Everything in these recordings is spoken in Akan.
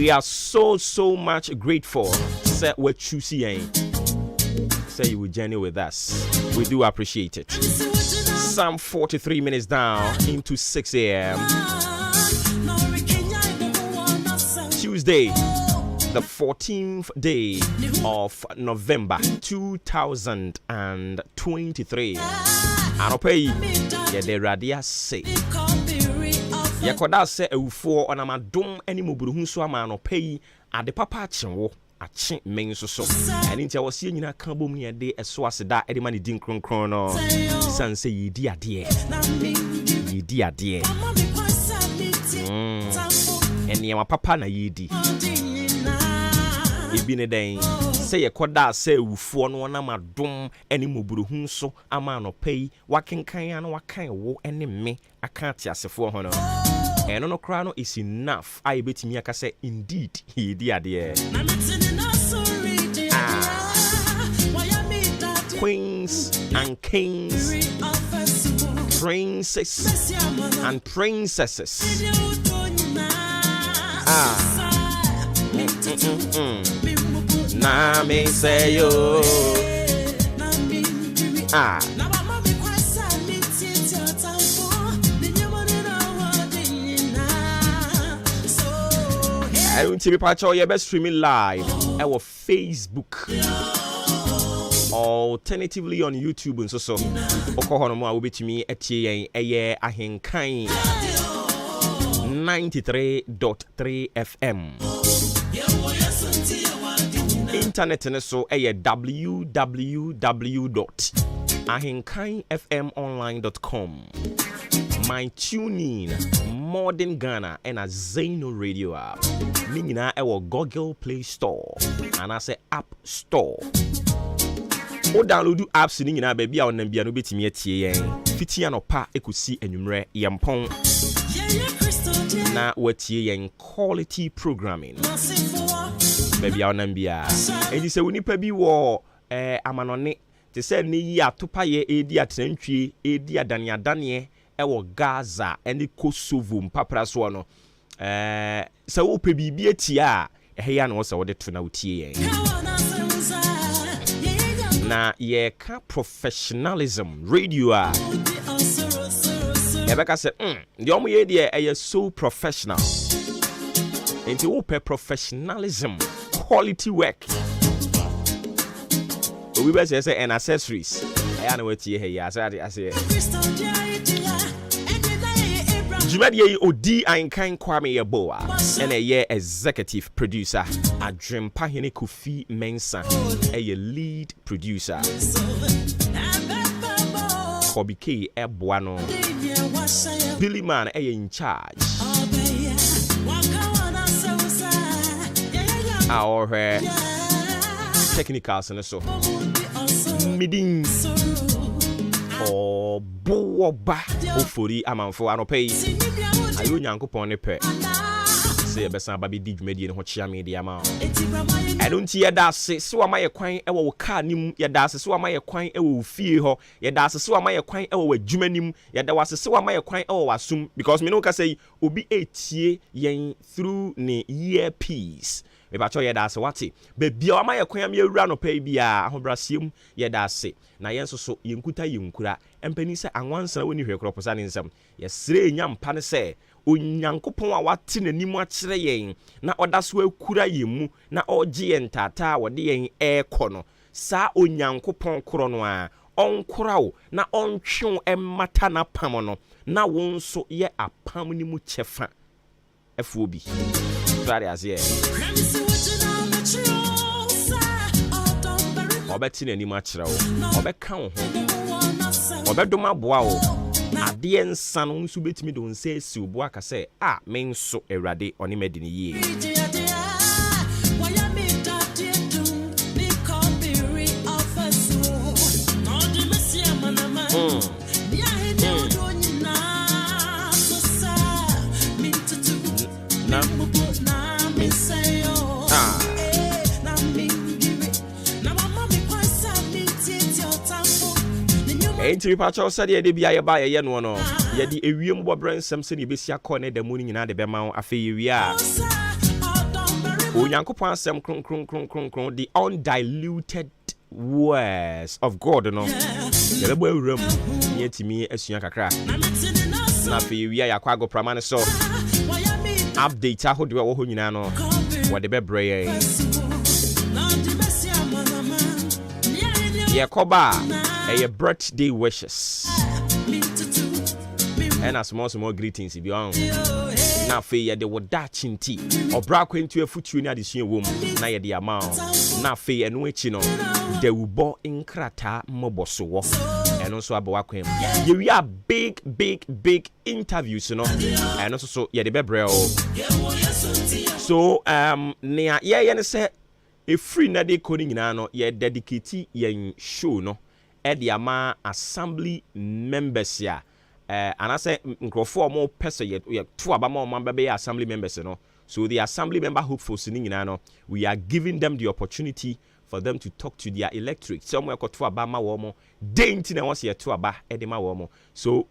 We are so much grateful. Say what you see. Say you will journey with us. We do appreciate it. Some 43 minutes down into 6 a.m. Tuesday, the 14th day of November 2023. Anopei ye de radia say. Yakoda se ewufo onamadom ani moburuhu so ama anopei ade papa achenwo ache men so ani ntia wose nyina kan bom ne de eso aseda ede ma ne din kronkron no sanse yidi ade eni ma papa na yidi ebi ne den se yakoda se ewufo no onamadom ani moburuhu so ama anopei wakenkan ya no wakan wo ene me aka atiasefo ho no eno no kra no is enough I betimi aka say indeed he di ade queens and kings, princes and princesses. Na me say yo. I don't see people your best streaming live our Facebook. Alternatively on YouTube and so okohono will be to me at Maakye Ahenkan 93.3 FM. Internet and so www.ahenkanfmonline.com. My tuning Modern Ghana and a Zaino Radio app. Ningina our Google Play Store and I say App Store. O download apps ni nyina ba bia wonam bia no betimi atie yen fiti anopa ekusi enwumre yempon na watie yen quality programming ba bia wonam bia enti se wonipa bi wo amanone te se ne yi atopa ye edi atentwie edi adane ewo Gaza ene Kosovo mpapra so no se wo pe bibia atia eheya na wo se wo de to na wotie yen na ye ka professionalism radio a Rebecca said the omo ye dey so professional into open professionalism quality work we be say and accessories I know what ye I say Jumadi Odi Ahenkan Kwame Yeboa and a year executive producer Adwempa Hene Kofi Mensah a lead producer Kobi K Ebwano Billy Man a in charge our technicals and so Midin or Boba Ofuri Amanfo Anopei Ayo Nyankopon ne pe say besan ba bi dig media ne ho chia media ma I don't hear that say so amaye kwan e wo car nim ye da say so amaye kwan e wo fie ho ye da say so amaye kwan e wo adwuma nim ye da was so amaye kwan e wo wasum because me no ka say obi etie yen through ne earpiece me ba cho ye da say wati be bia amaye kwan am ye wura no pa bia ahobrasiem ye da say na yen so yenkuta yenkura empani se anwansa woni hwekroposa ne nsam ye sire nya mpa ne se Onyankopon a wate nanim akire yen na odaso akura yemu na oje yen tata wode yen ekọ no sa Onyankopon koro no a onkora wo na ontwe emmata na pam no na won so ye apam ni mu chefa efu obi sorry as ye obeti nanim akire wo obeka wo ho obedoma boa wo ade ensa no nso betimi do nse esi obo aka se men so Ewurade oni medini yie Enti pacho said ye de bia ye ba ye no no ye di ewiem bo bransam se ne besi akọ ne da mu nyina de be ma afa ye wi a Onyankopon asem kron the undiluted words of God no. Yelebo ewuram yetimi asua kakra. Na fe wi ya kwago pramane so. Update ahodo wo ho nyina no. Wo de bebre ye koba a birthday wishes and a small greetings if you on na fe ye de woda chinti obra kwentu afutu ni adesua wom na ye de amount na fe eno echi no de wubo nkrata moboso wo eno so abawa kwem ye wi a big interviews no eno so ye de bebre o so ne ye ne se a free na de coding nyina no ye dedicate yen show no e de ama assembly members ya anase nkrofo mo pese ye to aba ma be assembly members no. So the assembly member hopefuls ni nyina no, we are giving them the opportunity for them to talk to their electorate. Somewhere ko to aba ma wo mo denti na won se ye to aba e de ma wo mo. So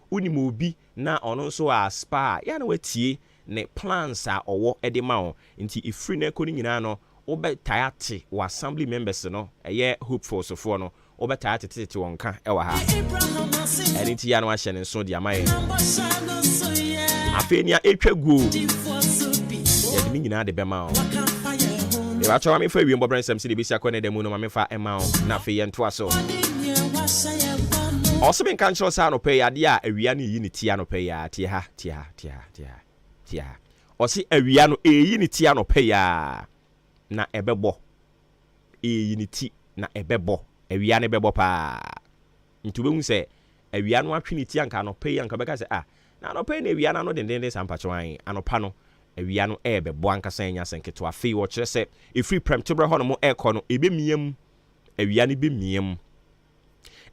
uni mo bi na ono so aspire ya na watie ne plans a owo e de ma wo nti e free na coding nyina no obe tayate wa assembly members no eye hopeful so for no obe tayate tete wonka e wa ha enti ya no ahye ne so de amaye afenia etwagu ye de nyina de bema o e ba cho ma fa wi mbobren sam si de besi akọ ne de mu no ma fa ema o na fe ye nto aso also been kan cho sa no pay ade a awia no yi ne tia no pay ya tia o si awia no eyi ne tia no pay ya na ebebo unity na ebebo awia ne bebo pa ntube hu se awia no atweniti anka no pay anka beka se na no pay na awia na no dendende sampacho an anopa no awia no ebebo anka san nya senketo afi wo kire se e free prem to bre ho no mo ekọ no ebemiam awia ne bemiam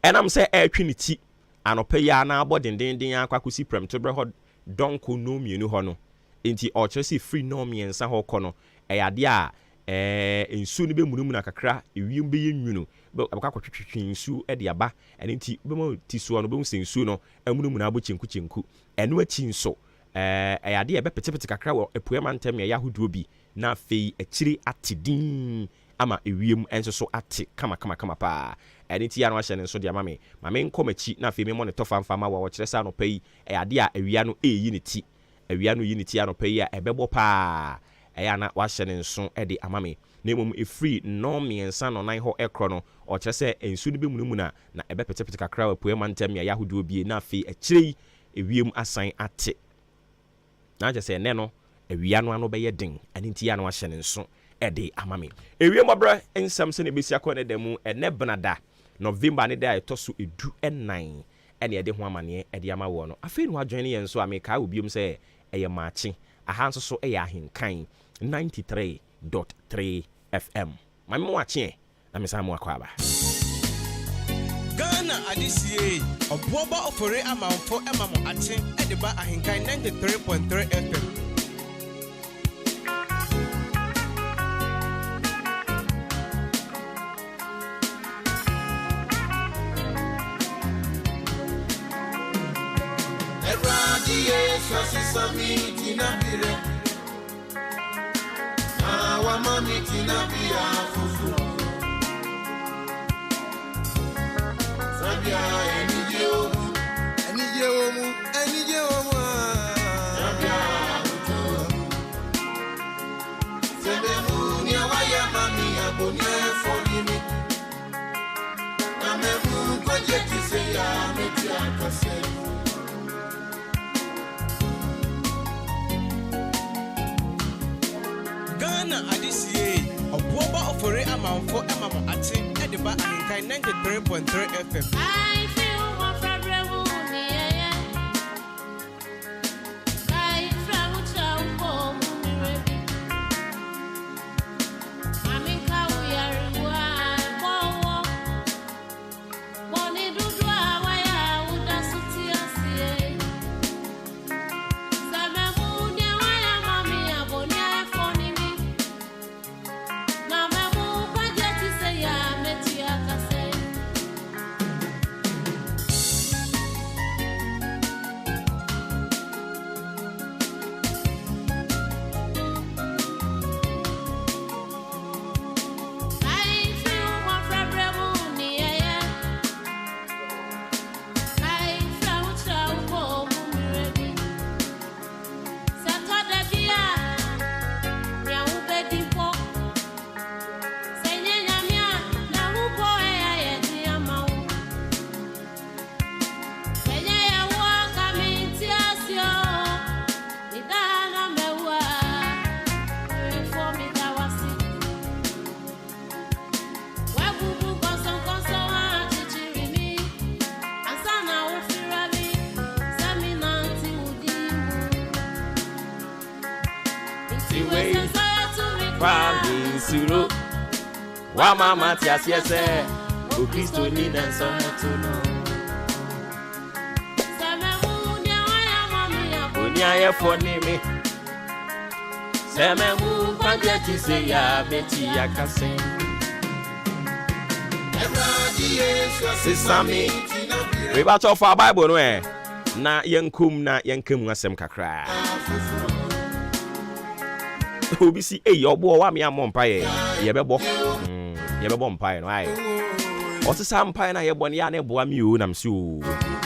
enam se atweniti anopa ya na abo dendende akwa kusi prem to bre ho donko no mienu ho no enti o kire se free no miensa ho kọ no eyade a ensu ni be munum na kakra ewiem be yenwunu abaka kwatwetwe ensu e de aba ene nti be mo tiso no be nsensu no amunum na abo chenku eno achi nso eyade e be petepete kakra wo epoema ntem ya yahoduo bi na afei akiri atidin ama ewiem enso so ate kama pa ene nti ya no ahye ne nso de ama me nkomachi na afei me mo ne tofa mfama wo kire sa no pai eyade a awia no eyiniti awia no yiniti ya no pai a ebebo pa na wahye ne nso de amame na emom e free no miensa no nan ho ekro no o kire se ensu ne be munum na ebe petepete kakra wa poema ntem ya yahodo bie na afei akirei ewiem asan ate na je se ne no awia no ano be ye den ani nti ya no wahye ne nso de amame ewiem obra ensam se ne besi akọ ne demu ene benada November ne da etoso edu enan ene de ho amane de ama wo no afei no adwen ne ye nso ameka obiom se eye Maakye Ahenkan so Ahenkan 93.3 FM. My Maakye na me samu akwaba. Ghana adisie oboba ofore amanfo emamo ache e de ba Ahenkan 93.3 FM. Mami tina bia fufu Sabia enije omu Sabia uto Sebemu ni awaya mami abonye folimi Namemu kwaje tise ya meti akase Ghana adisie oboba ofore amanfo emamo ache e de ba Ahenkan 93.3 FM. I feel my favorite woman, yeah. I from Chow home, ready. I'm in Kawiyariwa, Bonnie Dudwa, why I would have suited. Samamunia, why am mommy, Abonia, phone me. Now, my move, I get to say, I met you. Fami suro. Wa mama ti asiese. O Kristo ni na so tuno. Onya ye for me. Seme mu kwanje ti se ya beti yakase. Sisami. We ba to for Bible no eh. Na yenkum asem kakra. Obi si obo wa me amompaye ye bebo mpaye no ai osisa mpaye na ye bone ya na eboa mi o nam si o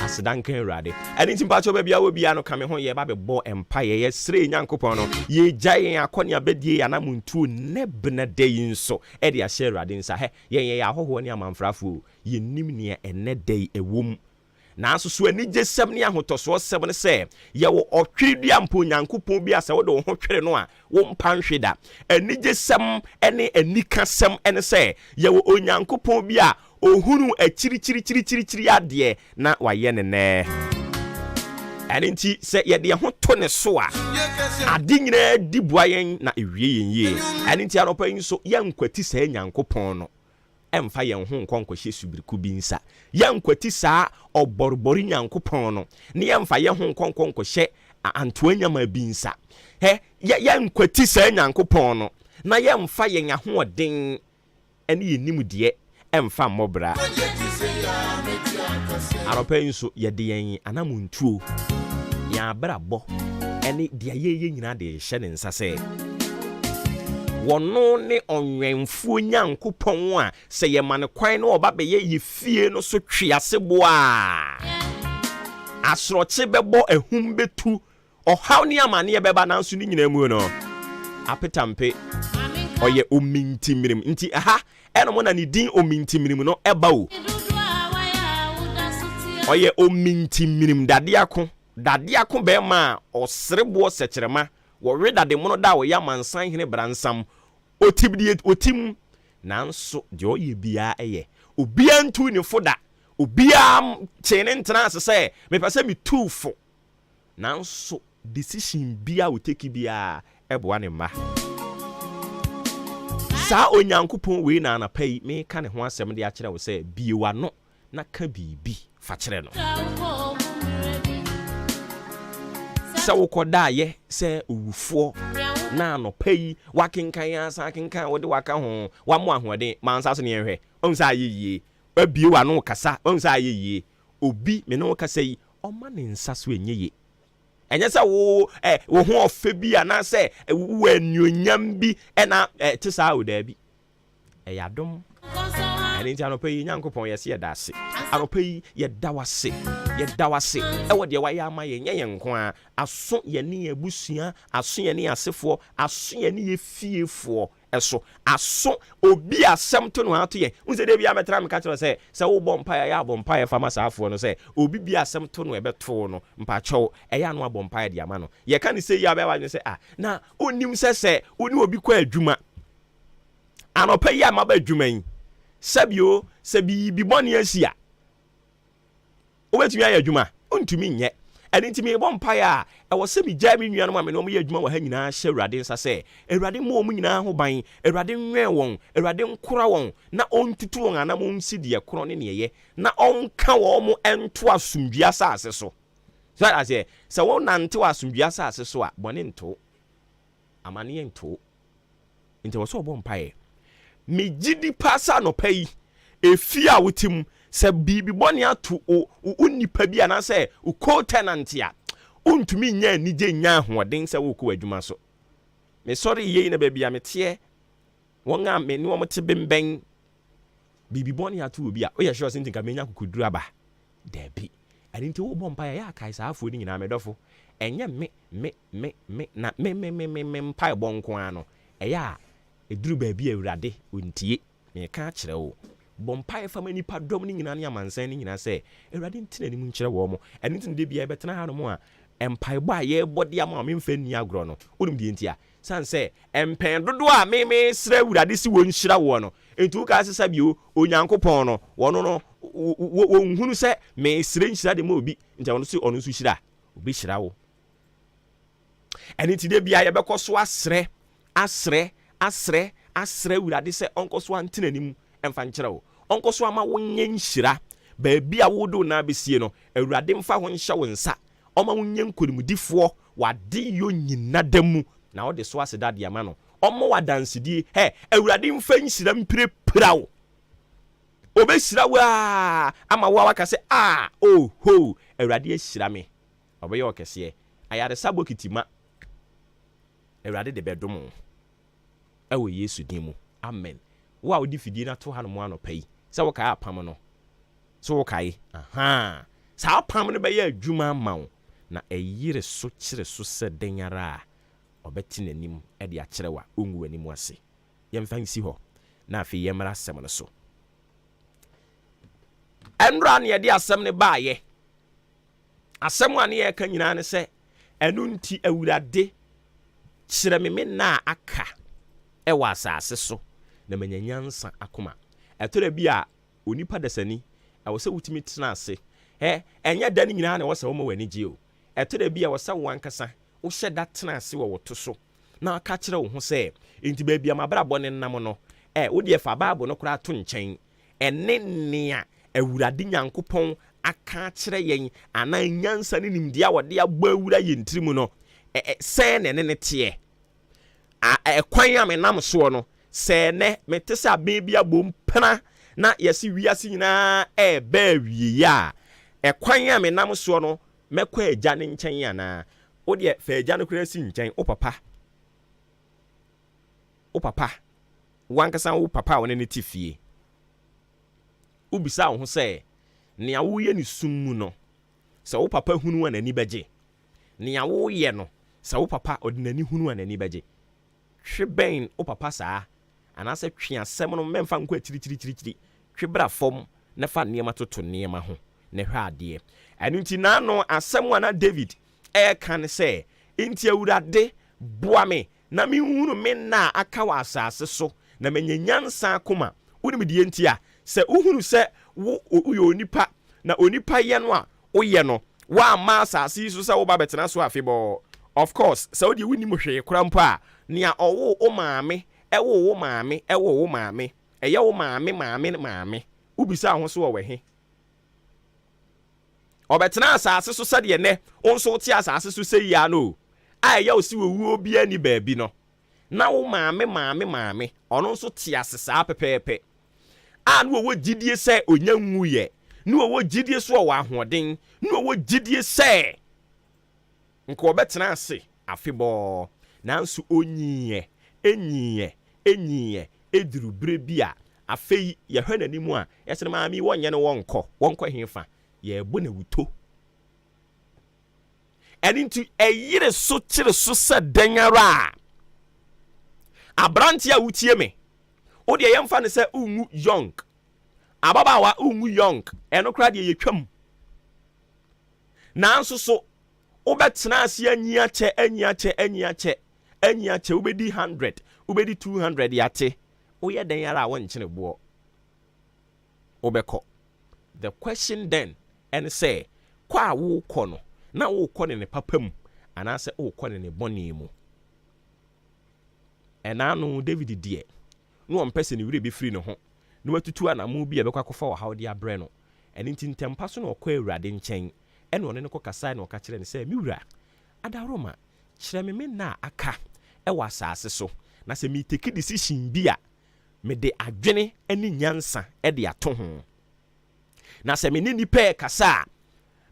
asedankan urade eni timpa cho ba bia wo bia no kame ho ye ba bebo mpaye ye sre nyankopon no ye gyaye akone abedie ya na muntu ne bena dei nso e de a share urade nsa he ye ahoho ne amanfrafo ye nim ne ene dei ewom na so ani gesem ne ahotoso sɛm ne sɛ ye wo otwedua mpo nyankopɔn bi asa wo de wo ho twere no a wo mpa nhweda ani gesem ene anika sem ene sɛ ye wo onyankopɔn bi a ohunu achiri ade na waye ne ne ene nti sɛ ye de ho to ne so a ade nyina di boayen na ewie yen ye ene nti anopa yin so ye nkwati sɛ nyankopɔn no emfa yen ho nkonkɔhye subiriku bi nsa yen kwati saa oborbori nyankopɔn no ne emfa yen ho nkonkɔhye antoanyama bi nsa yen kwati saa nyankopɔn no na yemfa yen ahoɔden ene yenim de emfa mmɔbra aropa nso ye de yen anamuntuo ya brabɔ ene de ayeye nyina de hye ne nsa sɛ wono ne onwenfuo nyankopɔn a sɛ ye mane kwan no oba beye ye fie no so twiase boa asroche bɛbɔ ehum betu ɔhaw ne amane ye bɛba nanso ne nyina mu no apetampe oye omintimirim nti aha ɛno mo na ne din omintimirim no ɛba o oye omintimirim dadeako bɛ ma ɔsrebo sɛkyerema wo reda de mono da wo ya mansan hene bransam otim nanso de oye bia eye obia ntu ne foda obia chene ntena asese me pese me tufo nanso decision bia wo take bia eboa ne ma sa onyankopon we na anapai me ka ne ho asem de a kire wo se biewa no na ka bibi fa kire no sa wokoda ye se owufo na anopai wakenkan asa kenkan wode waka ho wamo ahode mansa so ne ehwe onsa ayeye abie wa no kasa onsa ayeye obi me no kasa yi oma ne nsa so enyeye enye se wo ho ofa bi ana se wo anuonyam bi na te sa oda bi yadom ene nti anopai nyankopon yesi yedase anopai yedawase ewo de wa ya ma ye nko a aso ye ne abusua aso ye ne asefo aso ye ne fiefo eso aso obi asem to no ato ye unse de bia metra me ka kire se wo bompa ya bompa ya fama saafo no se obi bi asem to no ebeto no mpa chew eya no bompa ya de ama no ye ka ne se ya be wa ne se na onim se oni obi kwa adwuma anopa ya ma ba adwuma yi sabio sabi bi boni asia obetumi aye adwuma ontumi nye eni ntimi bompa ya wo se mi gya mi nuanu ma me no mo ye adwuma wa ha nyina hye urade nsa se urade mo mu nyina ho ban urade nwen won urade nkora won na ontutu won ana mo nsi de koro ne ye na onka wo mo ento asumdua asase so so ase se wo nante asumdua asase so a bone nto amane ye nto nti wo so bompa ye me gidi pasa no pai efia wotim se bibi bone ato unipa bi ana se o co-tenant ya untumi nya nije nya ahoden se wo ko adwuma so me sorry ye na bia mete won a me ni wo mte bemben bibi bone ato obi a o ye sure sintin ka menya kokuduru aba da bi ani nti wo bompa ya kai sa afo ni nyina medofo enye me na me mpa bonko ano eya eduru ba bi awurade ontie me ka kire wo bompa fama nipa dom ni nyina ne amansan ni nyina se awurade ntena ni mu nkire wo mo eni ntena de bia betena ha no mo a empaibo a ye body ama me mfa ni agro no odum de ntia san se empen dodo a me sra awurade si wo nhira wo no entu ka asesa bio onyankopon no wono no wo nhunu se me sra nhira de ma obi ntia wono so ono so hira obi hira wo eni ti de bia ye bekoso asre asrɛ awurade sɛ ɔnkɔ so antena anim ɛmfa nkyerɛ wo ɔnkɔ so ama wonyɛ nhyira baabi a wodo na besie no awurade mfa ho nhyɛ wo nsa ɔma wonyɛ nkonimdifoɔ wade yo nyina da mu na wode so aseda de ama no ɔma wadansedie awurade mfa nhyira mpirepira wo obɛhyira wo ama wo waka sɛ oho awurade ahyira me ɔbɛyɛ ɔkɛseɛ ayaresa bokitima awurade de bɛdom ɛwɔ yesu din mu amen wo a wodi fidie na to ha no mu anɔpa yi sɛ wo kae apam no so wo kae saa apam no bɛyɛ adwuma ama wo na ɛyere so kyerɛ so sɛ denyara a ɔbɛte n'anim ɛde akyerɛ wa ɔngu anim ase yɛmfa nsi hɔ na afei yɛmmra asɛm no so ɛnora ne yɛde asɛm no baayɛ asɛm a ne yɛka nyinaa ne sɛ ɛno nti awurade kyerɛ me na aka ɛwɔ asase so na manya nyansa akoma ɛtɔra bi a onipa dasani ɛwɔ sɛ wotumi tena ase ɛnyɛ da no nyinaa na ɛwɔ sɛ wɔma w'ani gye o ɛtɔra bi a ɛwɔ sɛ wo ankasa wohyɛ da tena ase wɔ woto so na aka kyerɛ wo ho sɛ enti baabi a mabrabɔ ne nam no wodeɛ fa baabo no koraa to nkyɛn ɛne nea awurade nyankopɔn aka kyerɛ yɛn anaa nyansa ne nimdeɛ a wɔde abɔ awura yɛn tirim no sɛn ne ne teɛ ɛkwan a menam soɔ no sɛ ne mete sɛ abɛn bi abom pena na yɛsi wiase nyinaa ɛbɛ awie a ɛkwan a menam soɔ no mɛkɔ agya ne nkyɛn anaa wodeɛ fa agya no koraa si nkyɛn wo papa wankasa wo papa a wɔne ne te fie wobisa wo ho sɛ nea woyɛ ne sum mu no sɛ wo papa hunu a n'ani bɛgye nea woyɛ no sɛ wo papa ɔde n'ani hunu a n'ani bɛgye hwe bɛn wo papa saa anaasɛ twe asɛm no mɛmfa nkɔ akyirikyirikyirikyiri hwe bra fam na fa nneɛma toto nneɛma ho na hwɛ adeɛ ɛno nti naano asɛm a na David ɛka ne sɛ nti awurade boa me na menhunu me na aka wɔ asase so na manya nyansa akoma wonim deɛ nti a sɛ wohunu sɛ woyɛ onipa na onipa yɛ no a woyɛ no woamma asase yi so sɛ woba bɛtena so afebɔɔ of course sɛ wode wonim hwee kora mpo a nea ɔwo wo maame ɛwo wo maame ɛyɛ wo maame wobisa ho so wɔ he ɔbɛtena asase so sɛdeɛ nɛ wo nso wote asase so sɛ yia no a ɛyɛ wo si wɔwuo bia ni baabi no na wo maame ɔno nso te ase saa pɛpɛɛpɛ a ne wɔwɔ gyidie sɛ onya nwuyɛ ne wɔwɔ gyidie so wɔ ahoɔden ne wɔwɔ gyidie sɛ nka wɔbɛtena ase afebɔɔ nanso enyiye eduru bere bi a afei yɛhwɛ n'anim a yɛsɛ maame wɔnyɛ no wɔnkɔ hefa yɛbɔ na wuto ɛne nti ɛyere so kyere so sɛ danyara abrante a wotie me wo deɛ yɛmfa ne sɛ ungu young ababaawa ungu young ɛno koraa deɛ yɛtwam nanso so wobɛtena ase anyi akyɛ wobɛdi 100 wobɛdi 200 yɛate woyɛ danyara a wɔnkyene boɔ wobɛkɔ the question then ɛne sɛ kɔ a wokɔ no na wokɔ ne papa mu anaasɛ wokɔ ne bɔne mu ɛna no David deɛ no ɔmpɛ sɛ ne wura bɛfiri ne ho na watutu anamu bi a bɛkɔ akɔfa wɔ hawde abrɛ no ɛne nti ntempa so na ɔkɔ awurade nkyɛn ɛne ɔne no kɔ kasa na ɔka kyerɛ ne sɛ me wura adaroma kyerɛ me na aka ɛwɔ asase so na sɛ me take decision bi a me de adwene ne nyansa de ato ho na sɛ me ne nipa kasa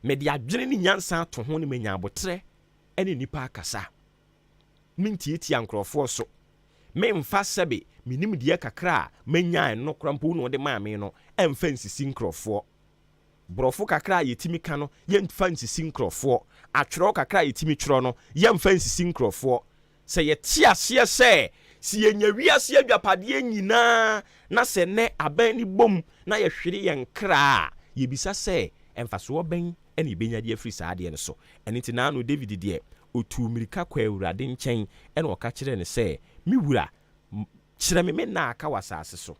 me de adwene ne nyansa ato ho ne menya abotre ne nipa kasa mentietia nkrɔfoɔ so memfa sɛbe menim deɛ kakra a menya no krampo no de maame no ɛmfa nsisi nkrɔfoɔ borɔfo kakra a yɛtimi ka no yɛmfa nsisi nkrɔfoɔ atwerɛ kakra a yɛtimi twerɛ no yɛmfa nsisi nkrɔfoɔ sɛ yɛte aseɛ sɛ si yɛnya wiase adwapadeɛ nyinaa na sɛ nɛ abɛn ne bom na yɛhwere yɛn kra yɛbisa sɛ ɛmfasoɔ bɛn ɛne yɛbɛnya deɛ afiri saa adeɛ no so ɛne nti naa no David deɛ otu mirika kɔ awurade nkyɛn ɛna ɔka kyerɛ ne sɛ me wura kyerɛ me na aka wɔ asase so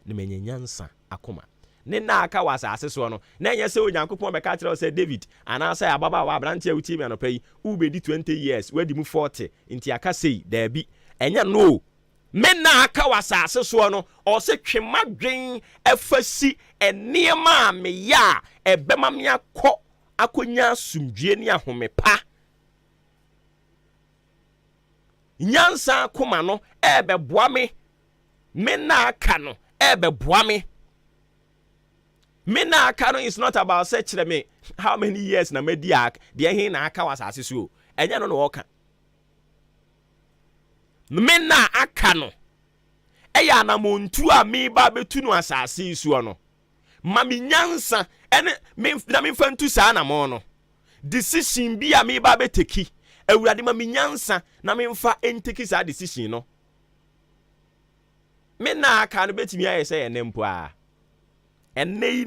ne manya nyansa akoma ne na aka wɔ asase so no na ɛnyɛ sɛ onyankopɔn bɛka kyerɛ sɛ David anaasɛ ababa wɔ abrante a wotie me anɔpa yi wobɛdi 20 years wadi mu 40 nti aka sei daabi enya no me na aka wasase so no o se twema dwen afasi enema me ya ebema me akonya sumdue ni ahome pa nyansa akoma no ebeboa me na aka no ebeboa me na aka no is not about search me how many years na mediak de he na aka wasase so enya no woka me na aka no eya na montu a me ba betu no asase so no ma me nyansa ene me na me fantu sa na mo no decision bi a me ba beteki awurade ma me nyansa na me mfa enteki sa decision no me na aka no betimi aye say ene mpo a ene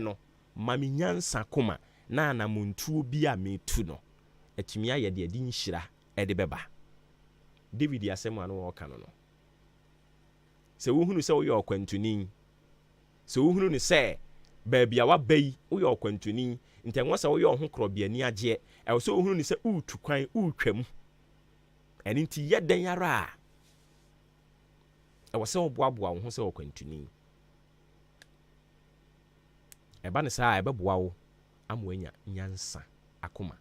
no ma me nyansa koma na montu bi a me tu no etimi aye de adi nhira ede beba David yasem anu woka no se wo hunu se wo ye okwantuni se wo hunu ni se baabia wa bai wo ye okwantuni ntenwo se wo ye ho krobia ni age e wo se wo hunu ni se utu kwan utwam eni nti yeden yara e wo se wo boaboa wo ho se okwantuni e ba ne sa e beboa wo amwanya nyansa akoma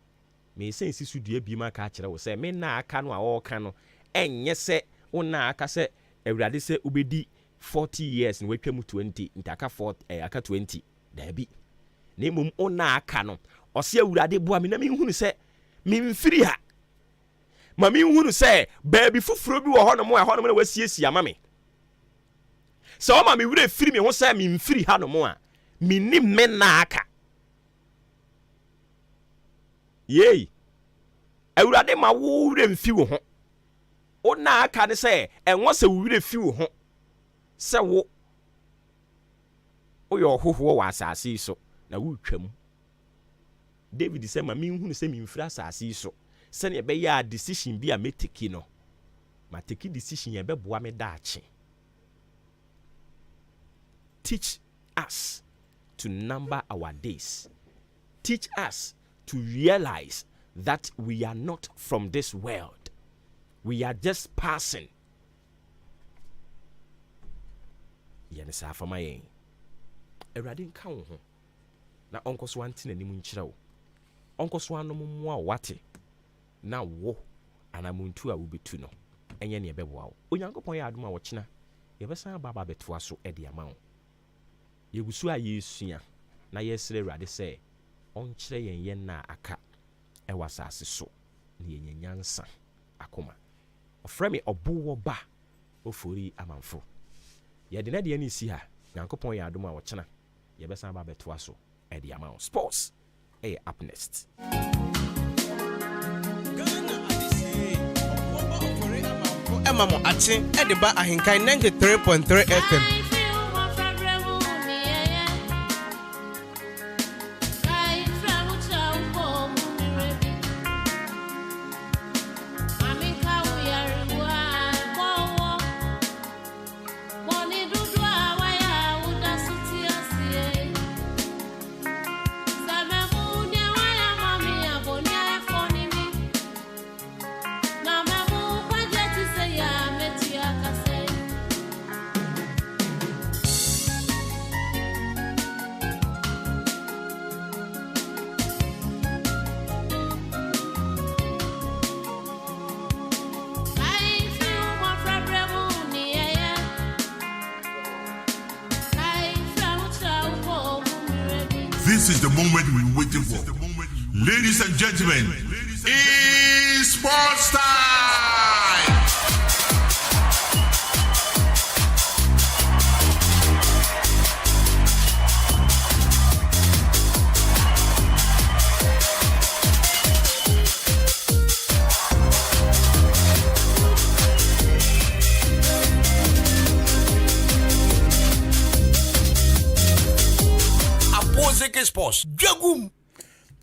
me sensi su dua bi ma ka kire wo se me na aka no a wo ka no enye se wo na aka se awurade se ubedi 40 years ni wetwa mu 20 ntaka 40 aka 20 da bi na emum wo na aka no o se awurade boa me na me hunu se me mfiri ha ma me hunu se baabi fufuro bi wo ho no mo a ho no na wasiesie ama me se o ma me wure firi me ho se me mfiri ha no mo a me ni me na aka yei awurade ma wo wure mfi wo ho o na aka de se enwo se wure fi wo ho se wo o yo hoho wa asase so na wo twam David se ma minhunu se minfira asase so se ne be ya decision bi a meteki no ma teki decision ye be boa me daache. Teach us to number our days. Teach us to realize that we are not from this world. We are just passing. Yenisa for my Eradi nka wo ho. Na onko so ante na nimu nkyira wo. Onko so anom mu a wate. Na wo anamuntu a wo betu no. Enye ne ebeboa wo. Onyankopon ya adom a wo kyena. Yebesa baba betoa so ede ama wo. Yegusu a yesua na yesere Erade se onkyere yen na aka ewa asase so na yenyanyansa akoma. Ofreme obuwo ba ofori amanfo. Yede na de ani si ha. Nyankopon ya adom a wo kyena. Yebesa baba betoa so ede ama wo. Sports up next. Emamo atin Ediba Ahenkan 93.3 FM. This is the moment we waited for. Ladies and gentlemen, it's sports time! Sports. Jagum.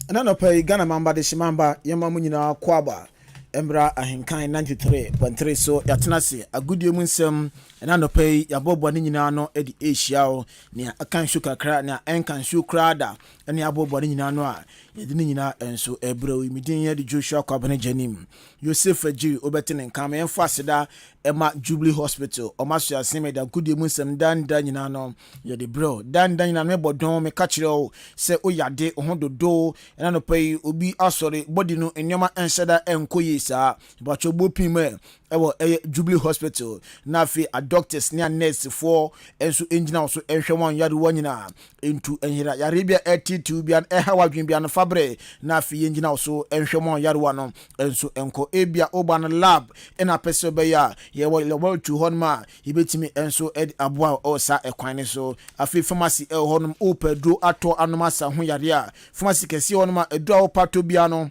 Anano pay Ghana mamba de shimamba yama munyina kwaba Embra Ahenkan 93.3 so yatenase agudie mu nsem anano pay yabobwa ni nyina no edi Asia o ne akan shu kakra na enkan shu krada ene abobwa ni nyina no a yɛdine nyina enso ebrew midin ye de Joshua Kwabene Janim Yosef Aji obetene nkama yɛmfa aseda ɛma Jubilee Hospital ɔmaso aseme da gudie mu nsɛm dan nyina no yɛde brew dan nyina me bodon me ka kyerɛ o sɛ oyade ho dodo ɛna no pɛyi obi asɔre body no ennyoma enhyɛda enkoyi saa bacho bopim ɛwɔ Jubilee Hospital na afi a doctors ne a nurse for enso engyina so ehwɛ wɔn yare wɔn nyina entu enhira yare bia attitude bia ɛha wadwen bia no fabre na afi engyina so ehwɛ wɔn yare wɔn no enso enko ebia oba no lab ɛna pɛsɛ bɛya yɛwɔ level 2 hɔ ma yɛbɛtumi enso aboa o sa ekwan ne so afi pharmacy hɔ no opedro ato anomasa ho yare a pharmacy kɛse hɔ no ma edu a opato bia no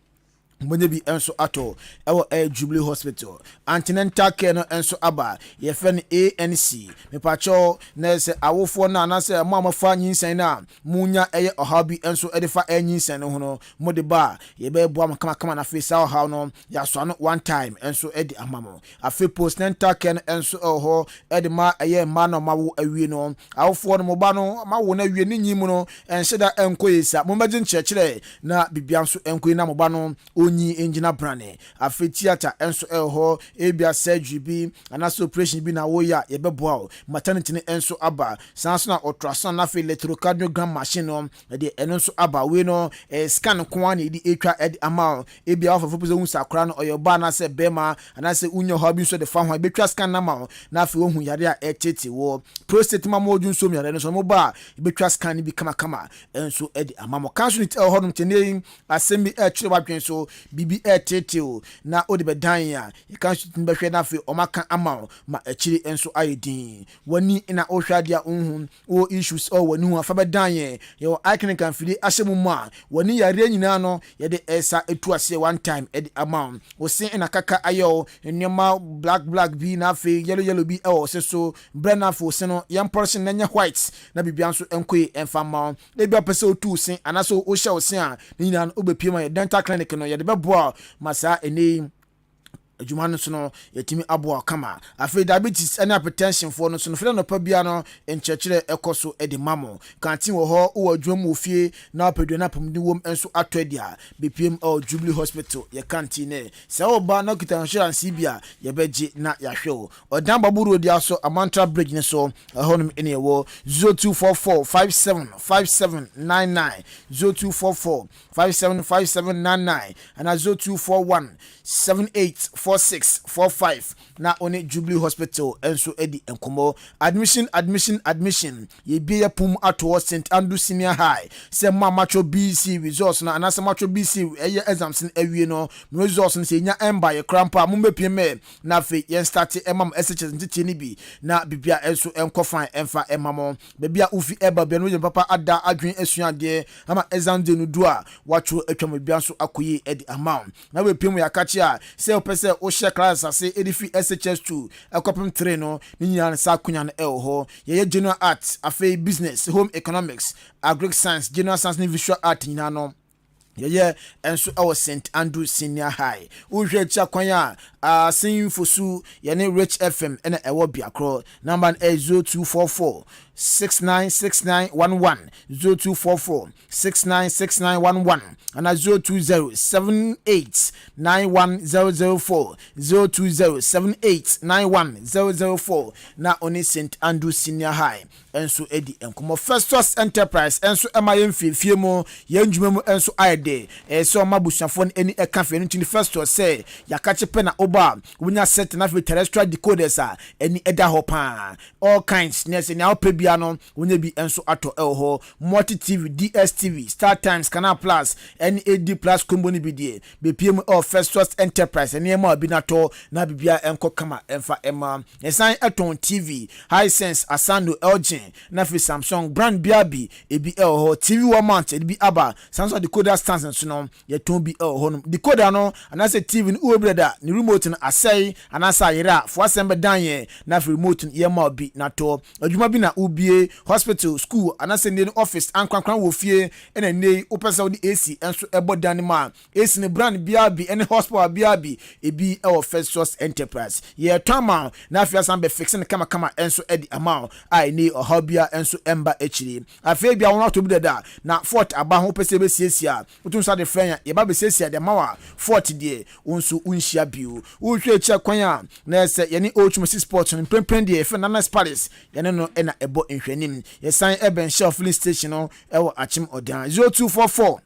Mwenye bi enso ato ewo Jubilee Hospital antenatal care no enso aba ye fe no ANC me pacho na se awofo na na se mama fa nyinsan na munya eye ohabi enso edefa nyinsan no ho no mode ba ye be boa kama na face how no ya so no one time enso edi amamo afi postnatal care no enso ho edi ma eye ma no mawo awie no awofo no mo ba no mawo na awie ni nyimu no enhyeda enkoyesa mo magin chekere na bibia nso enkoyi na mo ba no onyi engineer brane afi theater enso ho ebia surgery bi anaso operation bi na wo ya ye beboa maternity ne enso aba sanso na ultrasound na fi electrocardiogram machine no de enso aba we no scan ko an edi etwa ama ebia ofo fopo hu sakra no oyoba na se bema anase unyo ho bi so de fa ho betwa scan na ma na fi ohun yare a etete wo prostate ma mo dun so mi yare no so mo ba betwa scan bi kama enso edi ama mo cancer it ho no tene asemi kire wadwen so bibi etete na odi bedan ya you can shoot behwe na fi o maka ama ma akiri enso ayedin wani na ohwadia unhu o issues o wani hu afa bedan ye yo icon kan fidi ahyemu ma wani yare nyina no ye de esa etu ase one time edi ama o sin na kaka ayo nyema black bi na fi yellow bi o se so brana fo se no yam portion na nya white na bibia nso enkoe emfa ma na bia pese o tu sin anaso o hye o sin a nyina no obepiem dental clinic no ye de beboa masa eni adwuma no so no yetimi aboa kama afi diabetes and hypertension for no so no fira no pa bia no enchekere ekoso edi mamo kantin wo ho wo adwuma ofie na pedua na pamdi wom enso atwadia bpm Jubilee Hospital ye kantin ne se wo ba na kita insurance bia ye beje na ya hwe o dan baburu odi aso amantra bridge ne so honum ene wo 0244575799 0244575799 and 0241784645 na one Jubilee Hospital enso edi enkomo admission ye bia pum ato St Andrew Senior High se macho BC results na anasa macho BC eye exams in awie no results no se nya emba ye krampa mumbepie me na fe ye start emam SHS ntiti ni bi na bibia enso enkofan emfa emamo bibia ufi eba bia no ye papa ada adwen asuade ama exam de no do a wacho atwam bia so akoyi edi amount na we pem ya kachi a se opese o share class ase edifi SHS2 akopem 3 no ni nyina sa kunya no ho ye general arts afi business home economics agric science general science ni visual art nyina no ye enso our St Andrew Senior High uhwe cha kwanya sin fosu ye ne Rich FM ena ewo biakro number 0244 696911 0244 696911 and 0207891004 0207891004 na oni St Andrew Senior High enso edi enkomo Festus Enterprise enso emaye mfefie mo ye ndwuma mu enso aide so mabusafo eni ekafe ntini Festus say yakachepe na oba wunya set na fi terrestrial decoders a eni eda ho pa all kinds nese na opebia no wunya bi enso ato ho multi TV DSTV Star Times Canal Plus NAD Plus combo ni bidie bepiem Festus Enterprise eni ema bi na to na bibia enko kama emfa ema esan eton TV Hisense Asando LG na fi Samsung brand biabi ebi ho TV one month ebi aba Samsung decoder stands so no ye ton bi ho no decoder no anase TV ni ubreda ni remote no asai anasa yira fo asembe dan ye na fi remote ye ma bi na to adwuma bi na ubi bie hospital school anase ne office ankwankwan wo fie ene nei opesa wo di AC enso ebo dan ma AC ne brand bia bi ene hospital bia bi ebi e First Source Enterprise ye tama na afia san be fix ne kama enso edi ama ai ni ohobia enso emba echiri afia bia won ato bi da na fort aba ho pese be siesia utun sa de frenya ye ba be siesia de mawa fort die unsu unhia biu uhwe echi kwan a na se ye ni ochumsi sports no prempren de fe Nanas Paris ye no na ebo nhwanim ye san Eben Shell filling station no ewo achim odan 0244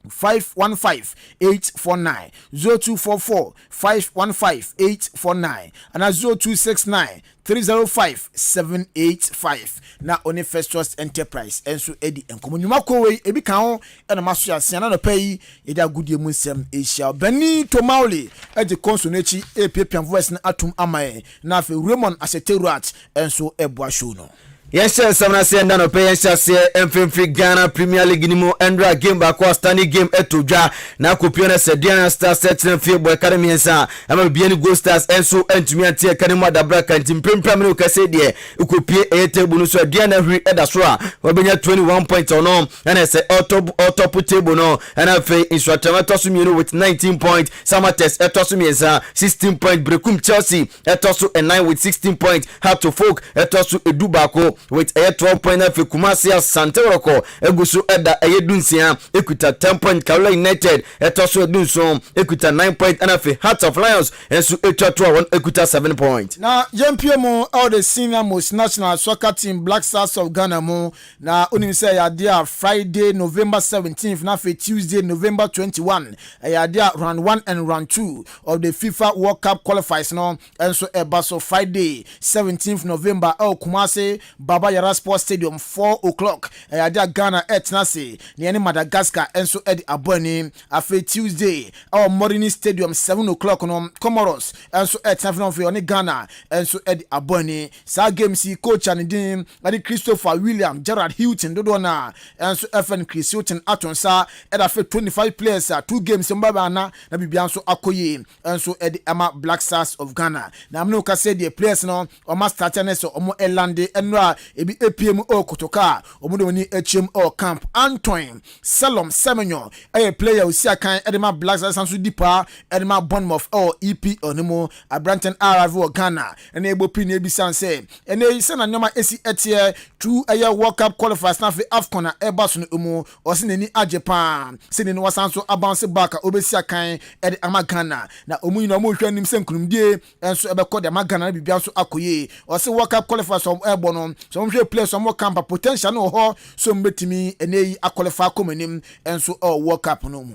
515-849 0244-515-849 and 0269-305-785 na oni First Trust Enterprise enso edi enkomo nyuma kowe ebi kan ho na maso asia na no pay eda gudie mu nsem Asia Bani Tomauli edi konsonechi epiapian voice na atum amae na afi Raymond Aseteruat enso ebua show no. Yes, Samana Senda no pay MFM Ghana Premier League ni mo Andra game back was standing game etodwa na kopiona Sediana Stars setting field boy academy ensa ama bieni Go Stars enso entumi ante kanemu dabra kantim prempram no kase de ukopie table no so Diana hwi eda so a wabenya 21 points ono na say top table no na fe instructor tosumiro with 19 points Samates etosumiensa 16 points Brekum Chelsea etosu 9 with 16 points Heart to Folk etosu edubako with a 12 point for Kumasi Santoroko Egusu Eda Edunsia Equita 10 point Carolina United Etoso Edunson Equita 9 point and for Hearts of Lions and so Equita 7 point. Now JMPM all the senior most national soccer team Black Stars of Ghana mo na unim say ya Friday November 17th na for Tuesday November 21 ya round 1 and round 2 of the FIFA World Cup qualifiers no and so so Friday 17th November Kumasi Baba Yara Sports Stadium 4 o'clock. Ayada Ghana etnase ni Madagascar enso edi aboni afe Tuesday our Morini Stadium 7 o'clock no Comoros enso etnafno for oni Ghana enso edi aboni sa game si coach and din adi Christopher William Gerard Hilton dodona enso FN Chris Hilton atonsa eda fe 25 players 2 games mbaba na bibia nso akoye enso edi ama Black Stars of Ghana na amno ka say the players no o ma starter ne so omo elande enra ebi APM o kotoka omudo ni HM o camp Antoine Salom Semenyo a player usi akan edema Black Stars sanso dipa edema Bournemouth o EP onimo Abranton Arrive Ghana ene ebo pin ebi sanse ene se na nyoma esi etie two aya World Cup qualifiers na fe AFCON na ebas no umu osi neni Japan se neni wasanso abounce back obesi akan ede ama Ghana na omu nyina omu hwanim se nkunumdie enso ebekọ de ama Ghana na bibia so akoye osi World Cup qualifiers om ebo no so we play some more camp potential no ho so mbetimi ene a qualify komenim enso World Cup no mu.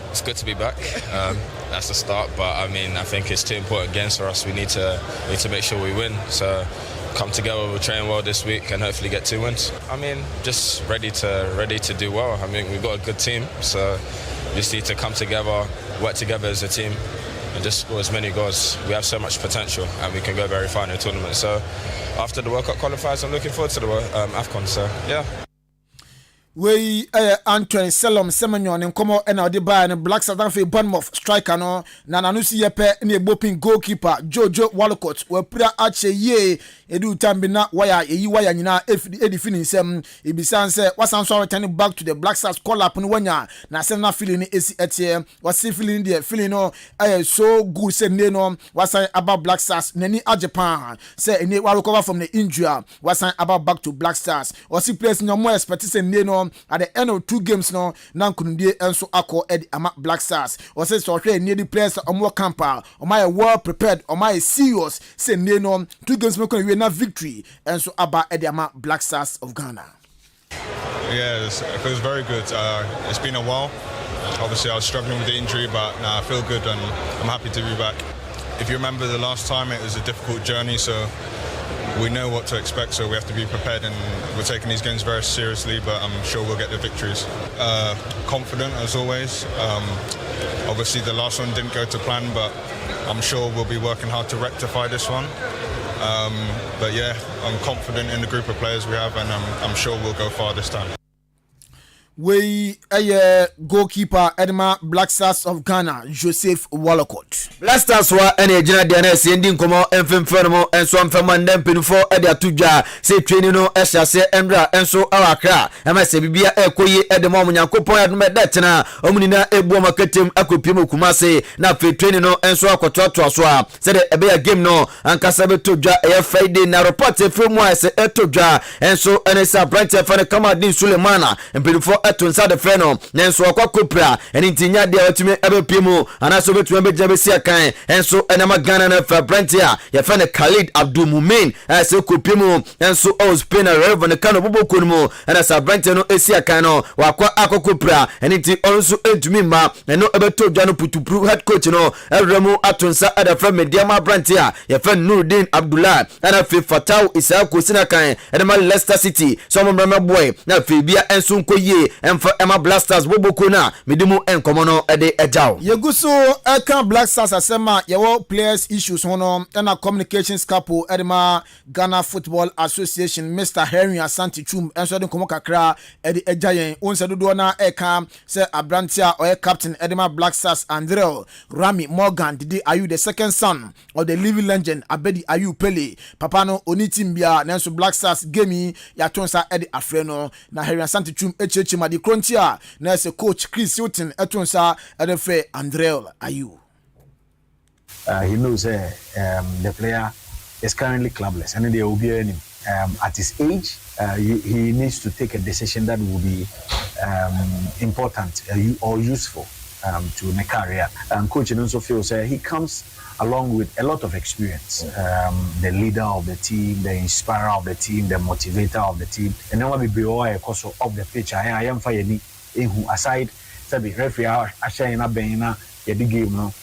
It's good to be back. That's the start, but I mean, I think it's 2 important games for us. We need to make sure we win. So come together, we'll train well this week and hopefully get 2 wins. I mean, just ready to do well. I mean, we've got a good team, so we just need to come together, work together as a team, and just score as many goals. We have so much potential and we can go very far in the tournament. So after the World Cup qualifiers, I'm looking forward to the AFCON. So yeah. We Antoine Salom Semenyo ne nkomo na odi ba ne Black Stars fe Bournemouth striker no na nanusi yepe ne gbopin goalkeeper Jojo Walcott we pira ache ye edu tambi na waya eyi waya nyina edi finisem ebisan se wasanso return back to the Black Stars call up no wanya na se na feeling ni esi etie wasi feeling there feeling no so good se ne no wasan about Black Stars nani Japan se ene wa recover from the injury wasan about back to Black Stars wasi players no more expect se ne no at the end of 2 games no nankunundie enso akọ edi ama Black Stars o say so hwe ne di players omo camper o my well prepared o my serious say ne no 2 games me kon we na victory enso aba edi ama Black Stars of Ghana. Yeah, it feels very good. It's been a while. Obviously I was struggling with the injury, but now I feel good and I'm happy to be back. If you remember the last time, it was a difficult journey, so we know what to expect, so we have to be prepared, and we're taking these games very seriously, but I'm sure we'll get the victories. Confident as always. Obviously the last one didn't go to plan, but I'm sure we'll be working hard to rectify this one. But yeah, I'm confident in the group of players we have, and I'm sure we'll go far this time. we goalkeeper Edma Black Stars of Ghana Joseph Wallacott. Black Stars wa ene agina de na se ndi nkomo emfemfemo enso amfema ndem penufo ede atudwa se twani no ehyiase endra enso awakra ema se bibia ekoyi ede mo nyankopon adom edetena omunina ebu makatem akopiem okumase na fe twani no enso akototo so a se de ebe ya game no ankasa betodwa Friday na report efremu a se etodwa enso ene sa branch fa kama din Sulemana penufo etonsa de freno nenso akokopra eni ntinya de atumi ebepiemu anaso betumi begina besia kan enso enama Ghana na fa branch a ya fa ne Khalid Abdul Mumin se kopiemu enso Spain Rev ne kano bobokunmu ana sa branch no esia kan no wakwa akokopra eni nti onso entumi ma eno ebetodwa no putupru head coach no eremu atonsa ada fra mediama branch a ya fa Nuruddin Abdullah ana fe Fatau Isaac Osina kan enama Leicester City so mo boy na fe bia enso nkoye Emma Blasters bobokuna midimu enkomo no ede ejao yeguso eka Black Stars asema yewo players issues hono na communications couple edema Ghana Football Association Mr. Henry Asante Chum enso de komo kakra ede ejayen onse dodo na eka se Abrantia or captain edema Black Stars Andrel Rami Morgan did Ayu the second son of the living legend Abedi Ayu Pele papa no onitimbia nenso Black Stars game ya tonsa ede afreno na Henry Asante Chum echechi ma di Frontier na se coach Chris Hilton etonsa edefe Andrel Ayu. He knows the player is currently clubless and they will be earning at his age. He needs to take a decision that will be important or useful to the career. And coach also feels he comes along with a lot of experience. The leader of the team, the inspirer of the team, the motivator of the team. And then we be all also of the pitch. I am finding aside the referee ashayina benina the game no.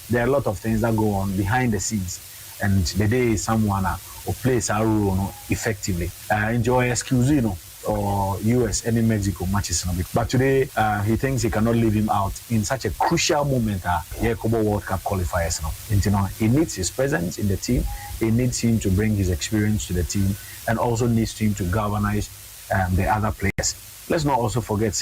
There are a lot of things that go on behind the scenes, and the day someone who plays our role no, effectively. Enjoy excuse or US any Mexico matches. But today he thinks he cannot leave him out in such a crucial moment. Kobo World Cup qualifiers. He needs his presence in the team. He needs him to bring his experience to the team, and also needs him to galvanize the other players. Let's not also forget,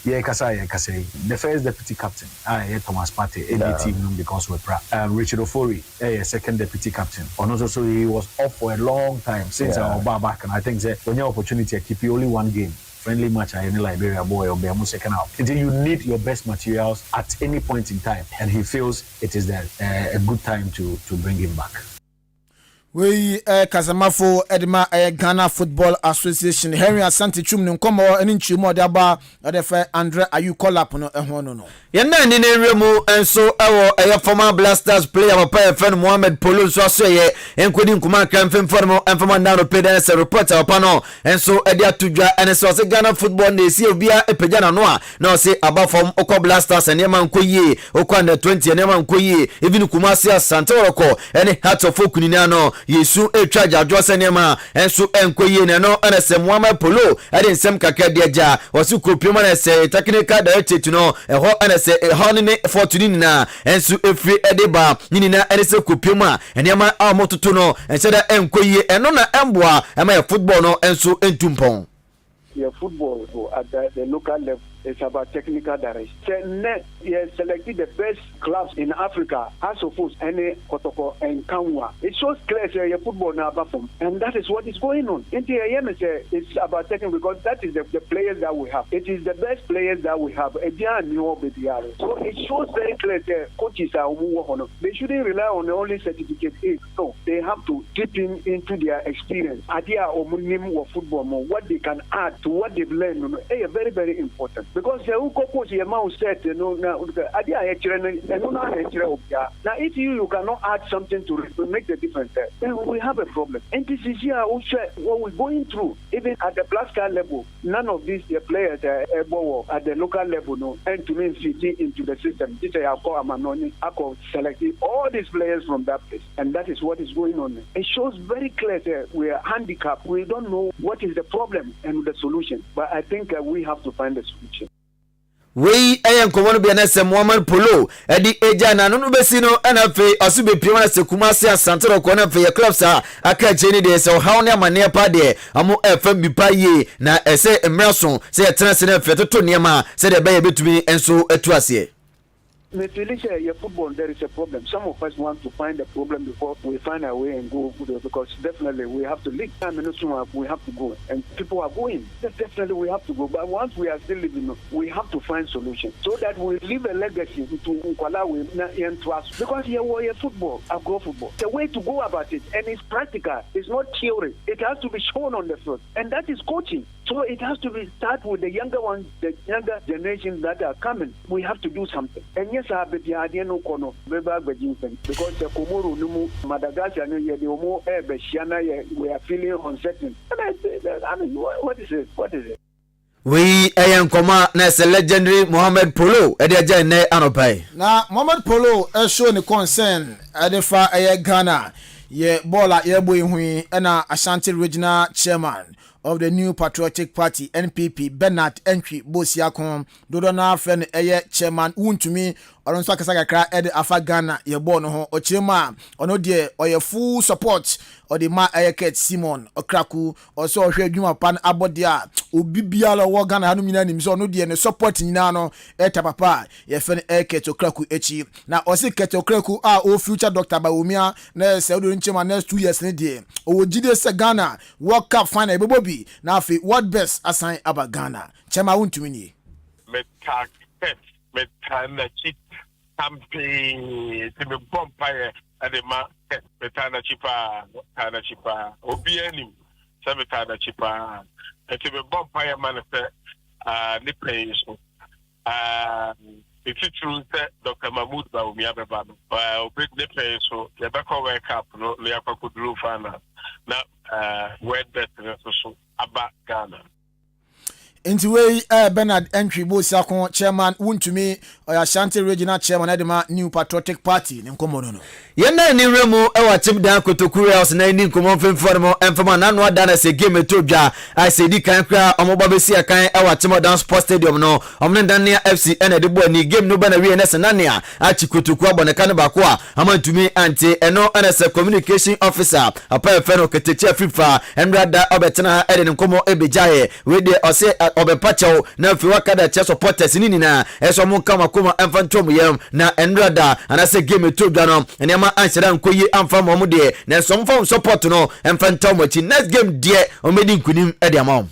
the first deputy captain, Thomas Partey, team because we're proud. Richard Ofori, second deputy captain. And also, he was off for a long time since our back. And I think when your opportunity, keep you only one game. Friendly match in Liberia boy or Bemu second half. Until you need your best materials at any point in time. And he feels it is a good time to bring him back. We Kazamafo Edma Ghana Football Association Henry Asante Chum nkomo eni nchimu daba adefe Andre Ayu collab no ehwono no yenda ni nremu enso ewo former Blasters player papa friend Mohamed Polo so asoye enkodi nkuma kan femformo enfama ndano peden se reporter papa no enso edi atudwa enso se Ghana Football na esi obia epagya na no a na se abafom okọ Blasters enema nkoyi okọ under 20 enema nkoyi even Kumasi Asante Oroko eni Hearts of Oak ni no Yesu charge adwose nema enso enkoyi ne no enese Mohamed Polo edi nsem kakra deja wasu kopima na se technical director no eho enese honne fortune na enso efri edeba nyina enese kopima enema amototo no enseda enkoyi eno na emboa ema football no enso entumpon football at the local level. It's about technical direction. Selected the best clubs in Africa as opposed to any Kotoko and Kanwa. It shows clear your football now perform, and that is what is going on. It's about technical because that is the players that we have. It is the best players that we have. So it shows very clear coaches are they shouldn't rely on the only certificate. No, they have to dip into their experience. Idea or football more what they can add to what they've learned. Very, very important. Because the coach said, now if you cannot add something to make the difference, then we have a problem. And this is here what we're going through. Even at the Black Star level, none of these players at the local level and to me fit into the system. This I call selecting all these players from that place, and that is what is going on. It shows very clear that we are handicapped. We don't know what is the problem and the solution. But I think we have to find a solution. we ayan komono bi na se Mohamed Polo edi eja na no besi no na fe oso be piem na se Kumasi Asante ko na fe ye clubs aka cheni de se how na mane pa de amo FM bi pa ye na ese emraso se etena se na fe toto niema se de be ye betumi enso etu ase. Felicia, your football, there is a problem. Some of us want to find a problem before we find our way and go, because definitely we have to leave. We have to go, and people are going. Definitely we have to go. But once we are still living, we have to find solutions so that we leave a legacy to Nkwalawe and to us. Because here we are football, I go football. The way to go about it, and it's practical. It's not theory. It has to be shown on the field, and that is coaching. So it has to be start with the younger ones, the younger generations that are coming. We have to do something. And yes, I have the idea no kono because the Komoro Numu Madagascar we are feeling uncertain. And I say that, I mean, what is it? What is it? We ayan koma na se legendary Mohamed Polo edeja ne anopai. Na Mohamed Polo show ni concern adefa Ghana ye bola ye boy hui na Ashanti regional chairman of the New Patriotic Party NPP Bernard Entry Bosiakon dodo na friend chairman wuntumi oronso akasa kakra ede afa Ghana ye bo no ho ochema ono de oye full support odi ma Ket Simon Okraku also hwe adwuma pan abodia obibiala wo Ghana hanu mina nim so ono de ne support nyina no eta papa ye fe Ket Okraku echi na osi Ket Okraku o future doctor Bawumia na se odo nchema next 2 years ne de o jide se Ghana World Cup final ebobobi na afi what best assign aba Ghana chema wuntumi ni metana chip campaign to be bumpire at the market metana chipa obianim sametana chipa to be bumpire manifest the place it's true that Dr. Mahmoud Bawumia Bebano big the place so the back over cap no leapa could do fana now word that so about Ghana. Into way Bernard Entry Bosiakon chairman wuntumi Ashanti regional chairman edema New Patriotic Party nkomono no yenda ni remu ewa team dan Kotokuru house na ni nkomo mfemfo emfama nanu ada na se game etodwa ICD kan kra omoba besi akan ewa team dan Sports Stadium no omne dania FC ene de bo ni game no bana wie na senania achi Kotoku aboneka ne bako a amantumi ante eno ene se communication officer apa efeno keteche FIFA emrada obetena ede nkomo ebejaye we de ose obepacho na fi wakada che supporters ni na eso mo kama kuma emfantom yem na enrada anase game etodwa no ene ma anhyira nkoyi amfa mo de na so mfa support no emfantom achi next game de omedi nkunim ede amam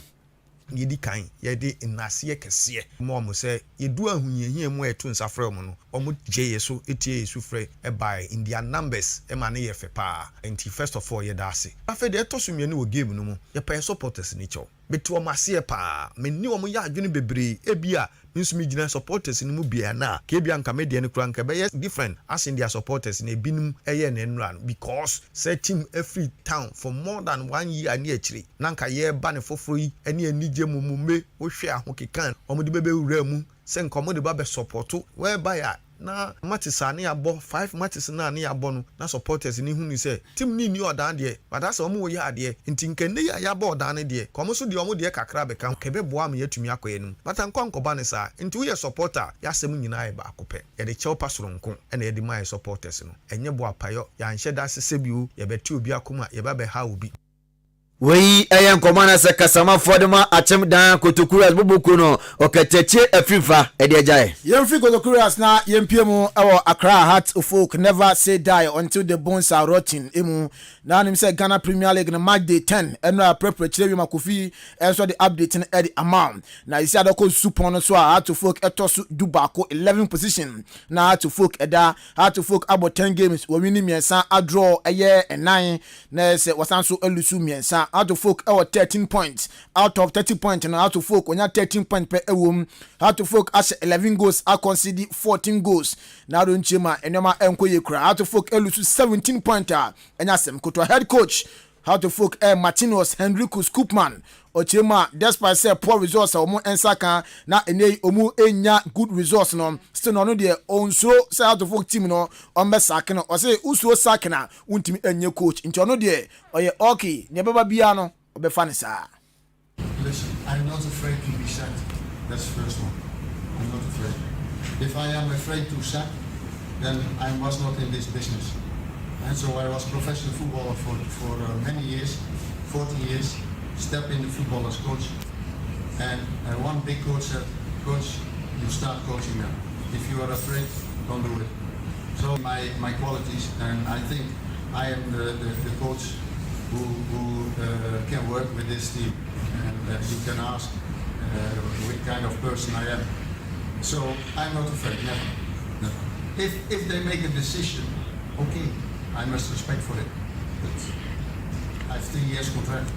yedi kan yedi inase kese mo mo se yedu ahunyehia mu eto nsafre mo no omo je yeso etie yesu frɛ by in their numbers e ma ne ye fe pa enti first of all yeda ase afa de etosumie ne wo game no mu ye pay supporters ni cho betu o mase pa menni o mo ya adwene bebre ebia nsumi gina supporters ni mu bia na ke bia nka media ne kura nka be different as in their supporters na ebinum eye na nran because set team every town for more than 1 year ani akiri na nka ye ba ne foforo yi ani anije mumume wo hwe ahokekan omode bebe wura mu se nka omode ba be support whereby na matches ani abo 5 matches na ani abo no na supporters ni hunu se team ni ni odan de but as omo ye ade nti nkenne ya bo odan de komo so de omo de kakra be kan kebe boa me yatumi akoyenum but anko ba ne sa nti wo ye supporter ya asem nyina ye ba akopɛ ye de chew pasoronko na ye de my supporters no enye boa payo ya nhye da sese biu ye beti obi akoma ye ba be ha obi we ayan komana se kasama fodema achem dan Kotokuru as bubuku no oketeche afifa ediajae yemfi Kotokuru as na yempiemu ewo Accra Hearts of Oak never say die until the bones are rotting emu na nim say Ghana Premier League na match day 10 eno prepare chire makofi enso the update na edi amount na isi adoko supon no so Hearts of Oak etosu dubako 11 position na Hearts of Oak eda Hearts of Oak about 10 games we win miensa a draw eye 9 na se wasanso elusu miensa Hearts of Oak 13 points out of 30 points and Hearts of Oak onya 13 points per ewom Hearts of Oak as 11 goals I concede 14 goals na don chema enema enkoye kra Hearts of Oak elusu 17 pointer enya sem koto head coach Hearts of Oak Martinus Henricus Koopman ochema despite say poor results omo ensaka na enei omu enya good results no still no de onso say Hearts of Oak team no ombesake no o say usuo sake na untimi enye coach nti ono de oye okay ne baba bia no obefa ne saa. Listen, I'm not afraid to be sacked. That's the first one. I'm not afraid. If I am afraid to sack, then I was not in this business. And so I was professional footballer for many years, 40 years, step in the football as coach. And one big coach said, Coach, you start coaching now. If you are afraid, don't do it. So my qualities, and I think I am the coach who can work with this team. And you can ask what kind of person I am. So I'm not afraid, never. If they make a decision, okay, I must respect for it. But I have 3 years contract.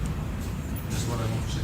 That's what I want to say.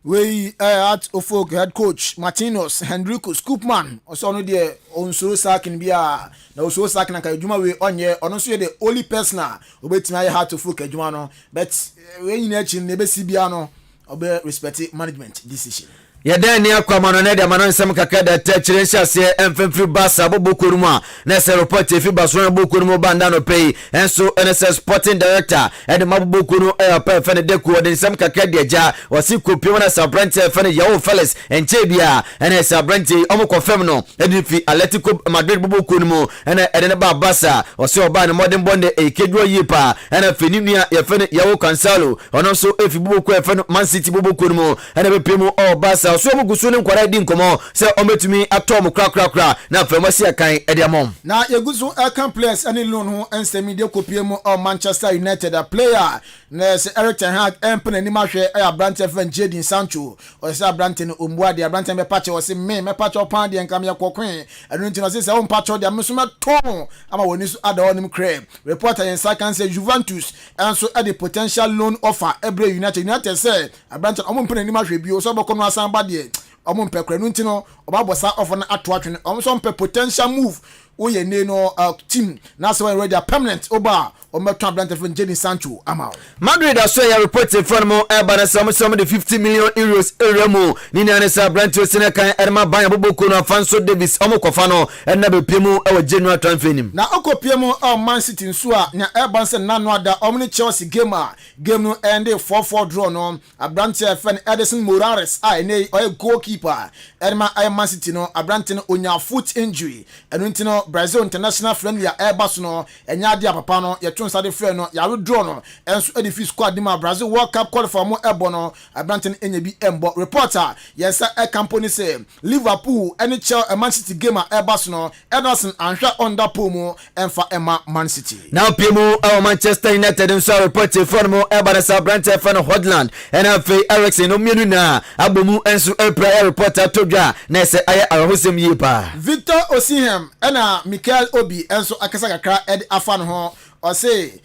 We at Ofog head coach Martinos Henrico Scoopman also no there on so sakin bia na so sakin na kadwuma we onye ono so the only person obetima ya hat to folk adwuma no but we nyina chi na be si bia no obe respect management decision. Yɛdan ni akwa no ne de ma no nsɛm kaka da tɛkyerɛ nhyɛse ɛmfɛmfiri basa bobokuru mu a na sɛ report efi baso na bobokuru mu banda no pɛyi ɛnso ɛne sɛ sporting director ɛde ma bobokuru ɛyɛ fɛ ne de ko de nsɛm kaka de agya wɔsi kopiem na sabrante fɛ ne yawo felix ɛnkyɛ bia ɛne sabrante ɔmo kɔfɛm no ɛde fi Atletico Madrid bobokuru mu ɛne ɛde ne ba basa wɔsi ɔba ne modern bonde ekedwo yipa ɛne fɛ ni nua yɛ fɛ ne yawo Cancelo ɔno nso efi bobokuru fɛ no Man City bobokuru mu ɛne bepemu ɔbasa so mo gusu ne nkwara di nkomo se ometumi atom krakrakra na famasi akan ede amom na yegusu akan players ani loan ho ensemi de kopie mu Manchester United a player na se Eric ten Hag empene ni mahwe Abrante fan Jadon Sancho o se Abrante no ombuade de Abrante me pache o se me pache opan de nkam yakokwen enu ntino se o pache de amsuma ton ama woni so ada onim crab reporter yen second say Juventus enso e the potential loan offer Ebre United say Abrante omo mpene ni mahwe bi o so boko no asan ba de omo mpekre nu ntino obabosa offer na ato atwene omo so mpe potential move oye ne no team na so already a permanent oba o meto Abrante for Jadon Sancho ama Madrid aso ya report in front mo e bana some the 50 million euros area mo ni na ne sa Abrante osene kan erma ban boboko no Afonso Davies omo kofa no en na bepemu e wa January transfer nim na okopiemu Man City nso a na e ban se nanu ada omni Chelsea game no end 4-4 draw no Abrante fan Edison Morales ne o goalkeeper erma Man City no Abrante no onya foot injury enu ntino Brazil international friendly Airbus no enya dia papa no ye tun sade friend no ya withdraw no enso edifi squad di ma Brazil World Cup qualify mo ebo no Abrante enya bi embo reporter yes company say Liverpool any Man City game Airbus no Ederson anhwa under pool mo emfa ema Man City now piemu Manchester United nso report for mo Airbus Abrante fan Holland NFA Eriksen no mienu na abomu enso prayer reporter todwa na se aye arahosem yipa Victor Osimhen ena Mikel Obi enso akasa kakra ed afan ho or say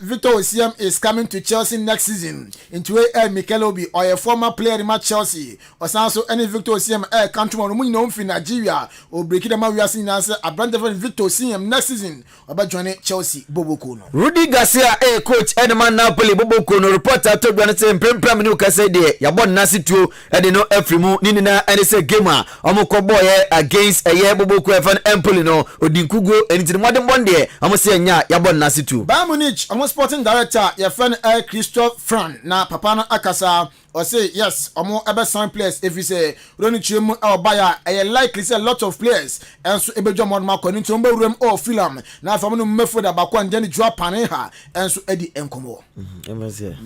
Victor Osimhen is coming to Chelsea next season into Mikel Obi or a former player in Chelsea or so any Victor Osimhen countryman mu nyina mfi Nigeria o break them we are seeing answer Abrante Victor Osimhen next season about joining Chelsea Boboko no Rudy Garcia coach Edman Napoli Boboko no reporter to gwana say prem no kase de ya bon nasituo e no afrimu ni na ene say game a omko boy against Boboko fan Empoli no odinkugo enitini modern bonde omo say nya ya bon nasituo Omo sporting director your friend Christophe Fran na papa no akasa or say yes omo ebe sign players if you say roni chiemu obaya likely say a lot of players and so ebejo mo ma koni to mbe room or film na fam no mefo da bakwa ndani jua paneha and so edi enkomo emase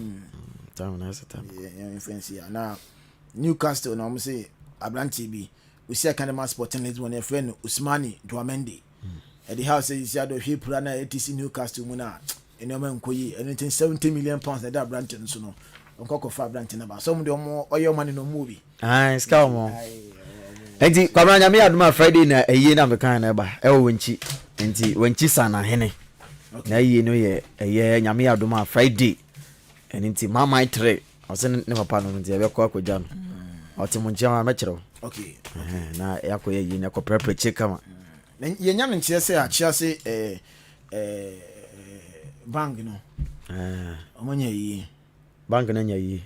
time na se time influence na Newcastle na omo say Abrante bi we see Academy Sporting Lisbon your friend Usmani Dwamendi at the house is ya do hwe plan na ATC Newcastle mu na enema nkoyi anything 70 million pounds that Abrante nso no nkoko fa Abrante na ba so mu de omo oyo mani no movie ska omo enti kwabra nya me aduma Friday na eyi na mekan na ba e wo wenchi enti wenchi sana hene na eyi no ye nya me aduma Friday enti mama itre ose ne papa no nti e be kwa akogya no otimo nchama mechero okay na yakoye yi na ko prepare check ama yenya no nkyerɛ sɛ akyerɛ bank no ɔmanya yi bank na nya yi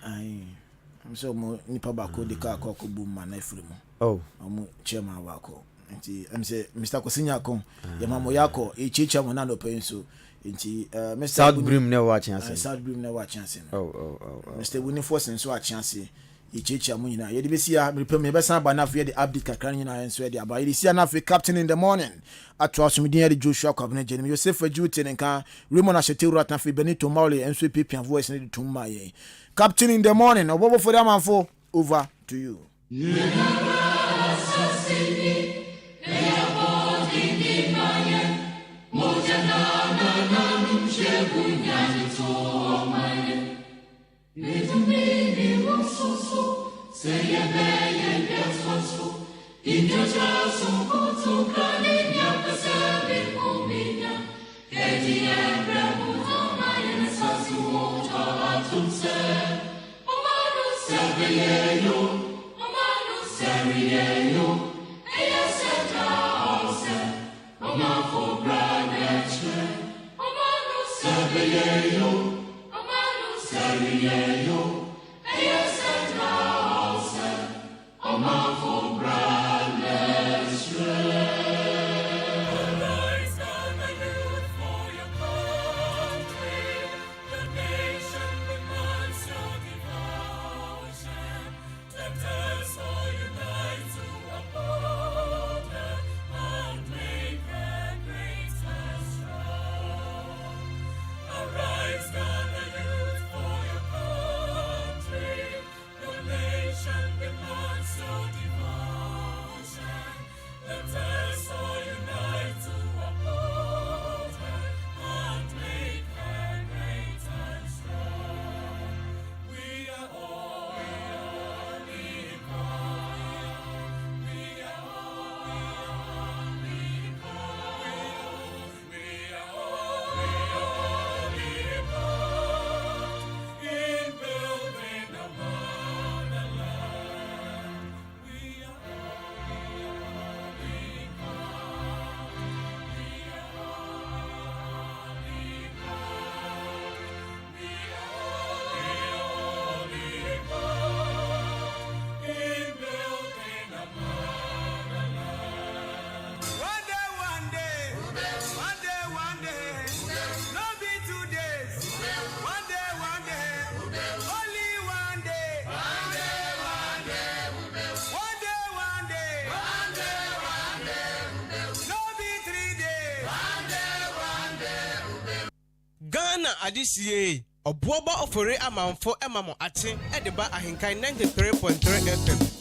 so mo nipa ba ko de ka ko bu ma na afiri mu ɔmo chairman wa ko nti am say Mr. Kosinya ko yama mo yakɔ echicha mo na no pɛ nso nti Mr. South Brim na wa chance South Brim na wa chance Mr. Winifos nso a chance Ichichi amunyina. Yedi besia me besa ba na fe the update kakra nyina enso e de aba. Yedi sia na fe captain in the morning. Atwa so medin yedi Joshua Kwabena Jenim. Yosef Ajuti nka Raymond Ashete rat na fe Benito Maule enso pepian voice na de tumma ye. Captain in the morning. Obobo for the manfo over to you. Adisiye obuoba ofore amanfo emamo ate edeba ahenkan 93.3 FM.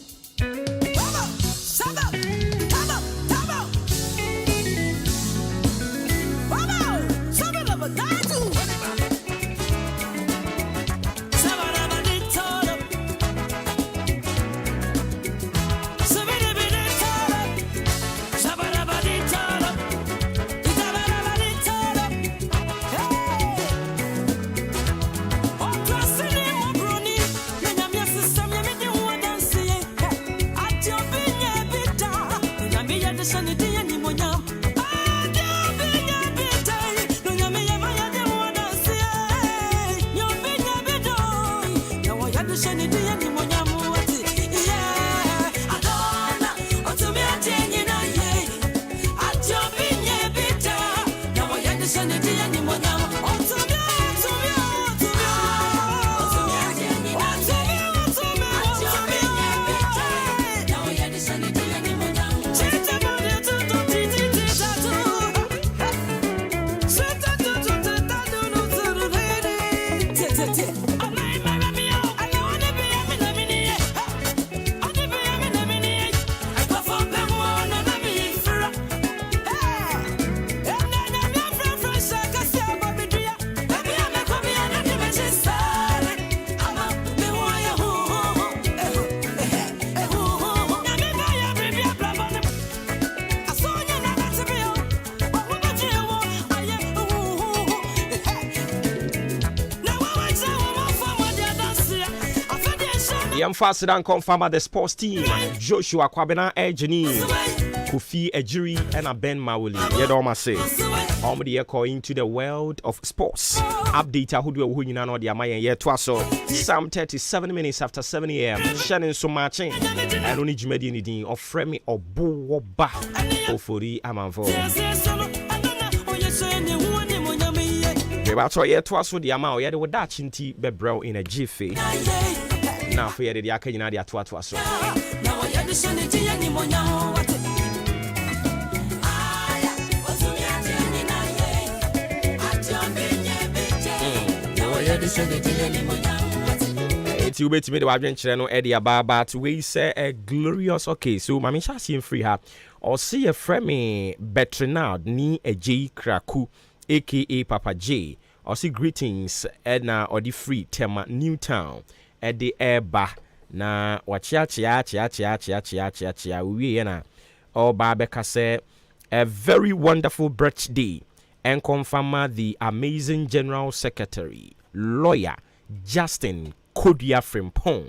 Yam faster than confirm the sports team. Joshua Kwabena Ejini, Kofi Ejiri, and a Ben Mawuli. Yedoma say, Omdi call into the world of sports. Update who do a winning on the Amaya year twaso. Some 37 minutes after 7 a.m. Shannon so matching. And only Jimedi of Fremi or Boba. Ofori Amanvo. About year twaso the amount, yet with that chinty bebro in a jiffy. na afei yɛde aka nyinaa de atoatoa so Eti wobɛtumi de wadwenkyerɛ no ɛde aba but wei sɛ a glorious okay so mame hyɛ aseɛ mfiri ha ɔse yɛfrɛ me Bertrinard ni Ajay Kraku aka Papa J ɔse greetings ɛna ɔde free Tema Newtown ɛde ɛba na wakyea wie na ɔba bɛka sɛ a very wonderful birthday and confirm the amazing General Secretary lawyer Justin Kodia Frimpong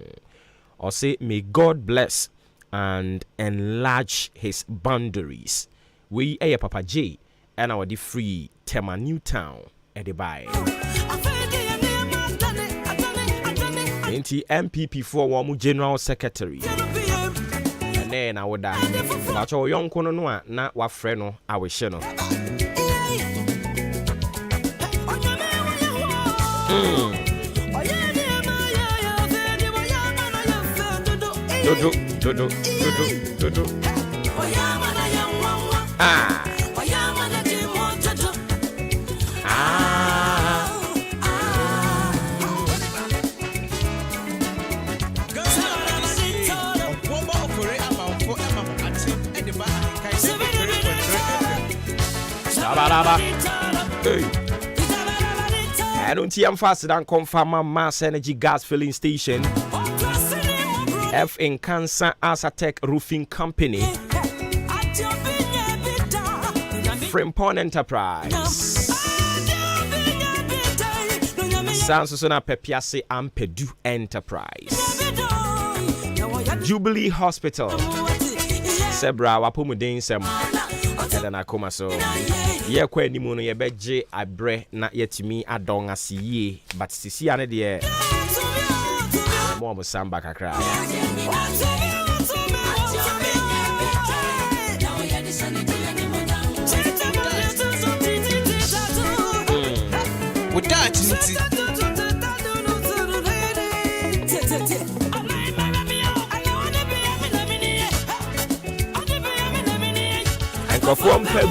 or say may God bless and enlarge his boundaries. We a Papa J and our free Tema Newtown at the buy. Into MPP for one General Secretary. And then I would die. But your young kono na wa freno I wish no. Do. Hey. I don't see I'm faster than confirm my mass energy gas filling station. F in Cancer Asatec Roofing Company. Frimpon Enterprise. Sansosona Pepiase Ampedu Enterprise. Jubilee Hospital. Sebra Wapumudin Sem. Edana Koma so. Ye kwa ni mono ye beje abre na yetimi adon asiye but sisi ane de mo mo samba kakra From Peru.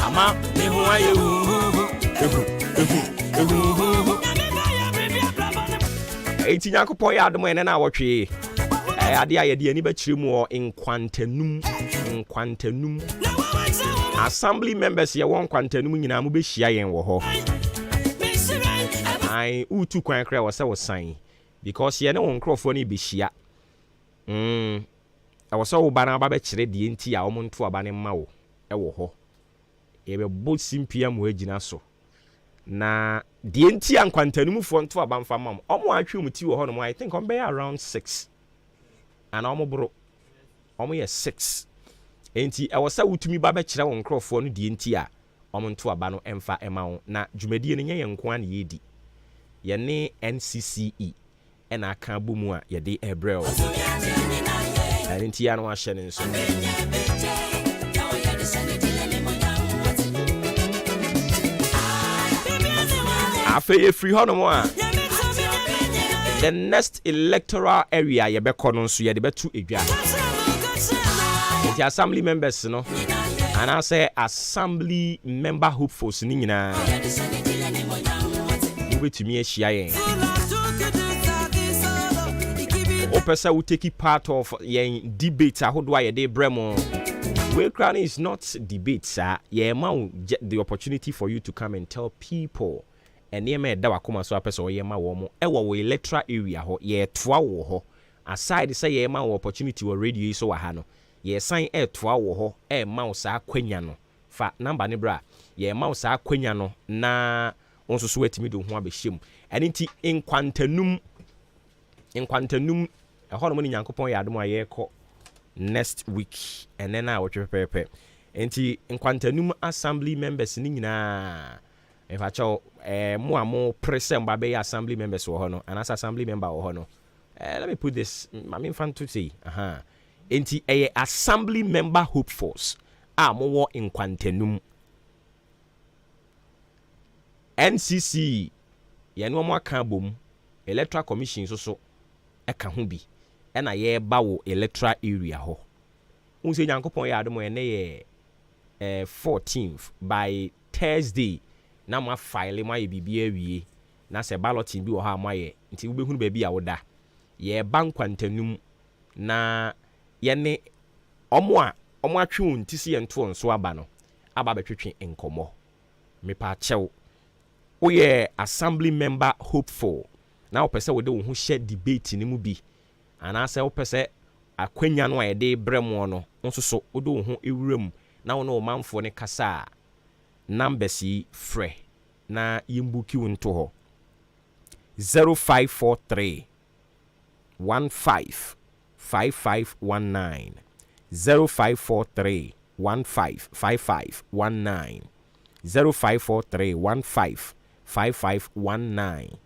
Ama me ho aye eti Nyankopon ya adom ene na wotwe ade aye de ani ba kire mu nkwantanum assembly members ye won nkwantanum nyina mu be hia yen wo ho I utu kwan kra wose wo san because ye ne won krofo ne be hia awose wo ba na ba be kire de enti a wo nto aba ne ma wo e wo ho ye be bo simpia mu agina so na de enti an kwantanum fo nto aba mfa mam omo atwe mu ti wo ho no I think on be around 6 and omo bro omo ye 6 enti awose wutumi ba be kire won krofo no de enti a omo nto aba no emfa ema wo na dwumadie no nye ye nko an ye di ye ne NCCE ena aka bomu a ye de ebrel enti ya no ahye ne nso afeye free hono mo a the next electoral area ye be kono nso ye de betu edwa enti assembly members no and I say assembly member hopefuls ni nyina wetumi ahia yen opesa we take part of yen debate ahodo aye de bremo we crown is not debate sir ye ma the opportunity for you to come and tell people and ye me da wakoma so apesa ye ma wo mo e wo electoral area ho ye toa wo ho aside say ye ma wo opportunity wo radio so wa ha no ye sign e toa wo ho e ma wo sa kwanya no fa number ne bra ye ma wo sa kwanya no na onso so wetimi do ho abehiem ene nti nkwantanum ehono mo ni Nyankopon ya adom aye ko next week ene na wotwe pepe enti nkwantanum assembly members ni nyina efa cho mo amo present ba be assembly members wo ho no and as assembly member wo ho no let me put this I mean fan to say enti assembly member hopefuls a mowo nkwantanum NCC ye no mo aka bom electoral commission so eka ho bi e na ye ba wo electoral area ho unse nyankopon ya adom ne ye 14th by Thursday na ma file ma ye bibia wie na se balloting bi wo ha ma ye nti wo behunu ba bi a woda ye ba nkwantanum na ye ne omo atwe nti se ye nto nso aba no aba betwetwe enkomo mepa chew oye assembly member hopeful na opese wo de wo ho share debate ni mu bi ana se opese akwanya no a de bremo no nso so wo de wo ho ewuram na wo no manfo ne kasa numbers yi frɛ na yimbuki wo nto ho 0543 15 5519 0543 15 5519 0543 15 5519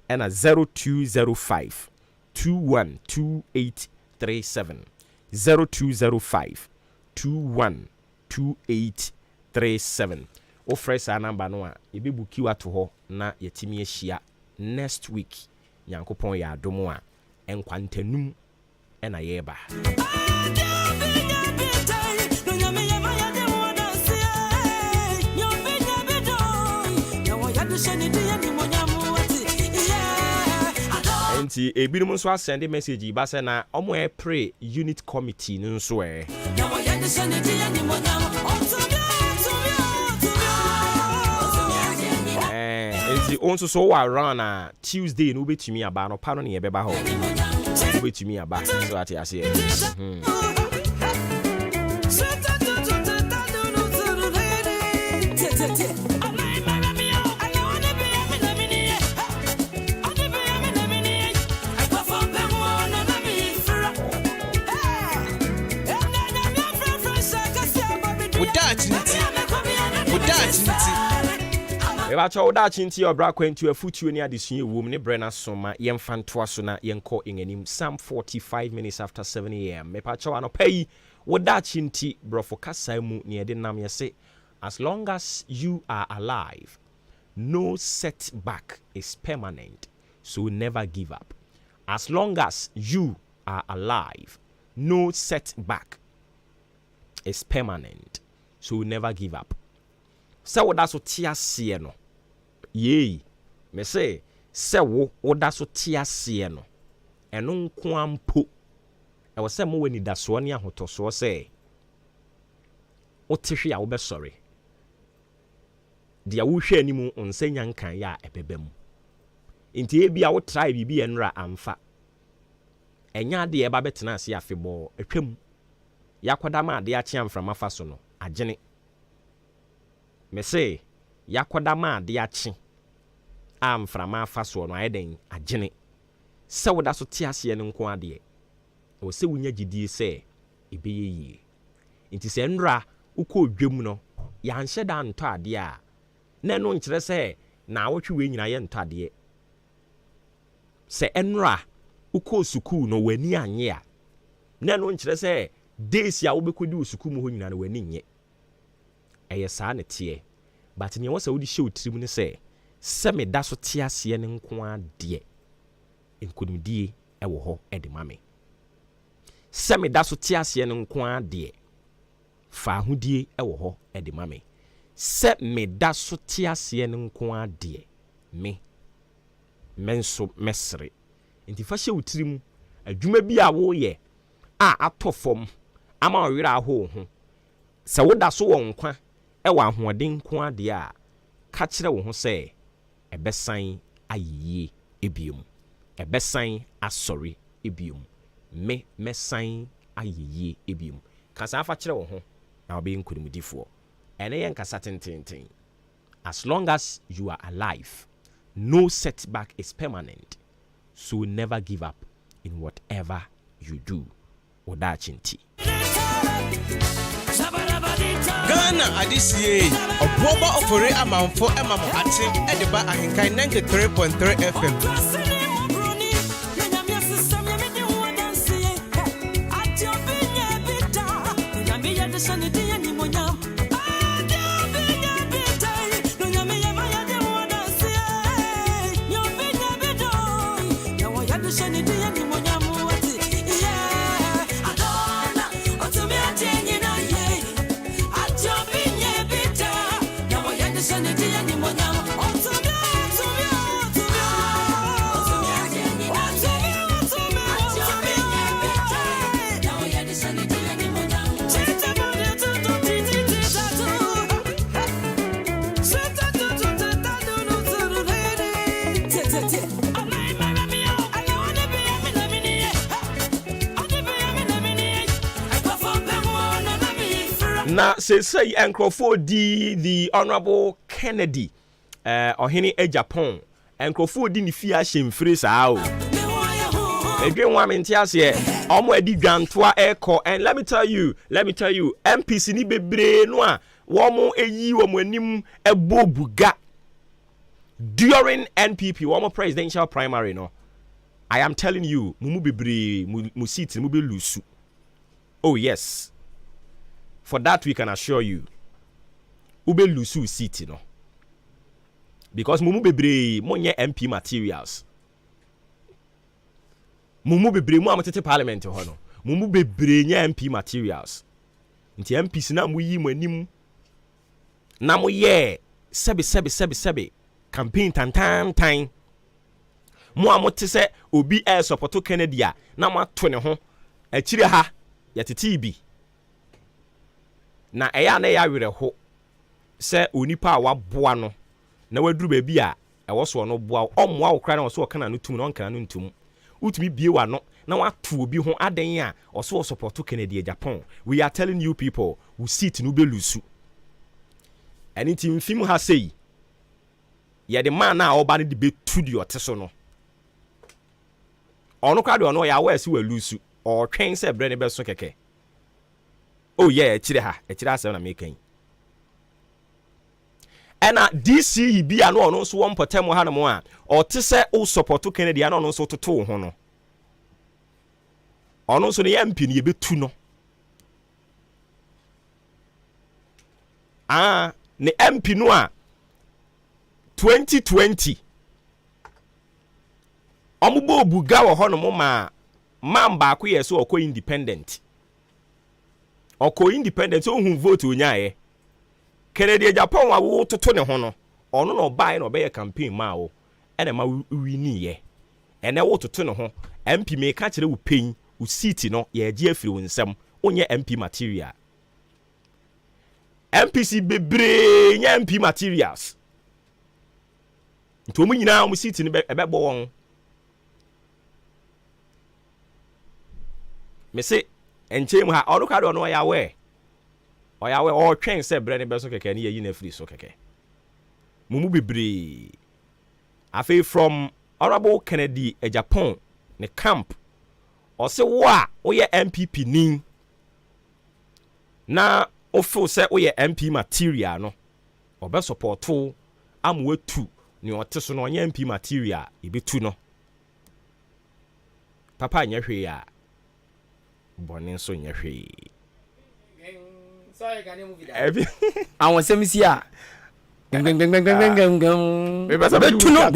and a 0205 212837 0205 212837 o fresh number no a e be buki wa to ho na yetimi ahia next week nyankopon ya adomo a enkwantanum na yeba enti ebinom nso send message ba se na omo e pray unit committee nso enti onso so wa run na Tuesday no betumi aba no pa no ne yebeba ho betumi aba so ati ase Eba cha oda chinti obra kwantu afutuo ni adesuye wom ne brena soma yemfanto aso na yenko inganim some 45 minutes after 7 am mepa cha wano pay oda chinti brofo kasa mu ne de nam yese as long as you are alive no setback is permanent so never give up. As long as you are alive no setback is permanent so never give up. So what that's what tia no ye me say se wo that's what tia no eno nko ampo e wo se mo wani daso ne ahotoso se o tehwe a wo be sorry dia wo hwe animu onsenya nkan ya ebebem nti e bia wo try bibi enra amfa enya de e ba betena ase afebo atwam yakoda ma de ache amfra mafa so no agene me say yakoda ma de ache amfra mafa so no ayeden agene se woda so te ase ne nko ade o se wunya gidie se ebeye yie nti se nra uko odwem no ya nhyɛ da nto ade a na no nkyerɛ se na awotwe we nyina ye nto ade se enra uko suku no wani anye a na no nkyerɛ se days ya wobekodi osuku mu ho nyina no wani nye eye saa ne tie but ne wose wodi hye otrim ne se me da so tie ase ne nko ade enkodimdie ewo ho ede mame se me da so tie ase ne nko ade fa hodie ewo ho ede mame se me da so tie ase ne nko ade me menso mesre enti fa hye otrim adwuma bi a wo ye a atofom ama owira ho ho se woda so wo nkwa ewa ahoden nko ade a ka kire wo ho se ebesan ayie ebiom ebesan asori ebiom me mesan ayie ebiom kasa afa kire wo ho na obe nkodimdifo ene yen kasa tententen as long as you are alive no setback is permanent so never give up in whatever you do. Oda chinti Ghana adisiye oboba ofore amanfo emamo atim edeba ahenkan 93.3 FM Na say Nkrofo di the Honorable Kennedy Ohene e Japan Nkrofo di ni fie ahemfire saa o edwen wa menti ase omo adi dwantoa eko. And let me tell you MPC ni bebre no a womo eyi womo anim ebobuga during NPP womo presidential primary no. I am telling you mumu bebre mu seat mu be lusu. Oh yes. For that we can assure you ube lusu seat no, because mumu bebre monye MP materials, mumu bebre mu amatete parliament ho no, mumu bebre nya MP materials nti MPs na mu yi manim na mo ye sebe campaign tan mu amote se obi support Kennedy a na mo ato ne ho akire ha yatete bi na eya na ya were ho se onipa a waboa no na waduru ba bi a ewo so no boa omwa wo kra na so kana no tum no kana no ntum utumi bie wa no na watu obi ho aden a oso support Kennedy Japan. We are telling you people who sit no be lusu anything film ha say ye the man na oba ne de be tu di oteso no ono kra de ono ya wa si wa lusu o twen se bre ne be so keke. Oh yeah, echire asem na making. Ena DC bi ano ono so won potem ha no a o te se o support Kennedy ano no so toto ho no. Ono so ne MP ne ye betu no. Ne MP no a 2020 omubo obuga wo ho no ma mamba ko ye so okọ independent. Oko independent ohun vote onyaye Kennedy Japan wa wo toto ne ho no ono no buy no be campaign ma wo ene ma wini ye ene wo toto ne ho MP me ka kire wo pen wo seat no ye gie afiri wo nsam onye MP material MPC bebre nya MP materials nto mu nyina mu seat ne ebebo won me say enchem ha onu ka do no ya we o twen se bre ne be so keke ne yi na free so keke mumu bebre afi from Honorable Kennedy Japan ne camp o se wo a wo ye MPP nin na o feel se wo ye MP material no o be support am wetu ne o te so no onye MP material e betu no papa nya hwe ya bonin so nya hwe. Sorry, can you move it? I want some see ya. Betu no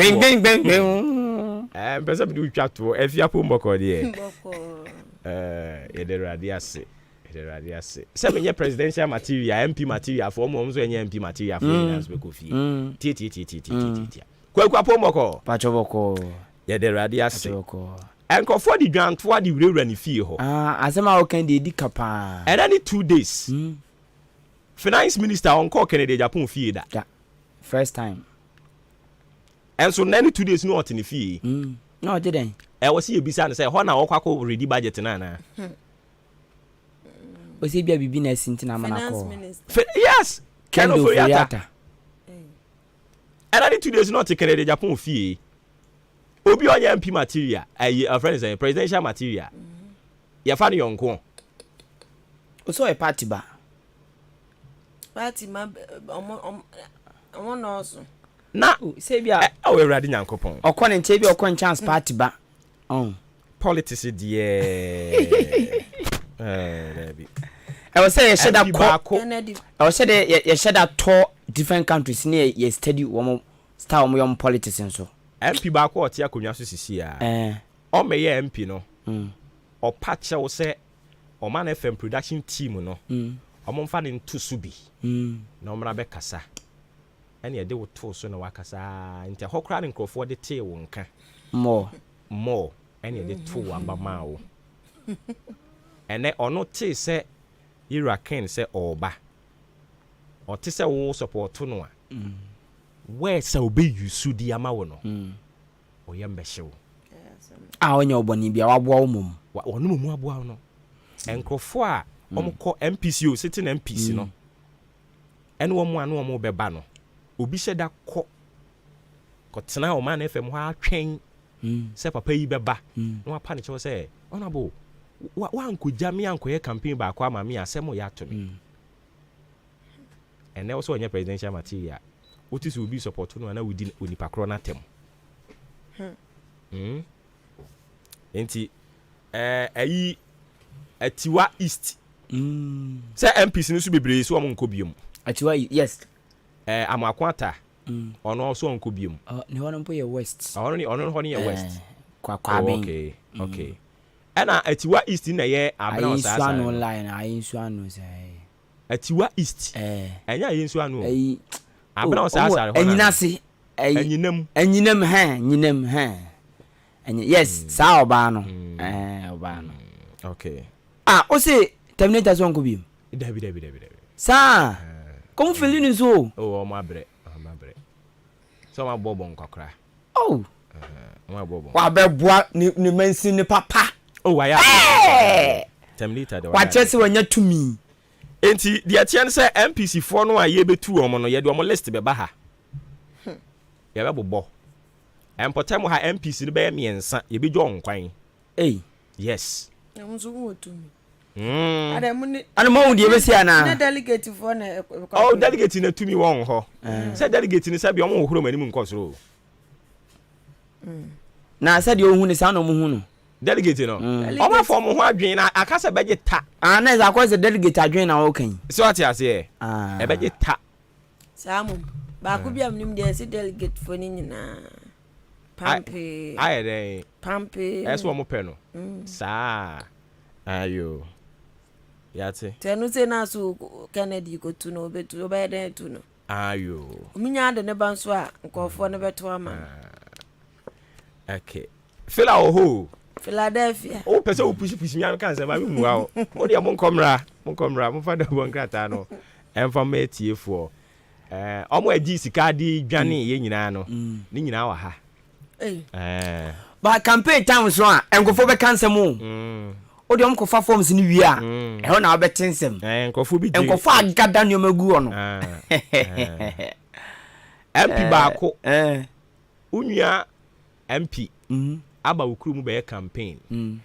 pesa bi twa to efia po mboko de e de radiase se menye presidential material MP material for mo so enye MP material for finance be kofi ti kwa po mboko pacho boko ye de radiase enko for the grant for the rewra ni fie ho asema o kan de di kapa and any 2 days finance minister on call Kennedy Japan fie da first time. And so 2 days no in the fee. No, didn't. I was here beside and say, Hona Okako ready budget nana. Was he be a business in Tinamako? Yes, Kendo Furiata. And I 2 days not to Kennedy Japan fee. Obi on MP material, a friend say presidential material. You found your uncle. Also a party bar. Party, my one also. Na say bia we ready nyankopon okon nche bia okon chance party ba politics die I was say you said that I was say you said that tour different countries near you study one star on politics and so MP ba ko oti akonwa so sisi a ɔmɛyɛ MP no ɔpa kyɛw sɛ ɔman FM production team no ɔmo mfa ne nto so bi na ɔmra bɛkasa ɛne ɛde wo to so na wakasa nti hɔ kora ne nkurɔfoɔ de tee wo nka more ɛne ɛde to wo aba maa wo ɛnɛ ɔno tee sɛ Ira Ken sɛ ɔɔba ɔte sɛ wo support no a where sɛ wobɛyusu di ama wo no ɔyɛ mbɛhye wo ɔnyɛ ɔbɔne bia waboa wo mom ɔno mu aboa wo no nkurɔfoɔ a ɔmokɔ MPC o sitting MPC no ɛne wɔn a ne wɔn bɛba no obi hyɛ da kɔtena ɔman FM hɔ atwɛn sɛ papa yi bɛba na wapa ne kyɛw sɛ ɔnabo wankɔgya me ankɔyɛ campaign baako ama me asɛm yɛ ato me ɛnɛ wo sɛ ɔnyɛ presidential material wote sɛ obi support no ana wodi onipa korɔ no atɛm enti ayi Atiwa East sɛ MPC no so bebree so ɔmo nkɔ biom Atiwa yes Amakwata ɔno so ɔnkɔ biom ne hɔ no mpo yɛ west ɔno hɔ no yɛ west kwakwaben okay ɛna Atiwa East na yɛ abena ɔsaasa no line ayinsu anu sɛ Atiwa East ɛnya ayinsu anu abena ɔsaasa hɔ anyinase anyinam yes saa ɔbaa no ɔbaa no okay o se terminator so nko biem dabi saa kom felini so o ma bre so ma bobo nkakra ma bobo wa beboa ni mansi ni papa wa ya terminator de wa chese wanya tumi enti de atian se MPC fo no a ye betu omo no ye de omo list be ba ha ye be bobo empotem ha MPC ni be ye miensa ye be jo nkwan yes Namuzu wotumi. Ana mo wudi ebesi ana. Na delegate for na. Oh delegate na tumi won ho. Say delegate ni sabi omo ohuro mani mu nkosoro. Na say de ohun ni sa na omo hu no. Delegate no. Omo fo mo ho adwen na akasa beje ta. Na is akwa delegate adwen na wo kan. So ati ase e. E beje ta. Samu. Ba ku bia mnim de say delegate for ni nyina. Pampe. Aye dey. Pampe. Eso mo pe no. Sa. Ayo. Yate. Tenu se na so Kennedy go to no betu oba dey to no. Ayo. Ominya de ne ban so a nkofo ne beto ama. Okay. Fela oho. Philadelphia. O pese o pushi mi an kan se ba mi mu a o. O de mo nkomra mo fa da bo nkrata no. Emfa ma tiefo. Omo agi sika di dwane ye nyina no. Ni nyina wa ha. Ba campaign time so a enkofo be cancel mu o de omkofa forms ni wi a e ho na obetensem enkofo bi enkofo agada ni omagu ono MP baako unua MP aba ukuru mu be campaign and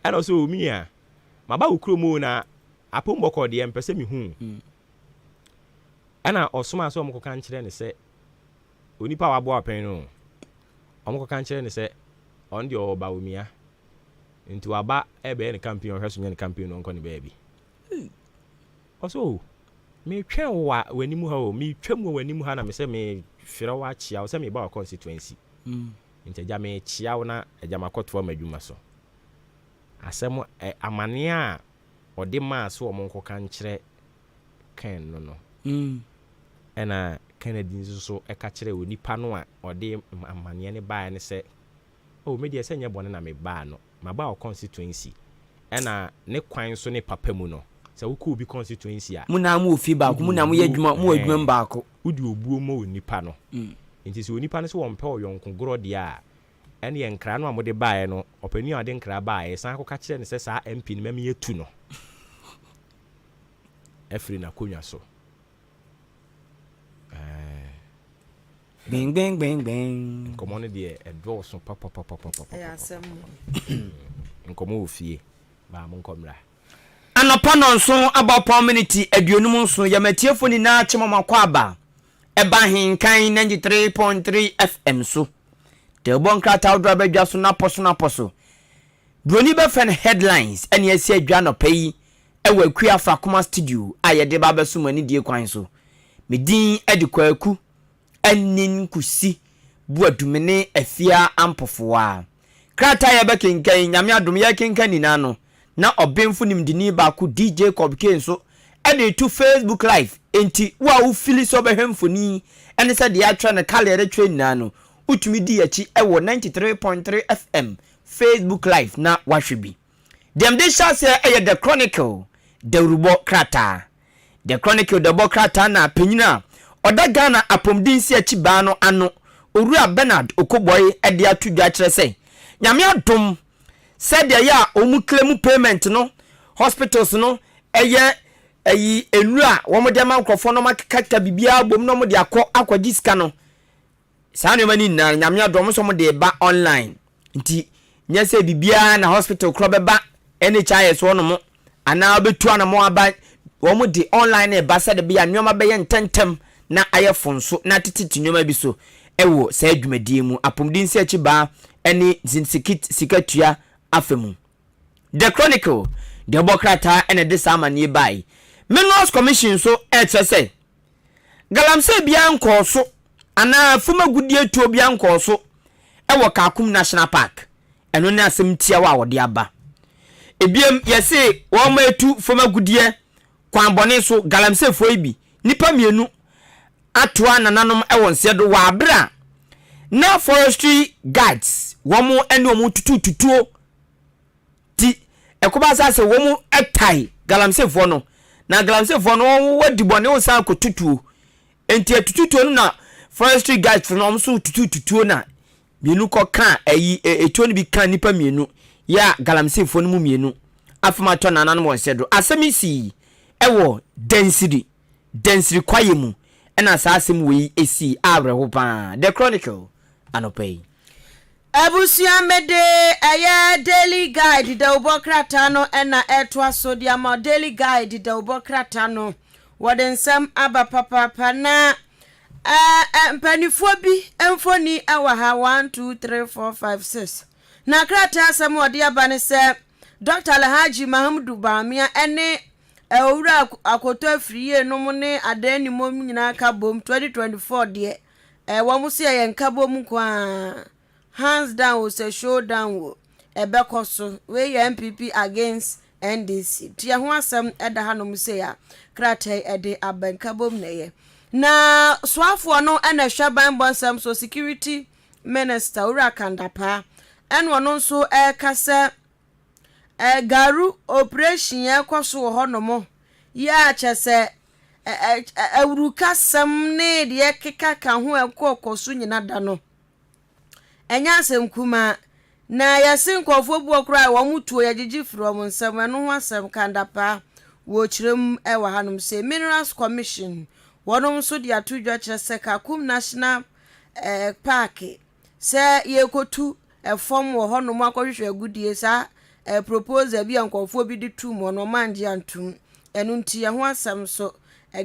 also me a maba ukuru mu na apomboko de empese mi hu ana osoma so omko kan kire ne se onipa wabo apen no omko kan kire ne se on the oba umia into aba ebe ne campaign o hweso ne campaign no nkɔ ne baabi also me twɛn wa wanimu ha o me twɛm wanimu ha na me sɛ me fira wa chia o sɛ me ba wa constituency nteja me chia na eja makɔto ma adwuma so asɛm amane a ɔde ma so ɔmo nkɔ kan kyerɛ kan no ɛna Kennedy nso ɛka kyerɛ onipa no a ɔde amane ne baa ne sɛ oh media sɛ nyɛ bɔne na me baa no maba o constituency ɛna ne kwan so ne papa mu no sɛ wo ko bi constituency a muna mu ofi ba ko muna mu yɛ adwuma mu adwuma ba ko wodi obuo mo onipa no nti sɛ onipa no so wɔ mpɛ ɔyɔnko goro de a ɛne yɛ nkra no a mode baaɛ no ɔpani a ɔde nkra baaɛ san akɔka kyerɛ ne sɛ saa MP no mɛme yɛtu no afiri na konwa so bing bing bing bing komo ne de edo so papa ya asem nkomo ofie ba mo nkomra anopa no nso about community aduonum nso yamatiefo ni na chemama aba eba hinkan 93.3 FM so de bonkrata odra badwa so na poso broni be fen headlines ene asi adwa no payi ewa akua fra koma studio ayede ba beso mani die kwan so medin edikwaku anin kusi buadumene afia ampofoa krata ya be kenkan nyame adom ya kenkan ni na no na obenfu nimdini ba ku DJ Kobke nso e dey to Facebook live enti wa wo fili so behemfoni ene se de atwa na kalere train na no utumi di yachi e wo 93.3 FM Facebook live na wahwebi dem dey share say e the Chronicle the rubo krata the Chronicle the bo krata na penyina oda Ghana apomdin si achi ba no ano Owura Bernard Okoboy e de atudwa kire say nyame adom said ya omu claim payment no hospitals no eye enura wo mo de ma nkrofo no makaka bibia bom no mo de akwaji sika no saa no mani na nyame adom so mo de ba online nti nya se bibia na hospital kro beba NHIS wo no mo ana betu ana mo aba wo mo de online e ba said bia nyoma be ye ntentem na ayefonso na tititi nyoma bi so ewo saa adwumadie mu apomdin si achi ba eni sikatua afemu the Chronicle the bokrata ene de samanie bai Minerals Commission so say galamse bia nkoso ana fuma gudie tuo bia nkoso ewo Kakum National Park eno ne asem tia wa wode aba ebiem yese wo ma etu fuma gudie kwanbone so galamse foibi nipa mienu atoa nananom ewo nsedo wa abra na forestry guards womo ene omo tututuo ti ekoba sa se womo etai galamse fo no na galamse fo no wadi bone wo san ko tutuo enti tututuo no na forestry guards no omo so tututuo na mienu ko kan etuo no bi kan nipa mienu ya galamse fo no mu mienu afama to nananom nsedo asemisi ewo density kwaye mu ena sasem we esi abreho pa the Chronicle anopay Abusia mede aya daily guide the obokrata no ena etwa so dia ma daily guide the obokrata no wodensam aba papa na mpanifo bi emfoni awa ha 1 2 3 4 5 6 na krata asem odi aba ne se Dr. Alhaji Mahamudu Bamia ene Owura akoto afriye no mu ne adani mom nyina ka bom 2024 de wo mu se ye nka bom kwa hands down wo se show down wo ebekoso we ye MPP against NDC tia ho asem eda ha no mu se ya kratai ede abanka bom na ye na swafo no ena hwaban bonsam so security minister Owura Kandapa enwo no so kasa garu operation ya kwaso honomo ya chese awuruka sam ne de keka ka ho ekokoso nyina da no enya asem kuma na yasin kofo bu okra wo mutuo ya gigi from nsam eno ho asem Kandapa wo kirem ewa hanom se Minerals Commission wonom so de atudwa chese Kakum National Park se yekotu efom wo honom akohwehwe agudie sa proposal bi ankofo bi di tu mo no manje antum enu nti ye ho asem so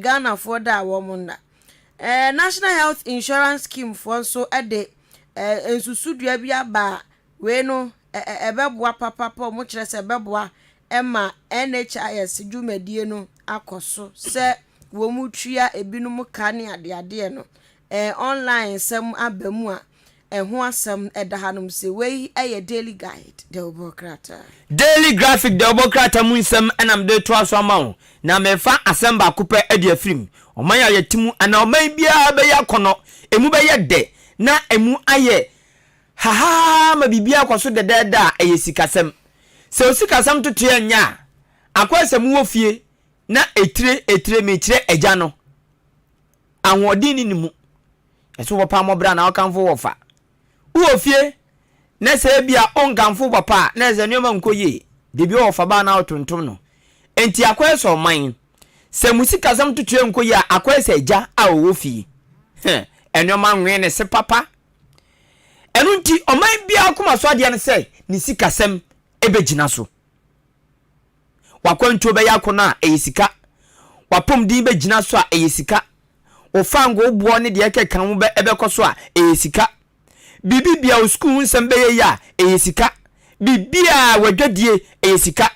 Ghana for da wo mo na National Health Insurance Scheme for so ede ensusudua bi aba we no ebeboa papa mo kire se beboa ema NHIS dwumadie no akoso se wo mu twia ebinum ka ne ade no online sem abamu a ho asem edahanom se we eye daily guide the obokrata daily graphic the obokrata mu nsem enam de to aso amawo na mefa asem ba kopɛ ade afrim oman ya yetimu ana oman bia be yakono emu be ye de na emu aye haha ma bibia kwaso de da eye sikasem se osikasem tutu anya akwasem wo fie na etire me kire agya no anwodin ni mu eso papa mo bra na okanfo wofa uofie na se bia ongamfo papa na ze nyoma nkoye de bi wofa ba na otontom no enti akweso man se musika sam tutue nkoye akwese agya a wofie enyoma nwe ne se papa enu nti oman bia akoma so ade ne se ni sika sam ebegina so wakwantu be yakona eyisika wapom din begina so a eyisika ofango obuo ne de keka mu be ebekoso a eyisika bibibia o school nsem be ya eyisika bibia wadwadie eyisika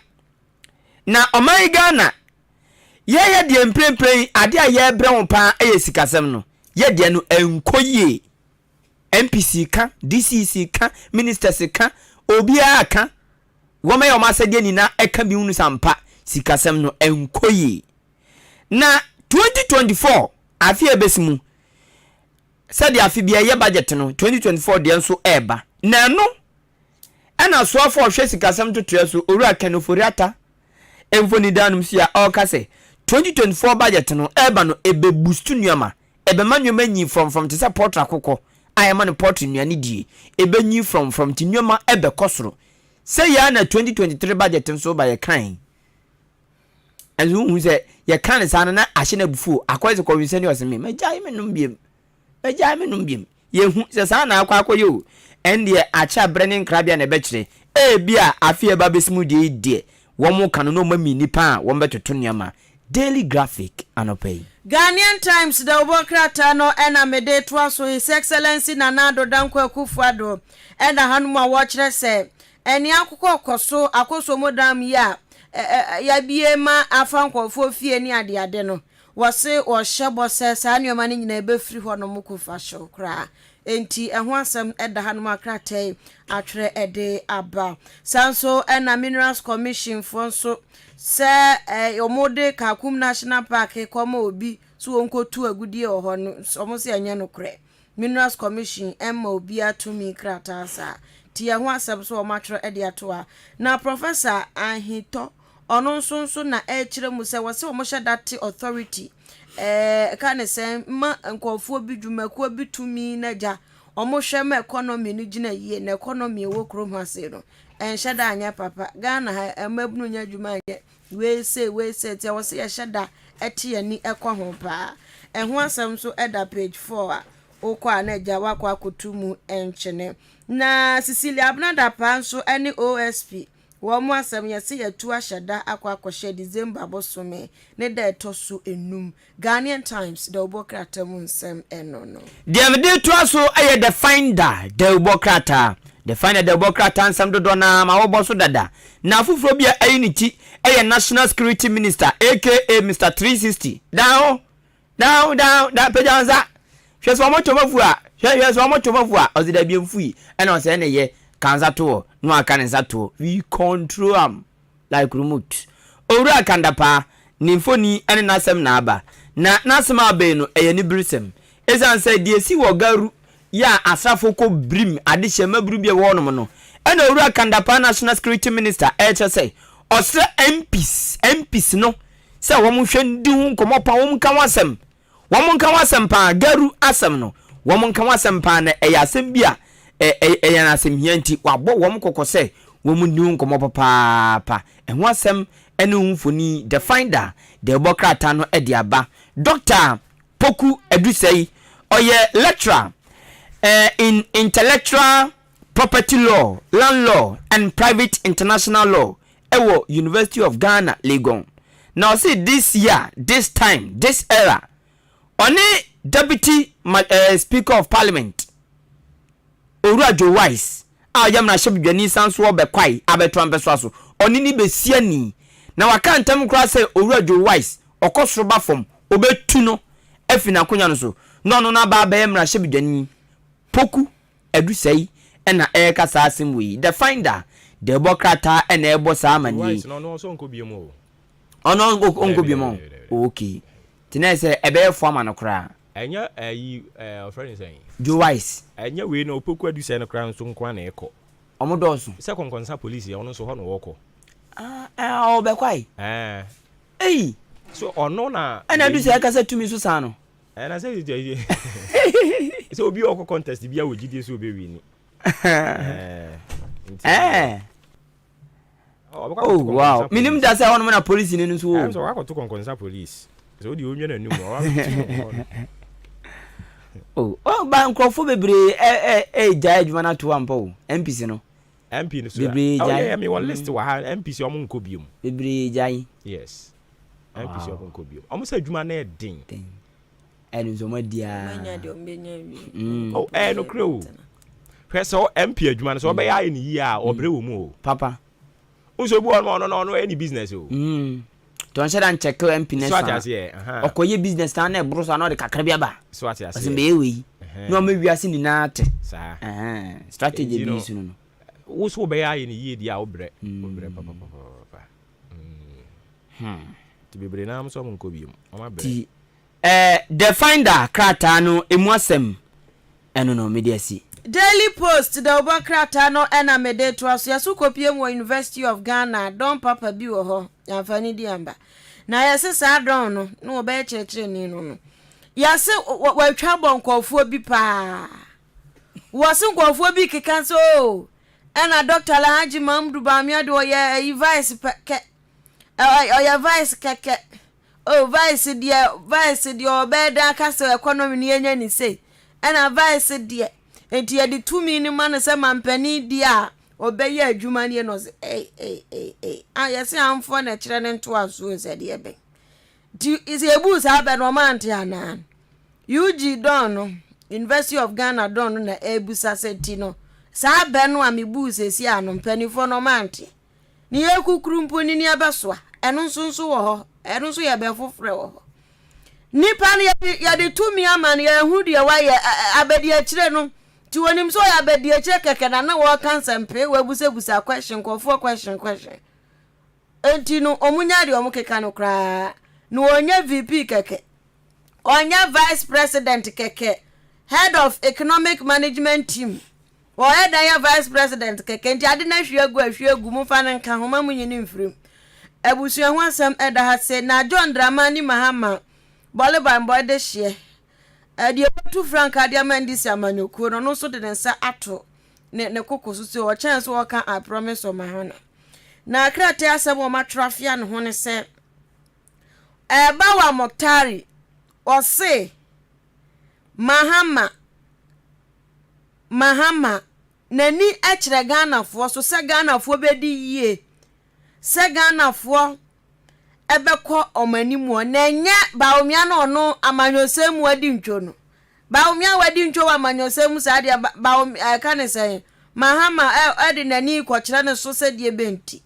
na oman Ghana ye de mprempren ade a ye bre ho pa eyisika sem no ye de no enkoye MPC ka DCC ka ministers ka obia aka woma ya omasade ni na eka bi hunu sampa sikasem no enkoyi na 2024 afi ebesimu said afi bia ye budget no 2024 de nso eba na no ana so afọ hwe sikasem totoa so owura kanoforiata emfoni danum sia o ka se 2024 budget no eba no ebe boost nuama ebe manwema nyi from te support akoko ayama no port nuane die ebe nyi from ti nuama ebe kosoro say ya na 2023 budget nso ba ye kan enzo hu se ye kan sa na ahye na bufu akwai se konwise ni oseme magya me num biem ye hu se sa na akwa yo ende acha brenin krabia na bekire bia afie ba besimu die womo kan no mami nipa won betoto nuama Daily Graphic anopay Ghanaian Times the Obokrata no ena mede to so His Excellency Nana-Addo Dankwa Akufo-Addo ena hanuma watchere se eni akukọ akoso modam ya bie ma afankofo fie ni ade no wose o hyebo se sa anuoma ni nyina ebe firi ho no mukufa show kra enti eho asem eda hanum akrate atwere ede aba sanso ena Minerals Commission fonso se omode Kakum National Park koma obi so onkotu agudie ho no omo se anya no kre Minerals Commission emma obi atumi krata sa ti eho asem so omatwere ede atoa na Professor Ahito ono nso na kire mu se wose omo hye that authority ka ne se ma nkofo bi dwumakuo bi tumi naja omo hwe ma economy ni gina yie na economy ewo krom ase no enhye da anya papa Ghana ha emabunu nya dwuma ye we say ti wose ye hye eti ani ekọ ho pa eho asem so eda page 4 a okọ anaja wakọ akotumu enchene na Cecilia Abnada Panso any OSP womo asem yesi yatu ahyada akọ December bosome ne da etoso enum Ghanaian Times the Obokrata mu nsem enono dem de to aso aye the finder the Obokrata the Obokrata nsem dodo na ma wo boso dada na afufuro bia ayi ni ti aye National Security Minister aka Mr 360 down da pejanza hweso mo tomafu a ozida bi mfui ena o se ne ye kanza to no aka ne zato we control am like remote owura kandapa ni mfoni ene nasem na aba na nasem abe no eye ni brisem ezan say die si wo garu ya asafo ko brim ade hyema bru bia wo no no ena owura kandapa National Security Minister say osre MPs no say wo mo hwe ndi hu nkomo pa wo nka wasem pa garu asem no wo mo nka wasem pa na eye asem bia na asem hianti wabo wom kokose wom niu nkomo papa ehwo asem ene humfoni the finder the Obokrata no ediaba Dr. Poku Edusei oye lecturer in intellectual property law, land law and private international law ewo University of Ghana Legon. Now see this year, this time, this era only deputy speaker of parliament Owura Wise ayam na shebdwani sanso obekwai abeto ambeso oni ni besiani na waka ntam kra se Owura Wise okosoro ba fom obetu no afina konya no so no na ba ba emra shebdwani Poku Edusei ena kasa asem wi the finder the Obokrata ena ebo sa amani no so nko biemo ono nko biemo okay tinese ebe form anokra enya friend saying Joe Wise enya we no Poku Edusei no kra nso nkwa na eko omodoso se konkonsa police ya ono so ho no woko obekwai so ono na ana Edusei akasa tumi so sa no na say so obi oko contest bia wo gidie so obi wini oh wow minim da say ono na police ni nso so wako to konkonsa police so di onye na num oh ba nkrofo bebre jai adwuma na to ampo MPC no MP no so yeah me one list wa MPC omo nko biom bebre jai yes MPC omo nko biom omo say adwuma na edin enu zo madia manya de ombenya wi no kro hweso MP adwuma no so obeya ni yi a obre wo mu papa unso bu no any business o to nsheda ncheck MP ne so atiase okoye business ta na ebro so na de kakra bia ba so atiase asembe ewe no ma wiase ni na ate sa strategy bi su no wo so be ya ni ye dia obre papa ti bebre na am so mon ko bi o ma bre the finder krata no emu asem eno no media si Daily Post the Obakrata no ena mede to aso yaso kopie mo University of Ghana don papa bi wo ho yamfani di amba na yase sa don no no be chekire ni no yase watwa bonkofo bi pa wase nkofo bi keka so ena Dr. Lahaji Mamdu Bamia do ye vice ke oya vice keke vice die obeda kasa economy ni enya ni sei ena vice die enti ye di 2 minutes man se mampani dia obeye adwuma ne no yesi amfo na kire ne nto aso se de be di is ebu sa be no man te ana UG don University of Ghana don na ebusa seti no sa be no amebu sesi ano mpanifo no man te ni ekukuru mponi ni abasoa eno nso wo ho eno nso ye be fofre wo ho nipa ne ye de 2 mi ama ne ye hu de wa ye abedi akire no ti wonim so ya abedi akire keke na wo cancer mpe we busebusa question question enti no omunya de omukeka no kra no onya VP keke onya vice president keke head of economic management team o head ya vice president keke enti ade na hwiegu mu fa ne nka homa munyini mfrim abusua ho asem eda ha se na John Dramani Mahama Bolivar boy de hye de tu franka de amandisi amanyokuo no so de nsa ato ne kokoso so o chance wo ka I promise o mahana na krate asem o matrafia ne ho ne se bawa Moktari o se Mahama nani ekire Ghana so se Ghana fo bedi yie se Ghana fo ebekọ omanimu na enye baomia no no amanyosem wadi ntwo no baomia wadi ntwo wa amanyosem sa de baomia ka ne say Mahama edi nani kwọkire ne so se de benti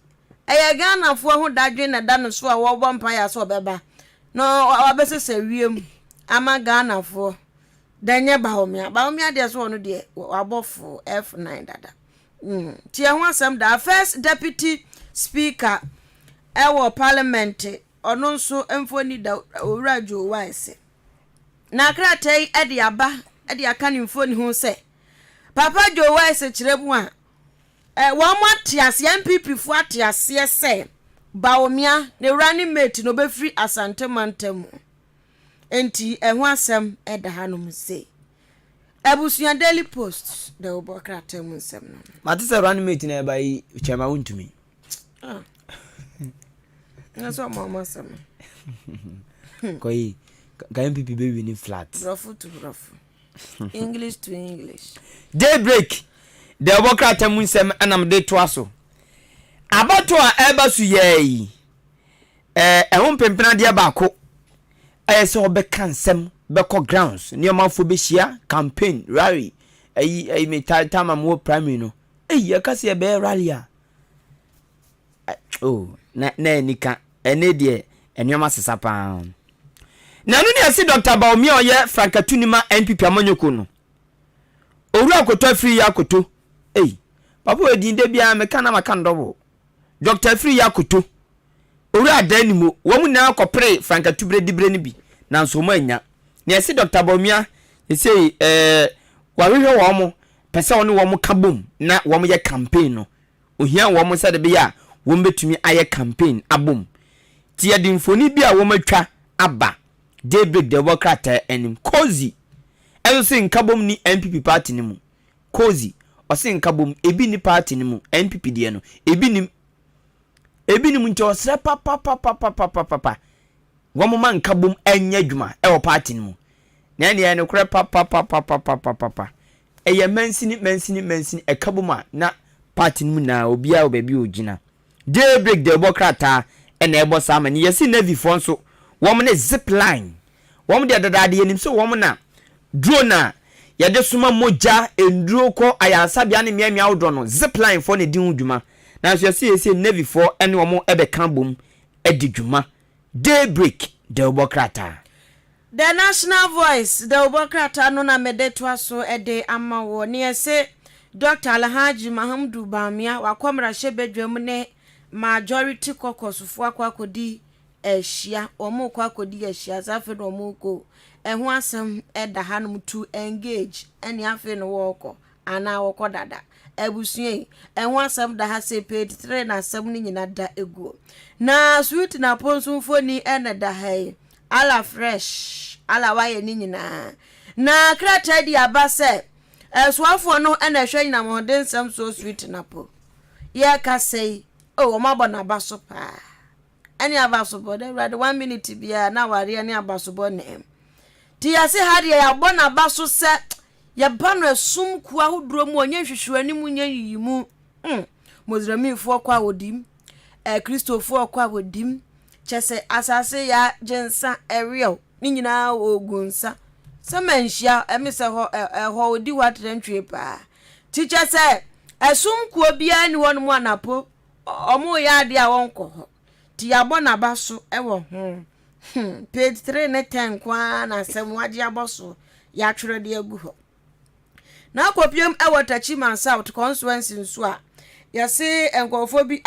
eye Ghana fo ho dadwe na da no so a wo bompa ya so beba no wabesese wiem ama Ghana fo denye baomia de so no de wabofo F9 dada ti ho asem da first deputy speaker ewo parliament ono nso emfoni da owurajo wise na kratai edi aba edi aka ni mfoni hu se papa jo wise kirebu a wo matiase MPP fu atiase se baomia ne running mate no be free Asante Mantam enti ehu asem eda hanom se Abusuan Daily Post da obokrata mu nsem no matise running mate na eba yi chema wuntumi Naso mama sama. Koi ka MPP be winning flat. Brofu to brofu. English to English. Daybreak. The Obokrata munsem anam de toaso. Abato a eba su ye. Ehun pempena de baako. Se obeka nsem beko grounds. Ni omafo be hia campaign rally. Ayi me time am wo primary no. Yakase e be rally a. Oh, na nika ene de enwema sesa pa na no ne asi Dr. Baomi oye frankatunima NPP amanyoko no oru akoto afiri yakoto papa odin de bia meka na maka ndobo Dr. afiri yakoto oru adanimo wo mu na akopre frankatubre dibre ni bi na nso mo anya ne asi Dr. Baomi say wahwehwe wo mo pese wo ne wo mo kabom na wo mo ye campaign no ohia wo mo se de bia wo mbetumi aye campaign abom ti yedi mfoni bi a wo matwa aba Daybreak the Democrat enim cozy elo se nkabom ni NPP party ni mu cozy o se nkabom ebi ni party ni mu NPP de no ebi ni mu nti o sre pa wo mo man nkabom anya dwuma e wo party ni mu na ne ne kure pa eye mansini e kabom na party ni mu na obi a obabi ogina Daybreak the Democrat ene ebo sama ni yesi navy fo so wo mo ne zip line wo mo de dadade yenim so wo mo na drone ya de suma moja enduro ko ayasa bia ne miamia awdo no zip line fo ne di hudwuma na so yesi navy fo ene wo mo ebe kan bom edi dwuma Daybreak the Democrat the national voice the Democrat no na mede to aso ede ama wo ne yesi Dr. Alhaji Mahamdu Bamia wakomra shebedwam ne majority kokosufo akwakodi ehia omo kwakodi ehia zafe no omo eho asem eda hanum to engage ene afi no woko ana woko dada ebusue eho asem da ha se page 3 na asem ni nyina da egu na sweet na ponsumfo ni ene da hai ala fresh ala waye ni nyina na krata di abase eswafo no ene hwe nyina moden sam so sweet na po ye ka sei o ma bona baso pa ene abaso bo de 1 minute bia na ware ene abaso bo ne ti ya se hade ya bona baso se ya bano esum ku ahodro mu onye hwehwani mu nya yiyimu mozramifo kwa wodim kristofo kwa wodim chese asase ya jensa eriel ni nyina ogunsa semanhia emise ho odi watrentwe pa teacher say esum ku obia ni wonu mu anapo omo ya ade a wonko ho ti ya bona baso ewo page 3 ne 10 kwa na sem waje aboso ya twere de agu ho na akopiem ewatachi man south constituency nso a yase enkofo bi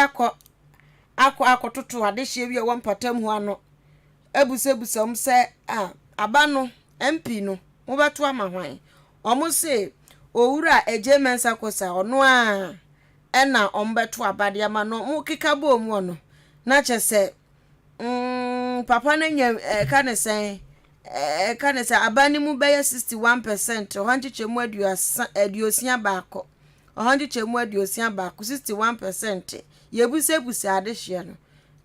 akototo adehye bi e patam ho ano ebusebusam se aba no MP no mo beto amahwan omo se owura ejemensa kosa ono a ena ombeto abade ama no mo kika bo mu ono na chese papa na nya kanese abani mu beye 61% ohanji chemu aduosia baako ohanji chemu aduosia baako 61% yebusebusi adehye no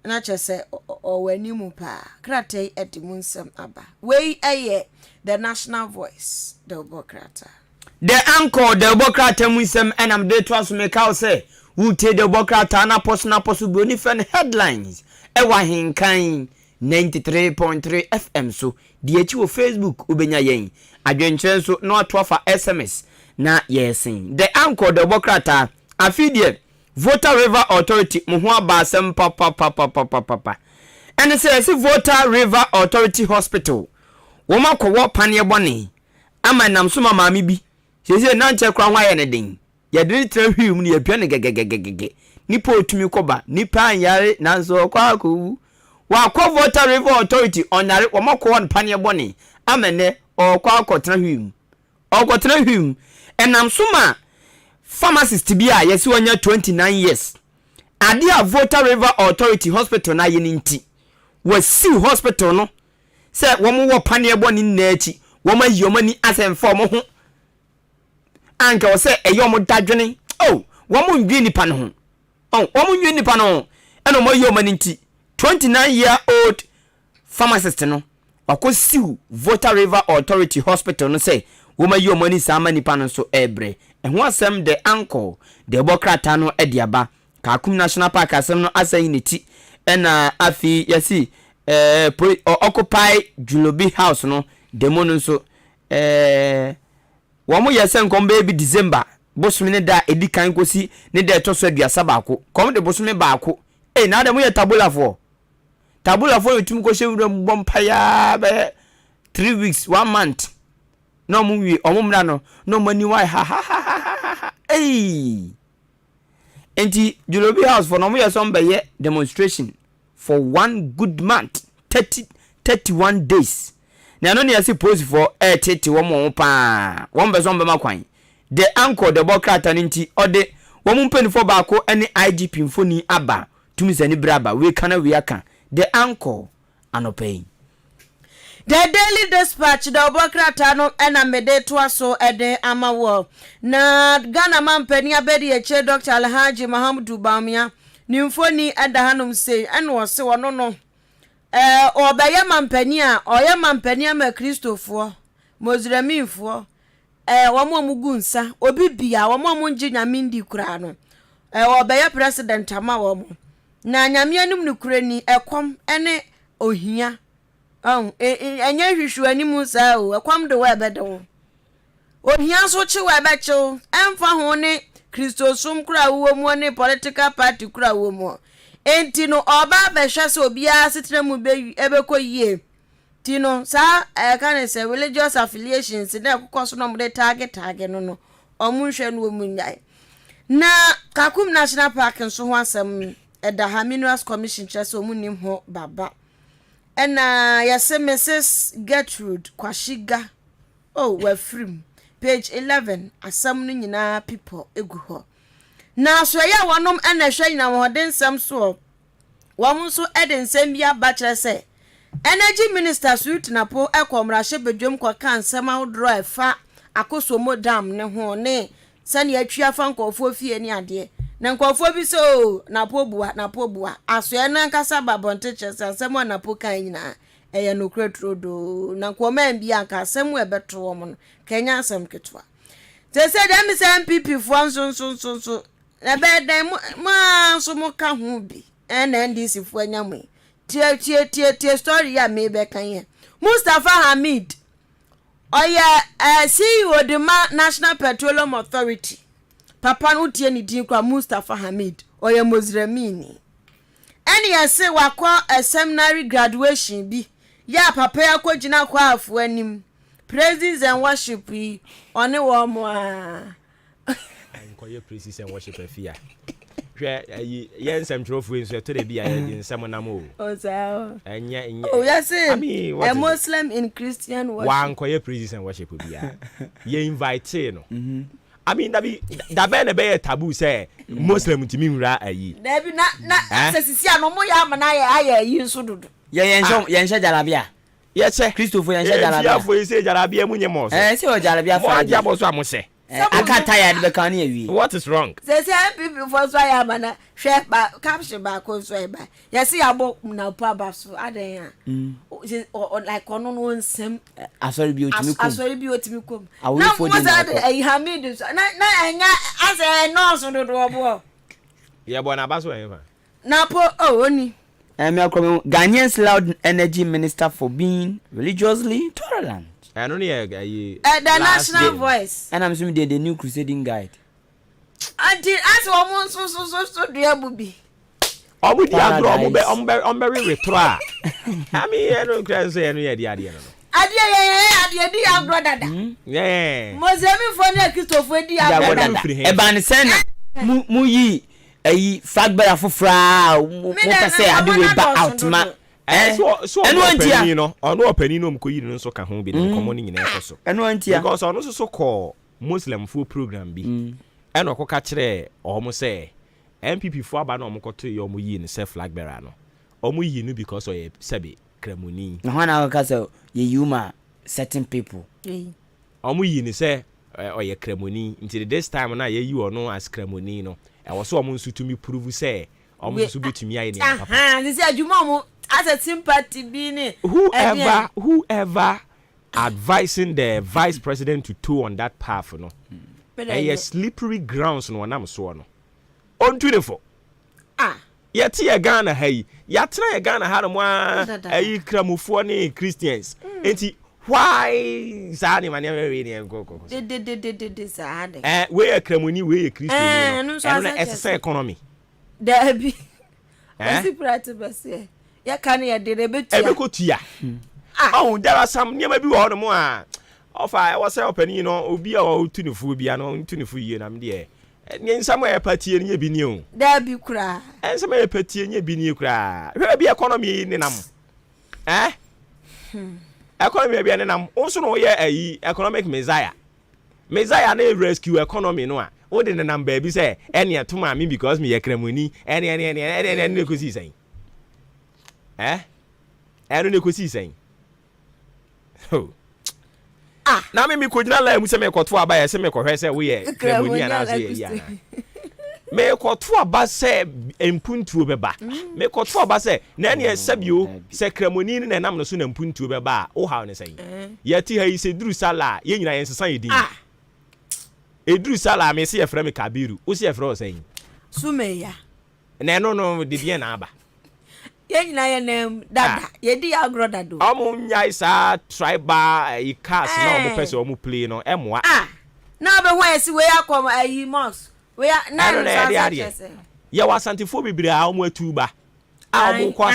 na chese owani mu pa kratai edimunsem aba we eye the national voice the Obokrata the anchor the Obokrata munsem enam de to asomeka say wute the Obokrata na poso boni fan headlines ewa hinkan 93.3 FM so di echi wo Facebook ubenya yen adwenkyerɛ so no atofa SMS na yesin the anchor the Obokrata afidie Voter River Authority muho abasem papa ene se Voter River Authority Hospital wo makɔwɔ paneɛ bɔne ama nam so mama mi bi sese na nkyɛ kra hwa yɛ ne den yɛ de tre hwim ne yɛpia ne gegegege nipa otumi kɔba nipa anyare nanso ɔkɔ akɔwu wa kɔ Voter River Authority ɔnyare wo makɔwɔ paneɛ bɔne ama ne ɔkɔ akɔtena hwim enam so ma pharmacist bi a yesi wonya 29 years ade a Voter River Authority Hospital na ye nti wasi hospital no se womo wo pane ebo ni naachi womo yomani asemfa mo ho anka wo se eyo dadwene womo ndwi nipa no ho womo ndwi nipa no eno mo yomani nti 29-year-old pharmacist no wakosi Voter River Authority Hospital no se womo yomani sama nipa no so ebre ho asem de anchor de Obokrata no ediaba Kakum National Park asem no asayi neti ena afi yasi occupy Julobi House no demo no so womo yesen nkombe bi December bosome ne da edikan kosi ne da etoso aduasa baako kom de bosome baako na da mo ye tabula for yotum ko hye bompa ya be 3 weeks 1 month no mu wi omumra no mani why ha enti Julobi House for no mo yesom be demonstration for 1 good month 31 days na no ne pose for 30 wo mo pa wo be so be makwan the anchor the Obokrata nti ode wo mo mpani for baako ene IGP mfoni aba tumi sani braba we kana we aka the anchor anopay The Daily Dispatch the Obokrata no ena mede to aso ede amawo na Ghana mampani abedi eche Dr. Alhaji Mahamdu Bamia ni mfoni eda hanum sei ene wo se wono no obeye mampani a oye mampani ama Kristofo mozramifo womo mugunsa obi bia womo munji nyame ndi kura no obeye president ama womo na nyame anum ni kura ni ekom ene ohia enye hwehwe animu sa o ekwam de we bedo ohia so chi we becho emfa ho ne Kristosum kura wo mu ne political party kura wo mu enti no oba be hwe se obia setre mu be ebekɔyie tino sa kan se religious affiliations ne kokoso no mu de target no omunhwe no omunyai na Kakum National Park nso ho asem eda ha Minerals Commission chese omunim ho baba ena yese Mrs Gertrude Kwashiga wafrim page 11 asam no nyina people egu ho na so ya wonom ena hwa nyina hoden sam so wom so eden sam bia ba kire se Energy Minister Sweet Napo ekomrahye bedwom kwa kansam awdro efa akoso modam ne ho ne sane atwa fa nkofo fie ni ade na nkofo bi so Napo bua asoe na nkasa babonte chese asem Napo kan nyina eye no kretrodo na nkoma bi anka asem ebeto wo no kenya asem ketwa se dem se MPP fo nso na bedan ma so mo ka ho bi na NDC fo anyam tie story ya me be kan ye Mustafa Hamid oya CEO de National Petroleum Authority papa no tie ni din kwa Mustafa Hamid oya Mozramini eni yese wakọ seminary graduation bi ya papa ya kwogina kwa afu anim praises and worship yi one wo mo a enkoye praises and worship afia hwe yen sem trofu nso to de bia yen nsem nam o oza enya yes a Muslim in Christian worship wa enkoye praises and worship bia ye invite no I mean that be taboo say Muslim to me ra ayi Dabi na sesisi anomo ya amana ya ayi nso dodo yen jalabia yes Christopher yen jalabia ya fo say jalabia munye mo so se o jalabia fa ja bo so amose aka tired be kan awi what is wrong sesi people for so ya amana hwe ba caption ba ko so e ba yesi ya bo na pa ba so adan like ono no nsem asori bi otimi kom na mo za dey Hamid na enya ase no so do obo ye bo na ba so e fa na po oni me akrom Ghanaians loud energy minister for being religiously tolerant I don't hear the national voice and I'm assuming the new crusading guide until as one so dear bubi omu dia bro omu be retro I mean I don't care say no ade no ade di agro dada mozemi fo na Christopher di agro dada e ban sen mu yi ayi fagbara fofra mo ka say ade we ba out ma so opani no ono opani no mko yiri nso ka ho bi ne komo ni nyina ekoso eno antia because ono so call Muslim full program bi eno koka kire omo say MPP fu aba na omo koto ye omo yi ne self flag bearer no omo yi no because oye sebe kramuni na hwana ka say ye yuma certain people omo yi ne say oye kramuni until this time na ye yi ono as kramuni no e wo so omo nso tumi prove say omo so betumi aye ne papa this adwuma omo as a sympathy being whoever advising the vice president to toe on that path no slippery grounds no nam so no on 24 yet ye Ghana hey yatra ye Ghana ha mo ayi kramufo ne Christians enti why zani mane we ne go zade we ye kramuni we ye Christian no na essa economy there be what's practice ya kan ya de rebetia ebekotia there are some niam bi wo no mo a ofa e wose opani no obi a o tunifu bia no tunifu yie na me de nsam e patie ne bi ni o da bi kura nsam e patie ne bi ni kura hwe bi economy ni nam economy bi ni nam onso no ye ayi economic messiah na rescue economy no a wo de nam ba bi say ene atoma me because me ye kramuni ene ko si say eno ne kosi sen na me kojina la mu se me koto aba ye se me kohwe se wo ye kramuni ana so ye ya me koto aba se empuntuo beba me koto aba se na ne sabio se kramuni ne nam no so na empuntuo beba wo ha ne sen ye ti ha yi se duru sala ye nyina ye nsesan ye din eduru sala me se ye frɛ me Kabiru wo se ye frɛ o sen sumeya na no de bien na aba ye nyina ye nem dada ye di agro dado omo nyai sa tribal e cars na omo pese omo play no emoa na be hwan esi we akom ayi mos we na no ye wa santifo bibire a omo atuba a omo kwa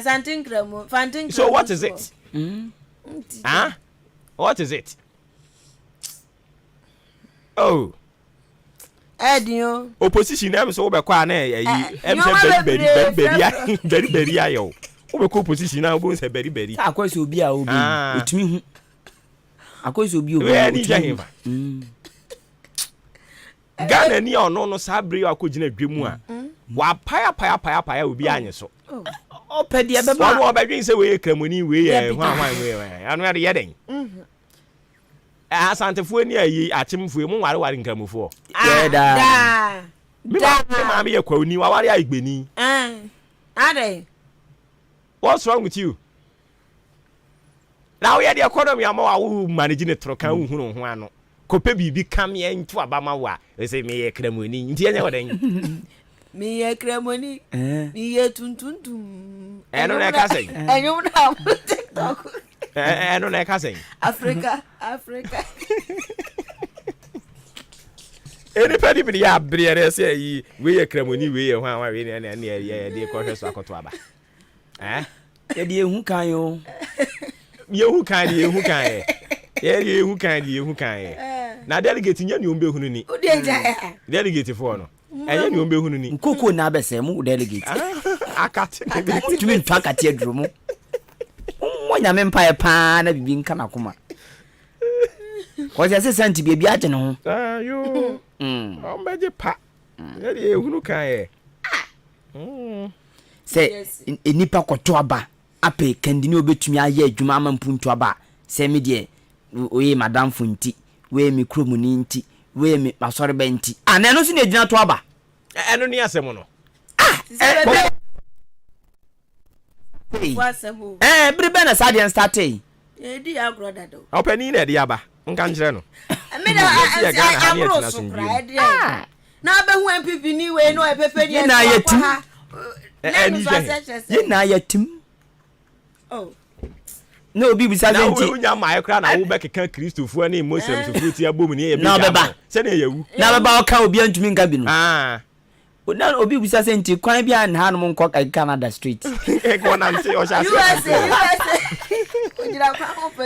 santinkrem fantin so what is it what is it Oh. Edio. Opposition am so be kwa na yi em se beri ayo. Wo be ko opposition na wo se beri. Akwese obi a obi. Otumi hu. Akwese obi obi. We ni jahiva. Ghana ni ono no sabre akogina dwemu a. Wa paya obi anye so. Opedi ebeba. Wo obedwen se we kramoni we ye hwan we. Anu ya de yeden. Asantefo ni ayi achimfo mu ware nkramofo. Da. Ma me ye kwani wa ware aigbeni. Ade. What's wrong with you? Now we are the economy am wa manage ne trokan hu ho ano. Kope bibi kam ye ntu abama wa. We say me ye kramoni. Nti enya wodan. Me ye kramoni. Me ye tuntuntum. Eno na ka say. Enyo na TikTok. Eno na ka say. Africa. Anybody be ya briere say yi we ye kramoni we ye hwan we ne ye de ko hweso akoto aba. Ye de ehu kan yo. Ye hu kan ye hu kan. Na delegate nya ni ombe hunu ni. Delegate for no. Enya ni ombe hunu ni. Nkoko na abese mu delegate. Akate tumi ntwa akate aduro mu. Mo nya me mpa pa na bibi nka na koma. Ko je se santi bibi age ne ho. Yo. Ombeje pa. Ye de hunu kan ye. Se enipa kwoto aba ape kandini obetumi aye adwuma amampuntu aba se me de oye madam funti we mi kromuni nti we mi masore benti ana no si na ejina to aba eno ni asemo no wasemo bribe na sadian starte di agroda do opani na de aba nka njire no me da amro so kra na be hu MPP ni we no epepe ni na yetim ye na yetim no obi bisa senti na unya mai kra na wo be keka Kristofo na Muslim so fruit ya bom ni ye be na beba se na yewu na beba o ka obi antumi nka bi no na obi bisa senti kwan bia na hanom nko Canada street e ko na nti o sha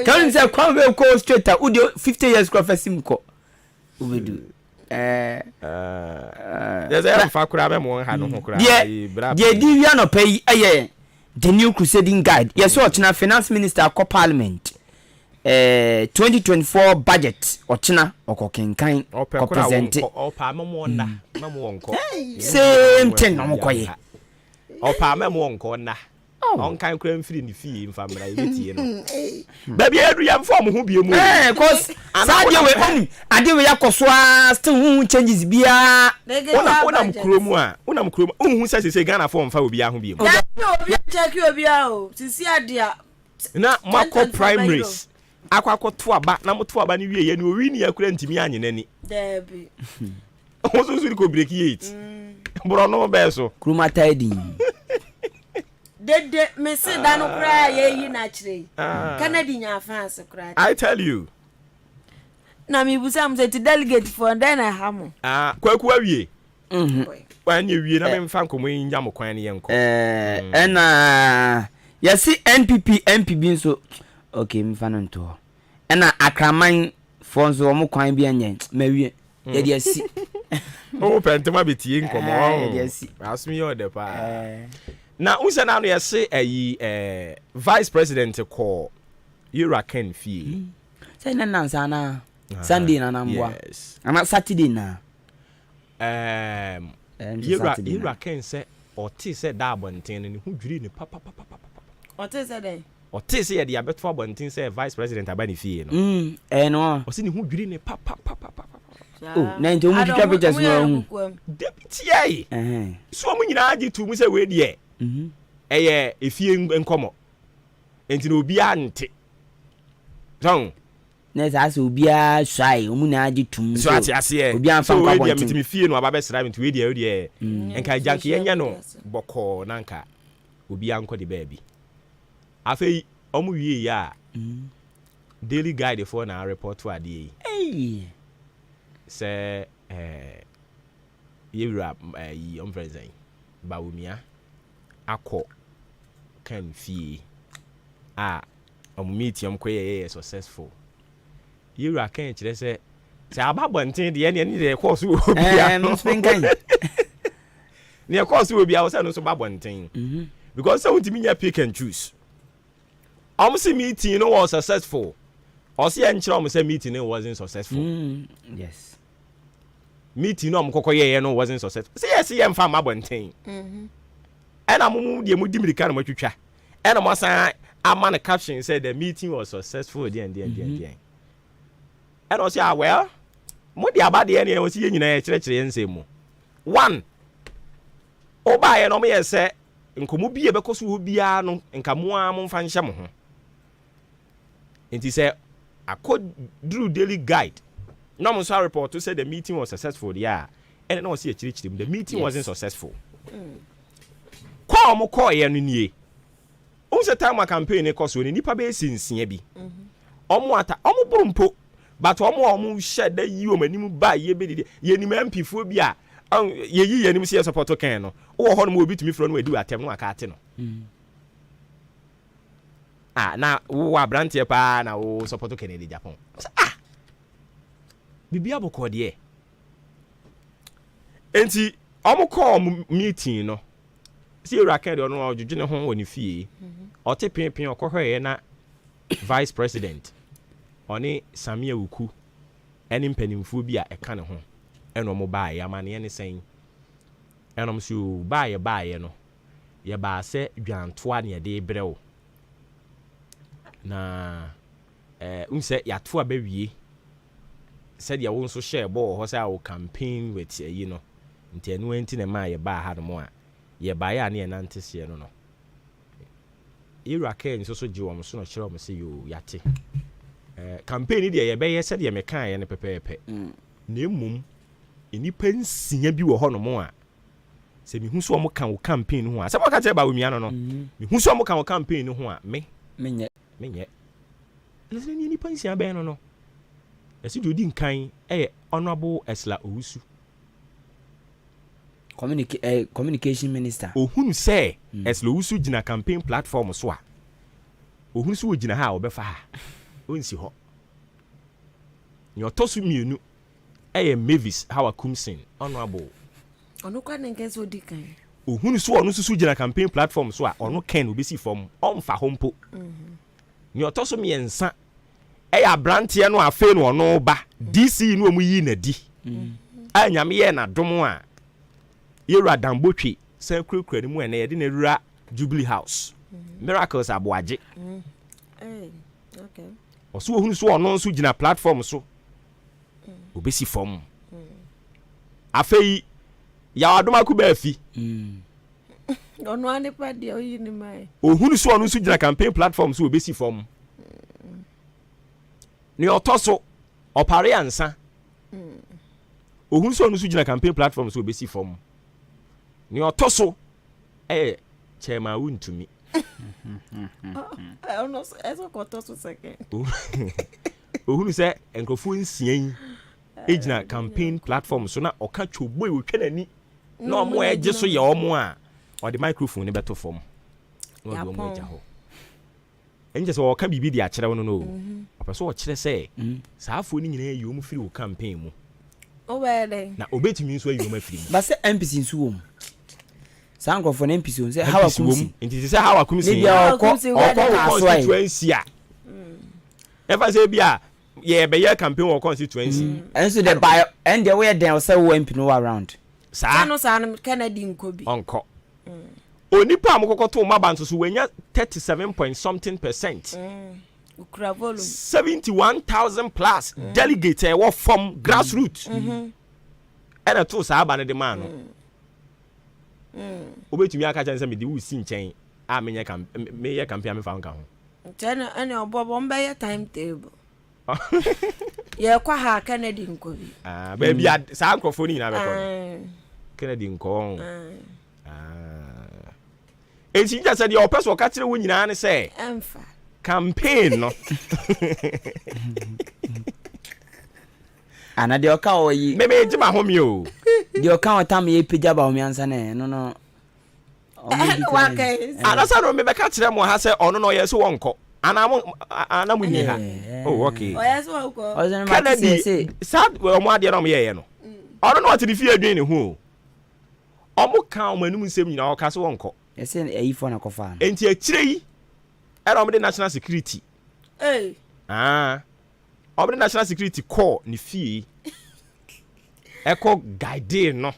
kan se kwan we ko straight a udi 50 years ko fasim ko ubedu there's a fakura be mo ha no ho kura die di wi no pay aye the new crusading guide yes ochina finance minister ko parliament 2024 budget ochina okokenkan ko present opa mamo na mamo wonko same thing no koye opa mamo wonko na on kan kura mfiri ni fie mfamra yetie no baby edu ya form ho bie mu cause sadia we on ade we yakosoa still changes bia unam kromu a unhu sase Ghana form fa obi aho bie mu obi check obi a o sisi ade a na mako primaries akwakoto aba na moto aba ni wie ye ni owi ni yakura ntimi anye nani debi ozo suri ko break 8 bro no be so kruma tidy dede mesi danu kra ye yi na kire Canada nya fans kra I tell you na mi busa mse ti delegate for then I hamo kwaku awie wanye wie na me mfa nkomo nya mo kwan ne yenko ena yesi NPP nso okay mfa no nto ena akraman fonzo mo kwan bi anya mawie ye de asi o pentema betie nkomo ye de asi asmi yo de pa na unsa na no yesi vice president ko Hurricane fee say na nansa na Sunday na mbwa ama Saturday na Hurricane say oti say da abonten ni hu dwiri ni papa oti say dey oti say ye de abeto abonten say vice president abani fee no no o say ni hu dwiri ni papa na nti omu twa pictures no hu deputy ai so omu nyina agi tu mu say we de eye efie nkomo enti no obi ante ton na za so obi a swai omu na agi tum so ati ase obi an fa kwa bonti so we de fie no aba sra enti we de enka janki yenya no boko nanka obi anko de baabi afei omu wie ya daily guide for na report to ade say yewra yi omfrezan bawumia akọ kan fie omumitium ko ye successful yewra kan kire say say ababonten de any de course wo bia no ne course wo bia wo say no so babonten because say untimi nya pick and choose see meeting no was successful or see enchira say meeting no wasn't successful yes meeting no kokoye no wasn't successful say yes ye mfa mabonten and amumu de mu dimirika no matwitwa and mo san ama the caption said the meeting was successful at the end. And I say, well, mo di about the end, I see you in a church and say more. One, Oba and Omi say, and come be a because we be no and Kamua mon fan shamo. And he said, I could do daily guide. No one saw report to say the meeting was successful, yeah. And I don't see a church team. The meeting wasn't successful. Call ye. Once a time a campaign cost when nipa be since bi. Omo brumpo but omo shed the you manimu ba ye be ye ni MP fo bia ye ye ni se support kan no wo ho no mo bitumi fro no we do atem no aka ate no na wo abrante pa na wo support kan de Japan bibia boko de enti omo call meeting no see racket on no juju ne ho woni fie ote pinpin okohwe na vice president oni Samia Wuku eni mpanimfu bi a eka ne ho eno mo ba ya ma ne sen enom so ba ye no ye ba se dwantoa ne de brew na unse ya to abawie said ya won so share bo ho say our campaign with you know nti enu enti ne ma ye ba ha no mo a ye ba ya ne nante se no no Iraq so ji wo so no kire wo se yo yate campaign de ye be ye said ye me kan ye ne pepepe na emum enipa nsia bi wo ho no mo a se mi hu so mo kan wo campaign ho a se mo ka tell ba wo mia no no mi hu so mo kan wo campaign ho a menye lese ni enipa nsia be no no esi do di nkan honorable Esla Owusu communication minister ohunu say Esla Owusu gina campaign platform so a ohunu so gina ha obefa ha onsi ho ni otosu mienu Mavis Hawa Kumsin honorable ono kwa nengezo di kan ohunu so ono susu gina campaign platform so a ono ken obesi form omfa hompo ni otosu miensa abrante no afe no ono ba DC no omu yi na di anyame ye na dom a yera dambotwe san krekre ni mu ene ye de na rura Jubilee House miracles aboaje okay oso ohunu so ono nso gina platform so obesi form afei ya wadoma ku ba afi ono ane pa de oyi ni mai ohunu so ono nso gina campaign platform so obesi form ni otoso opare ansa ohun so no so gina campaign platform so obesi form ni otoso chairman wuntumi ono eso ko toso second ohun se enkrofo nsian gina campaign platform so na oka chogbo e wotwanani na omo eje so ye omo a o de microphone ne beto form no do omo eja ho enje so oka bibi di akere wono no apeso o kire se saafo ni nyina yom firi wo campaign mu o wele na obetimi nso ayom afiri mu ba se MPC nso wo mu sankrofo na MPC on se Hawa Kumsi nti se Hawa Kumsi ni dia ko constituency a ever say bia ye be ye campaign wo constituency enso the buy and the way den say wo MP no around sa no Kennedy nkobi onko onipa amokokoto mabanso so wenya 37.something%. Ukra volume 71,000 plus delegates were from grassroots. And a to saba na de man no. Obetumi aka chan say me di wo si nchen a me ye campaign me fa nka ho. Tena ene obobo mba ye timetable. Ye kwa ha Kennedy nkobi. Baby sa microphone ni na be ko. Kennedy nko. Enti ja say the opes wo ka kire wo nyina ne say emfa campaign no ana de oka oyi mebe jima homi o de oka otam ye pija ba homi ansa ne no wake ana sa no mebe ka kire mo ha say ono no ye so wonko ana munyi ha oh okay yes wa uko Kennedy sad we omo ade na omo ye no ono no ati fi adwen ne ho omo kan omo anum nsem nyina o ka so wonko yes e ifo na kofa enti akire yi era omo de national security omo de national security call ni fie echo guide no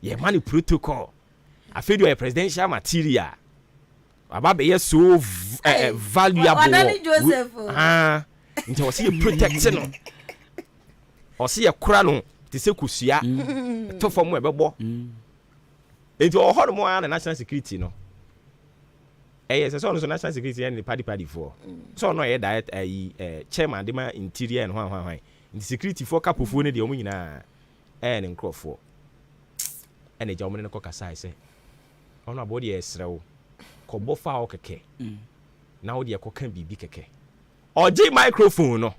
ye mani protocol afedu your presidential material ababe ye so valuable nti wose ye protect no wose ye kura no te se kusua to fom ebebo enti o hodo mo na national security no yes so no national security and the party for so no ye diet chairman de ma interior and hwan nti security for kapofo ne de omo nyina ne nkrofo ene ja omo ne ko kasa ise ono abodi esrewo ko bofa o keke na wo de ko kan bibi keke oji microphone no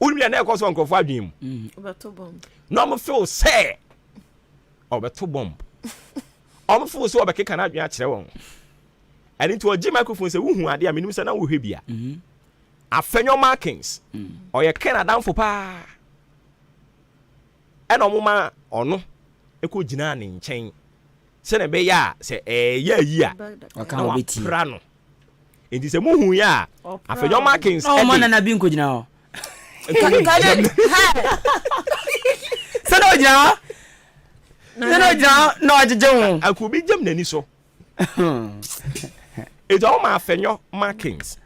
unmi na ko so nkrofo adwim obeto bomb no mo feel say obeto bomb omo feel so obekeka na adwen a kire won ene to oji microphone say wuhu ade a menim say na wo hwe bia afenyo markings oye Canada mfo pa ene omuma ono eko gina ne nchen se ne be ya se ya yi a aka obeti prano enti se muhu ya afenyo markings o man na bi nko gina ho se no gina no ajeje ho akubi jam nani so ejo o ma afenyo markings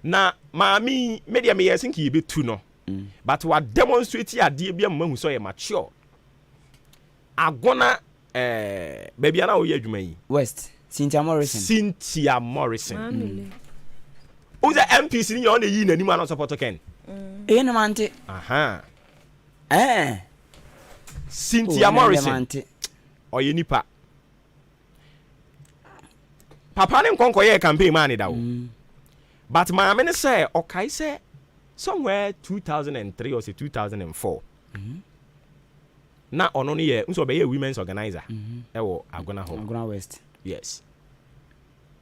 na maami media me yes think you be too no but we demonstrate ade bia mahu so ye mature agona baby ana wo ye adwuma yi West Cynthia Morrison Uza MPs ni yon yi nani ma no support Ken na mante Cynthia Morrison oye nipa papa ne nkonko ye campaign man da wo but my amene say okay say somewhere 2003 or say 2004 na ono ne ye nso be ye women's organizer ewo Agona West yes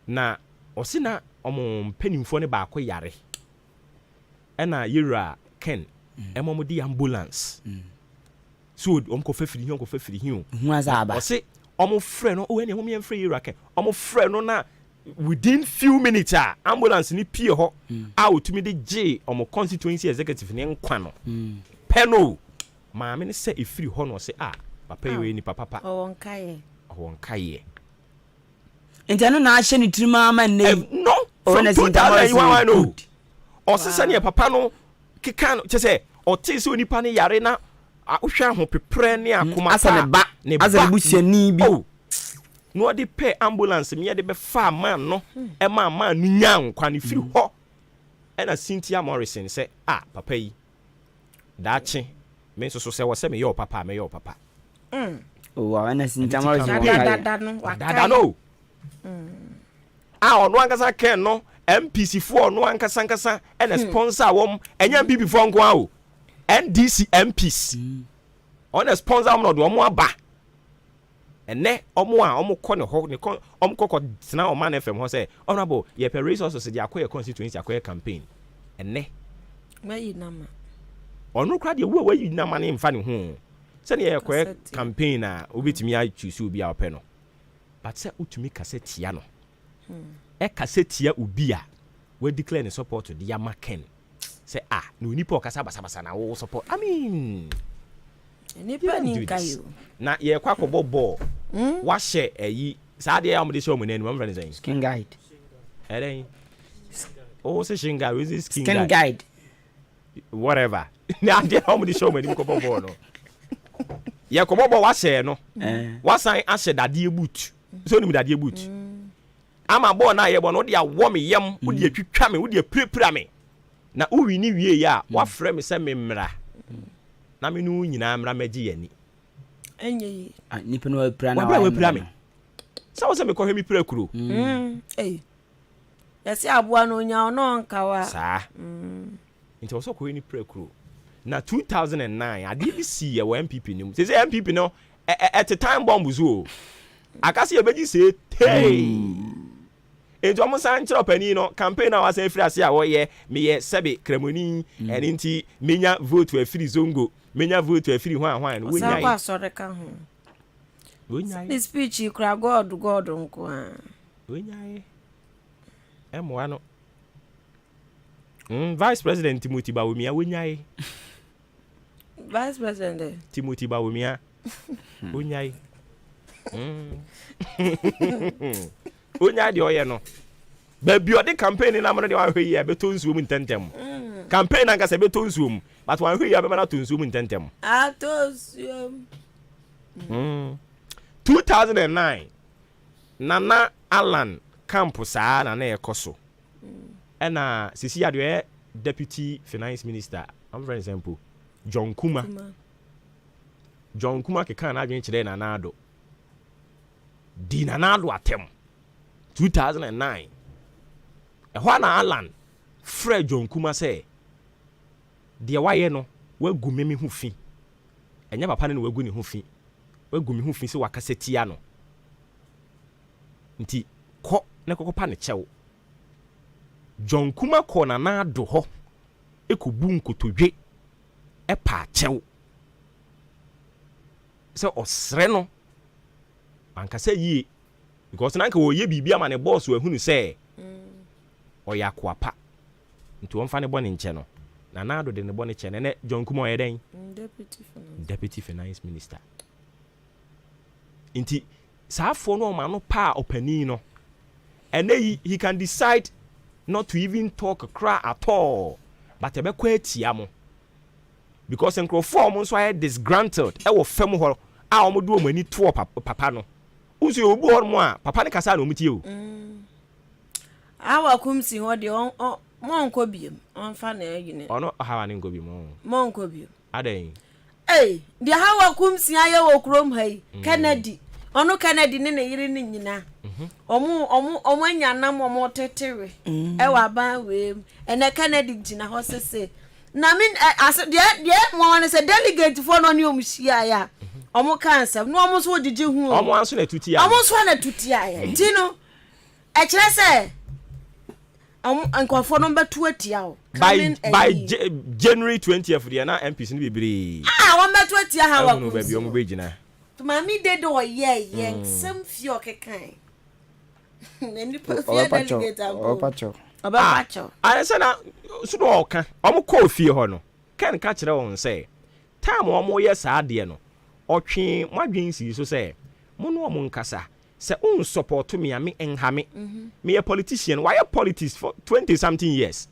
na osina omo mpanimfo ne ba yare ena yera Ken emomo di ambulance so omko fafiri hu azaba osi omo frɛ no o ene homo yɛmfrɛ yera Ken omo frɛ no na within few minutes ambulance ni pie ho a otumi de J omo constituency executive ne nkwa no peno maame ne sɛ efiri ho no sɛ papa yi ni papa won kaye enti ano na ahye ni tirima ma ne no from 2001 no o sese ne papa no keka no kyese o te se onipa ne yare na ahwehwe ho pepre ne akoma asa ne ba busiani bi no de pay ambulance me de be fa man no e man no nya nkwa ne firi ho e na Cynthia Morrison say papa yi daache me so say wo say me your papa wa na Cynthia Morrison dada no ono ankasa Ken no MPC for no ankasa e na sponsor wom enya BB for nko a o NDC MPs on a sponsor am no do omo aba ene omo kɔ ne ho ne omo kɔ tena o man FM ho say honorable ye per resources dey akɔ constituency akɔ campaign ene mayi nama ono kra de wo yi nama ne mfa ne ho se ne ye akɔ campaign a obetimi a choose obi a opɛ no but say utumi kasetia no kasetia obi a we declare ne support to the Yama Ken say no nipa okasa basa na wo support I mean nipa ni kayo na ye kwa kobo ball wa share eyi sa de am de show mo nanu am friend saying skin guide eren say skin guide we skin guide whatever na de am de show mo nanu kobo ball no ye kobo ball wa share no wa san a share dade boot so ni dade boot ama ball na ye ball no de awo me yam wo de atwitwa me wo de prepra me na uwi ni wie ya wa frɛ me sɛ me mmra na me no nyina mmra magi yani enye nipa no apra na wa pra me sɛ wo sɛ me kɔhwɛ me pra kuro yɛse aboa no nya ɔno nkawa saa nti wo sɛ kɔhwɛ ni pra kuro na 2009 ade bi si ye wa MPP nim sɛ MPP no at the time bomb zo akase ye begi say hey Ejo mo san chiro pani no campaign na wasan free ase a wo ye me ye sebe kremoni ene nti menya vote we free zongo menya vote we free hwan no wonya yi asore ka ho wonya yi speech kra god nko a wonya yi emo ano Vice President Timothy Bawumia wonya yi Vice President Timothy Bawumia wonya yi wonya de oye no baby odi campaign na amana de wa hwe ya beto nsuo mu ntentem campaign na nkasa beto nsuo mu but wa hwe ya be na to nsuo mu ntentem atosio 2009 Nana Alan campus na ekoso ena sisi ade deputy finance minister am for example John Kuma ke kan adwen kire na Nado di na Nado atem 2009 ehwana Alan Fred John Kuma say de waye no wagu memi hu fi enya papa ne wagu ne hu fi wagu mi hu fi se wakasetia no nti ko ne kokopa ne chew John Kuma ko na Nado ho ekobu nkotodwe epa chew se osre no anka say yi because nanka wo ye bibia ma ne boss wa hunu say oya kwapa nti won fa ne bone nche no na Nado de ne bone che ne John Kuma oye den deputy finance minister nti saafo no ma no pa opani no and he can decide not to even talk cry at all but ebe kwa etia mo because enkrofo mo so aye disgruntled e wo fam ho a o mo do mo ani to papa no uzi obu ho mo a papa ne kasa na o mutie o awa kumsi ho de mo nko biem on fa na yine ono hawa ne nko biem mo nko biem aden de hawa kumsi aye wo krom hai Kennedy ono Kennedy ne yiri ne nyina omo nyanam omo tetere e wa ban we ene Kennedy gina ho sese na min as de mo wan say delegate for no ne omhia ya omo cancer no omo so digi hu omo anso na tuti ya omo so na tuti ya tino e kire say ankofo no betu atia o by January 20th de na MPs ni bebre won betu atia ha wa no ba bi omo be gina to mami de do ye sem fio kekan neni perfia delegate opacho I say na so do oka omo ko fie ho no kan ka kire won say time omo ye sa ade no otwe mwadwen si so say mo no omo nkasa say un support me ame enhame me a politician why a politics for 20 something years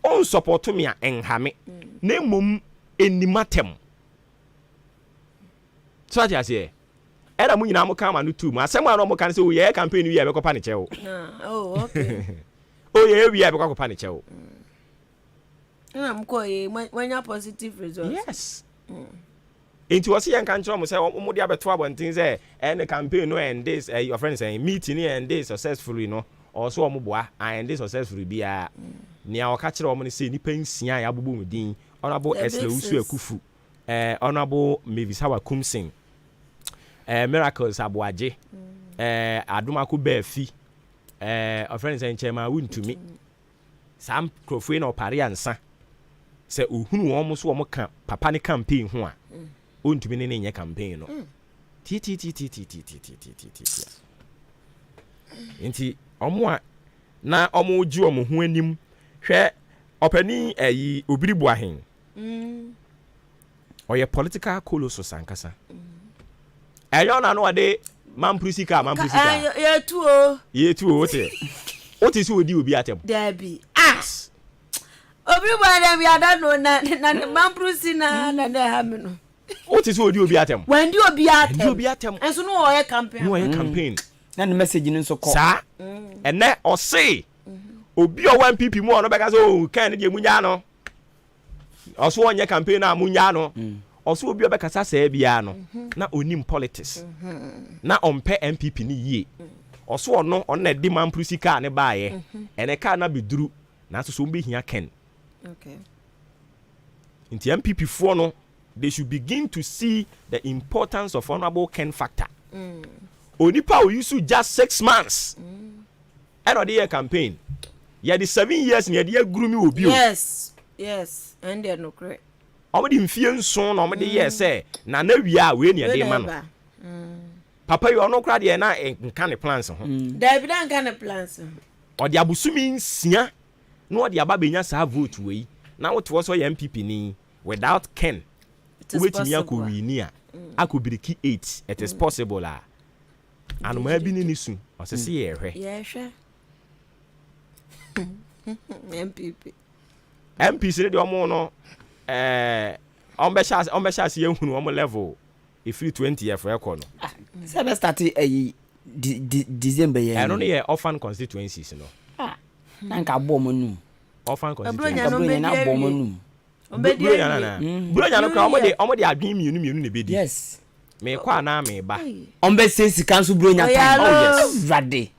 un support me enhame na mum enimatem so ati ase era mu nyina mo kan ma no tu mu asem a no mo kan say o ye campaign wi e be kopa ne chewo oh okay o ye wi e be kopa ne chewo na mko ye wanya positive results yes into was yan kan chiro mo say mo dia beto abontin say the campaign no and this your friend saying meeting and this successfully no also mo boa and this successfully bia nia o ka chiro mo say nipa nsia ya bobo mudin honorable Esle Usu Akufu honorable Mavis Hawa Kumsin Miracles Abuaje Adumaku Befi our friend saying chema wuntumi sam krofwe na opare ansa se ohunu wo mo so wo ka papa ne campaign ho a ontumi ne nye campaign no ti enti omo a na omo ji omo ho anim hwe opani ayi obiribu ahen oye political colossus ankasa eyo na no ade mamprisika ye tuo ote si odi obi atem dabi obiribu adam ya da no na mamprusi na ha me no ote si odi obi atem wandi obi atem enso no oye campaign na the message ni nso ko sa ene o say obi o 1 pp mu no beka so kan de munya no oso onye campaign na munya no oso obi o beka sa bia no na onim politics na ompe MPP ni yie oso ono na di mamprusi ka ne baaye ene ka na beduru na so mbe hia ken okay inti MPP for no they should begin to see the importance of honorable Ken factor onipa o use just 6 months ɛna ɔde yɛ campaign yɛde 7 years na yɛde aguru mi wɔ bio yes and they no correct ɔmo de mfie nson na ɔmo de yɛ sɛ na wia we ne yɛde ma no papa yi ɔno kora de na nka ne plans ho da bi nka ne plans ɔde abusumi nsia na ɔde aba benya saa vote wei na wote wɔ so yɛ MPP ni without Ken wobɛtumi akɔ wini a akɔ biriki 8 it is possible a anoma bi ni su ɔsese yɛhwɛ MPs ne de ɔmo no ɔmbɛhyɛ ase yɛhunu ɔmo level ɛfiri 20 yɛ frɛ kɔ no sɛ bɛ start ayi December yɛ ɛno no yɛ orphan constituencies no na nka bɔ mo num orphan constituencies na bɔ mo num buronya no kra ɔmo de adwen mienu ne bedi yes me kwa na me ba ɔmbɛ se sika nso buronya time oh yes rade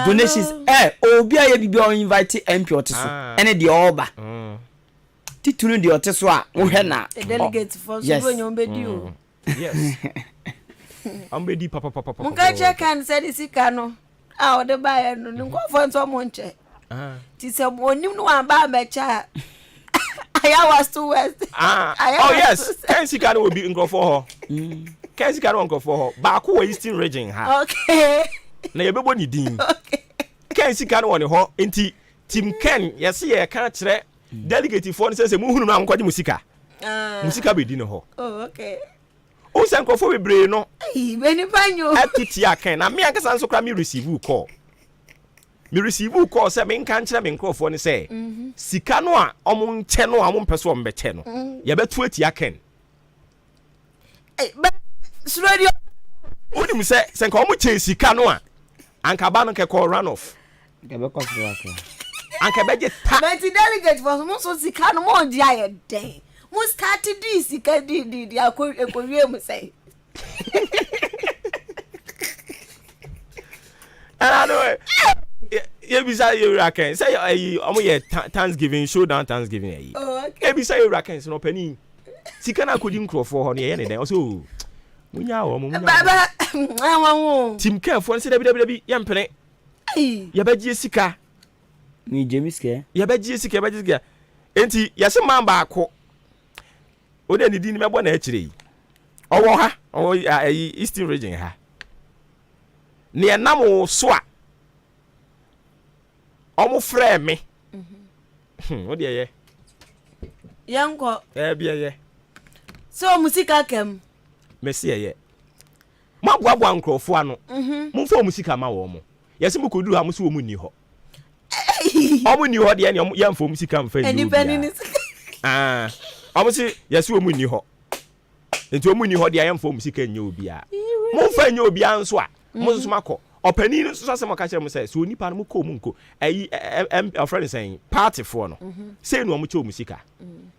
donations obi a yɛ bibi on invite MP ɔte so ɛne de ɔba titunu de ɔte so a wohwɛ na delegate for so buronya ombedi o yes ombedi papa munka check and say the sika no a ɔde ba yɛ no nko fo nso mo nche ti sɛ onim no wan ba mecha I was too west oh yes Ken sika no obi nkrofo hɔ Ken sika no nkrofo hɔ ba ko wɔ Eastern region ha okay na yɛbɛbɔ ni din Ken sika no wɔ ne hɔ enti team Ken yɛse yɛ ka kyerɛ delegate for ne sɛ mu hunu na nkɔgye musika musika be di ne hɔ oh okay o sɛ nkrofo bebree no beni panyo atiti akan na me ankasa nso kra me receive call sɛ me nka nkyerɛ me nkrofo ne sɛ sika no a ɔmo nkyɛ no a ɔmo mpɛ so ɔmo bɛkyɛ no yɛbɛto atia Ken suradio onim sɛ nka ɔmo kyɛ sika no a anka ba no kɛkɔ run off anka bɛgye ta but delegate for mo so sika no mo di ayɛ den mo start di sika di akɔwie mo sɛ ano yebisa yewura Ken sɛ ɔmo yɛ Thanksgiving showdown Thanksgiving ayi yebisa yewura Ken so no pani sika na akɔdi nkrɔfoɔ hɔ no yɛ ne den ɔso munya wo mo baba awanwo team careful nse dabi yɛmpene yɛbɛgye sika ni jemiske yɛbɛgye sika enti yɛse man baako o de ne din mɛbɔ na akyire yi ɔwɔ ha ɔwɔ Eastern region ha ne ɛnam so a ɔmo frɛ me o de yɛ yanko bia yɛ so musika kem mesi yɛ maboaboa nkrɔfo ano momfa musika ma wɔ mo yɛse mo koduru ha mo so wɔ mu ni hɔ ɔmo ni hɔ de ne yɛmfa musika mfa ni ɔmo se yɛse wɔ mu ni hɔ enti wɔ mu ni hɔ de yɛmfa musika nyɛ obia momfa nyɛ obia nso a mo so makɔ ɔpani no so asɛm ɔka kyerɛ mo sɛ so nipa no mo kɔ mu nko ayi friend sɛn party for no sei no ɔmo kyɛ mu sika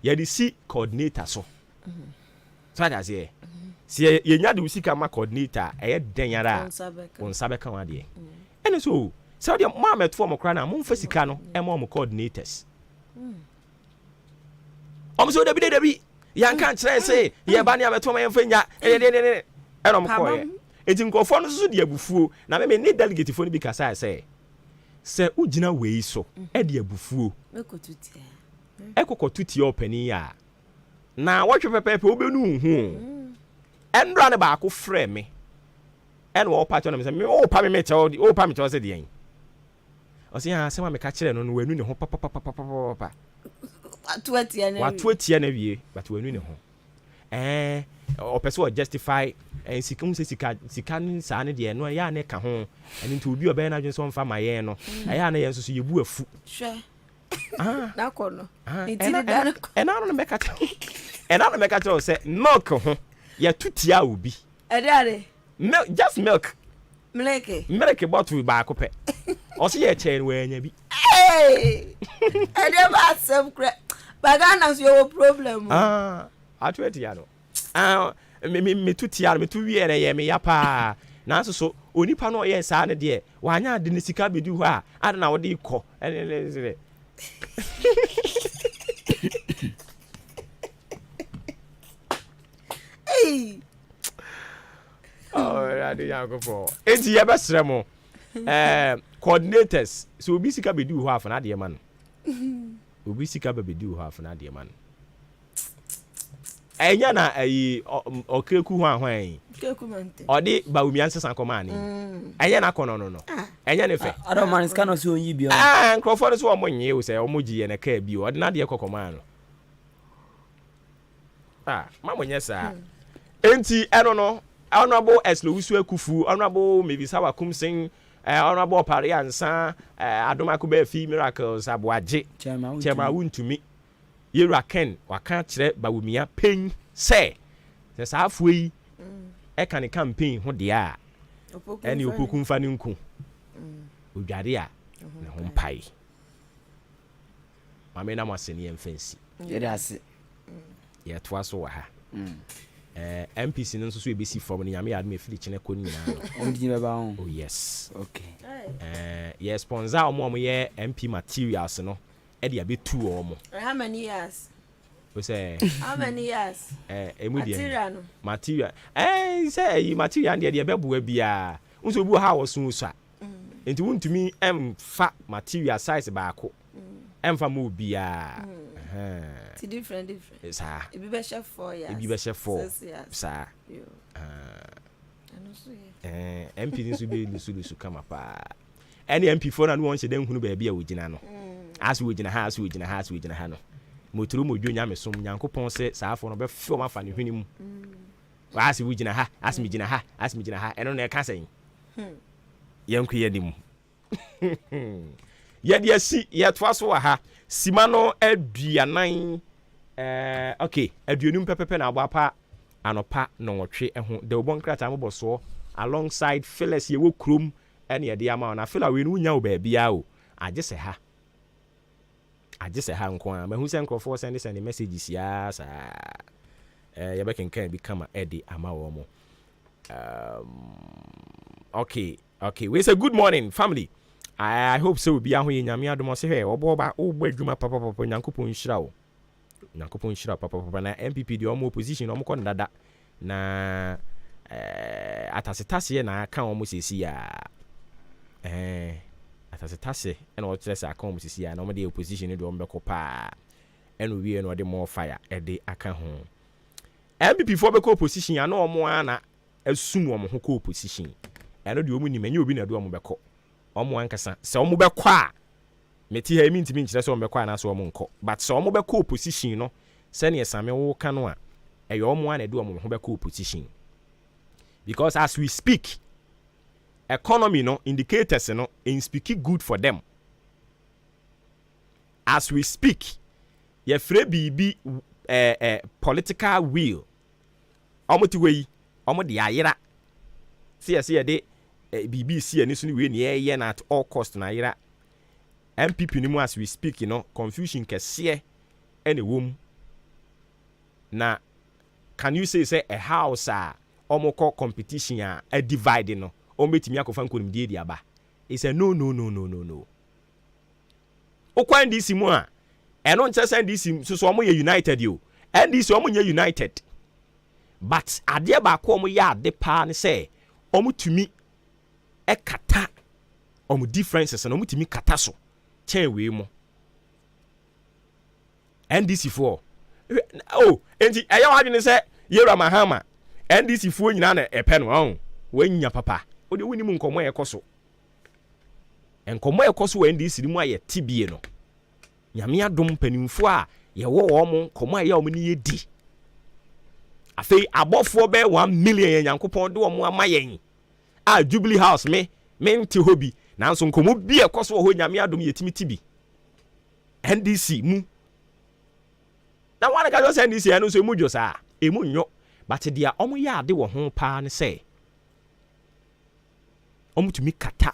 yɛde si coordinator so so that say si yenya de sika ma coordinator ɛyɛ den yara on sabe kan ade ɛne so sɛ ɔde mo ameto mo kra na mo mfa sika no ɛma mo coordinators ɔmo so dabi yanka kyerɛ sɛ yɛ ba ne ameto ma yɛmfa nya ɛno mo kɔ yɛ enti nkɔfo no so de abufuo na me ne delegate fo no bi kasa sɛ ugina wei so de abufuo ekokotutia opani ya na wɔhwe pepepe obenu hu ɛndra ne ba ko frɛ me ɛna wɔ pa kyɛ no me sɛ me o pa me kyɛ o pa me kyɛ sɛ de yɛn ɔsɛ ya sɛ ma me ka kyerɛ no no wanu ne ho papa watu atia na wie but wanu ne ho ɔpɛ sɛ justify sika sika saa ne deɛ no ɛyɛ ne ka ho ɛne nti obi ɔbɛyɛ no adwene sɛ ɔmfa ma yɛn no ɛyɛ na yɛn nso so yɛbu afu ɛna no mɛka kyerɛ sɛ milk ho yɛto tia obi just milk bottle baako pɛ ɔsɛ yɛ kyɛn no wɔanya bi ɛdeɛ ba asɛm korɛ bagana so yɛwɔ problem ato atia no me tu tia me tu wie na ye me ya pa na so onipa no ye saa ne de wanya ade ne sika bedi hɔ a ade na wo de kɔ ene oh ade ya go for enti ye besrɛ mo coordinators so obi sika be do half na de man obi sika be do half na de man enya na ayi okreku ho ahwan keku mante odi ba umi ansesa koma ani enya na kono no enya ne fe ado man ska no so onyi bia nkrofo so omonye o se omoji na ka bi odi na de kokoma no mamonye sa enti eno no honorable Eslowisu Akufu honorable maybe Sawa Kumsing honorable Pari Ansa Adoma Kuba Fi Miracles Abwaje Chema Wuntumi Yera Ken waka kire bawumia pen se sa afuyi e kan campaign ho de a eni opoku mfa ne nku odware a ne ho mpai mame na maseni emfansi yede ase ye to aso wa ha MPC nso so ebesi form ne nyame adme fili chene ko nyina no ondini beba on oh yes okay ye sponsor omo ye MP materials no e de abetu omo how many years we say how many years material say material de beboa bia nso bu ha woso so a enti wontumi fa material size baako emfa mo bia it's different sa e be chef 4 years e be chef 4 sa MP nso be lusu kama pa any MP for na no won hye den hunu ba bia wogina no as wogina ha no motoro modwo nya mesom nyankopon se saafo no be fio ma fa ne hwene mu as wogina ha as mi gina ha eno na e ka sen yanku yadim yedi asi yetwa so wa ha simano aduanan okay aduonum pepepe na abapa anopa no wotwe ho de obon krata mo boso alongside Phyllis ye wo krom ene ye de ama na Phila we no nya wo ba bia o agese ha nko a mahu se nkrofo send messages ya sa ye be kenkan bi kama edi ama wo mo okay we say good morning family. I hope so be ahu nyame adom se he obo ba adwuma papa nyankopon hyira papa na MPP di omo opposition omo kon dada na atasetase na aka omo sesi ya atasetase na o tirese aka omo sesi ya na omo de opposition di omo beko pa eno wie no de more fire e de aka ho MPP for beko opposition ya na omo ana asum omo ho ko opposition eno de omo ni menye obi na do omo beko omo ankasa se omo beko a meti ha emi ntimi nkyere se omo beko na so omo nko but se omo beko opposition no se ne esame wo ka no a eyo omo ana do omo ho beko opposition because as we speak economy no indicators no in speaking good for them as we speak ye free bibi political will omo ti we omo de ayira se de BBC and so we near na at all cost na yira MPP ni mu as we speak confusion kese any wom na can you say a house omoko competition a divide no o metimi akofa nkonim die aba it's a no okwa ndc mu a eno nche say ndc so omo ye united yo ndc omo ye united but ade ba ko omo ya ade pa ne say omo tumi ekata omo differences na omo timi kata so chen we mo ndc for enti eya wa dwene say yera mahama ndc for nyina na epe no ho wanya papa odi woni mu nkomo ekoso we ndc ni mu aye tibie no nyame adom panimfo a ye wo mo nkomo aye omo ni yedi afei abofo be 1 million yankopon de omo amayen a Jubilee House me nti hobi nanso nkomo bi ekoso ho nyame adom yetimi tibi ndc mu na wana ka jo ndc anu so emujo sa emunyo but dia omo ya ade wo ho pa ne se omo tumi kata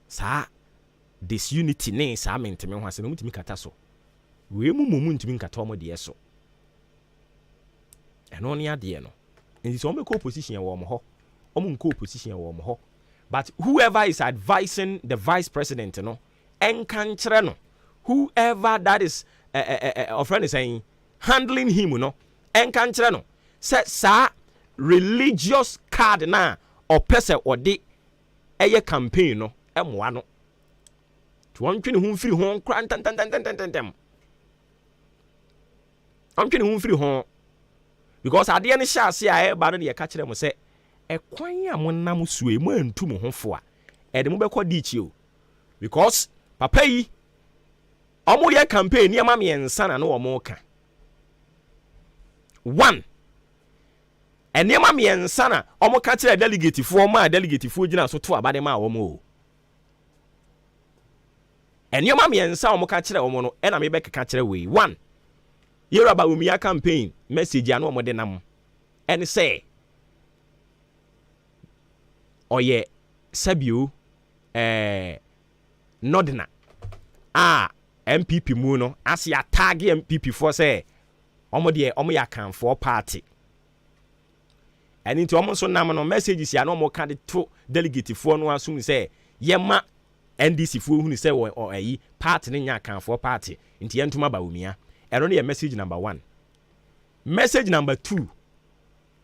sa disunity ne sa menteme ho ase omo tumi kata so we mu ntumi kata omo de so eno ne ade no nti so omo ko opposition ya wo omo ho omo nko opposition ya wo omo ho but whoever is advising the vice president enkantre no whoever that is a friend is saying handling him enkantre no sa religious card na or person or the ɛyɛ campaign no ɛmoa no to wɔntwe ne ho mfiri ho kora ntantantantantantam ɔntwe ne ho mfiri ho because adeɛ no hyɛ ase a ɛba no ne yɛka kyerɛ mo sɛ ɛkwan a monam so mu antu mo ho fo a ɛde mo bɛkɔ diichi o because papa yi ɔmo yɛ campaign nneɛma mmiɛnsa na no ɔmo ka 1 nneɛma mmiɛnsa na ɔmo ka kyerɛ delegatefoɔ ma delegatefoɔ gyina so to abade ma ɔmo o nneɛma mmiɛnsa ɔmo ka kyerɛ ɔmo no ɛna me bɛkeka kyerɛ wei 1 Yoruba Umia campaign message anu ɔmo de nam ɛne sɛ ɔyɛ sabio nodina MPP mu no asi atag MPP for say omo de omo ya kan for party and into omo so nam no messages ya no omo ka de to delegate for no asum say yema NDC fo hu ni say o ayi party ne nya kan for party nti yentuma ba Umia eno ne message number 1 message number 2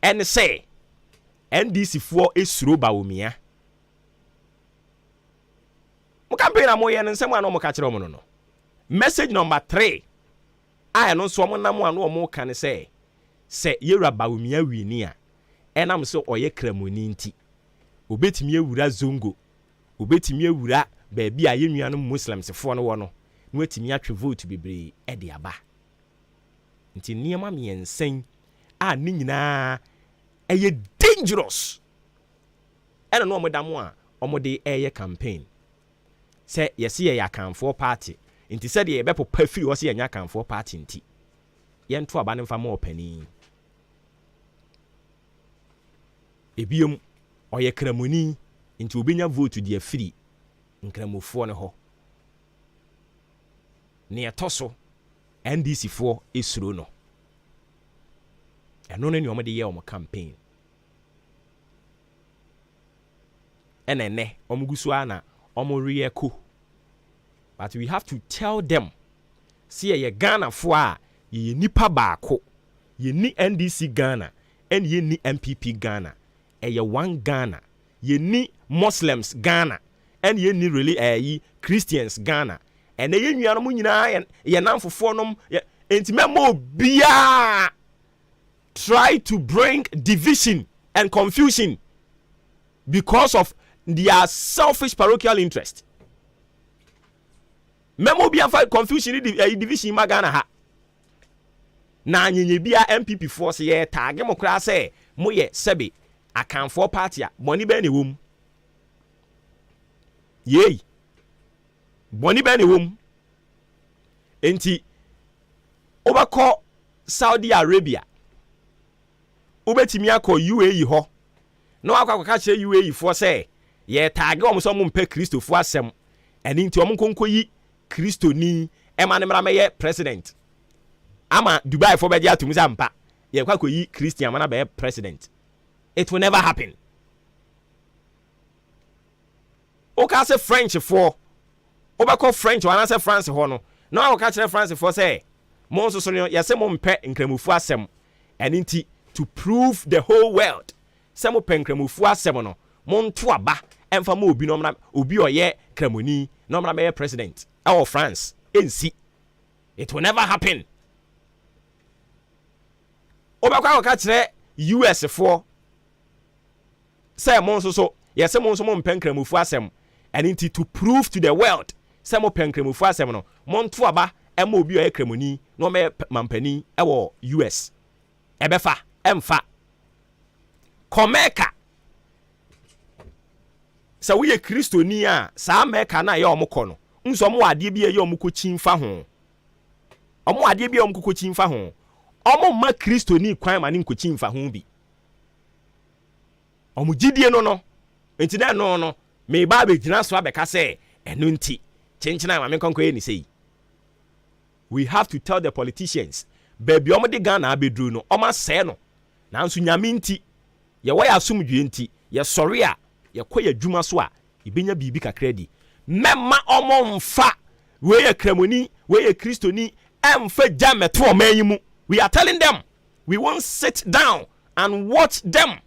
and say NDC fo esuro ba Umia mo campaign na mo ye nsem anu mo ka kire mo no message number 3 I no so mo nam anu mo ka ne say Yoruba Umia wini a enam so oye kramoni nti obetimi awura zongo obetimi awura ba bia ye nuanu muslims fo no wo no no atimi atwe vote bebre e de aba nti niema me ensen a ni nyina eye dangerous ena no mo damo a omode eye campaign say yesi ye yakanfo party nti said ye bepopa firi wo se yenya kanfo party nti ye nto aba ne mfa ma opani ebiem oye kramoni nti obenya vote di afiri nkramofo ne ho ne etoso NDC fo esuro no eno ne nyoma de ye omo campaign enene omugusu ana omo reyeko. But we have to tell them, see ye Ghana for ye nipa baako, ye ni NDC Ghana, and ye ni MPP Ghana, ye one Ghana, ye ni Muslims Ghana, and ye ni really ye Christians Ghana, and ye nyana mu nyina ye nan for nom mo bia try to bring division and confusion because of their selfish parochial interest. Memo bia fight confusion division magana ha na nyenye bia MPP force ye tag mo kra say mo ye sebe akanfo party a boni be ne wom yei boni be ne wom enti obako Saudi Arabia obetimi akọ UAE ho no akwa kire UAE for say ye tag o mo so mo mpe Christopher asem eni nti o mo konkoyi Kristo ni emane mra meye president ama Dubai for bedia to musa mpa ye kwa koyi Christian mana be president. It will never happen. O ka say French for o ba call French wana say France ho no na o ka kire France for say mo so no ye say mo mpe nkramufu asem eninti to prove the whole world say mo pe nkramufu asem no mo nto aba emfa mo obi no mra obi oye kramoni no mra be president our France NC. It will never happen. Obakwa ka kire US for say mon so yes mon so mon penkramufu asem and into to prove to the world say mo penkramufu asem no mon to aba e ma obi o ekramoni no me mampani e wo US ebefa emfa komeka say we Kristoni a sa America na ye omukọ no nso mo ade bi ye omukọ chinfa ho omo ade bi omukọ chinfa ho omo ma Kristoni kwan ma ne nkọ chinfa ho bi omo gidie no enti na no me ba be gina so abeka say eno nti chenchina ma me konko ye ni sei. We have to tell the politicians baby omo de Ghana abedru no omo se no nanso nyame nti ye wo ya asomdwe nti ye sori a ye koya dwuma so a ibenya bibi kakra di memma omo mfa we ye kramoni we ye Kristoni emfa jameto omayimu. We are telling them we won't sit down and watch them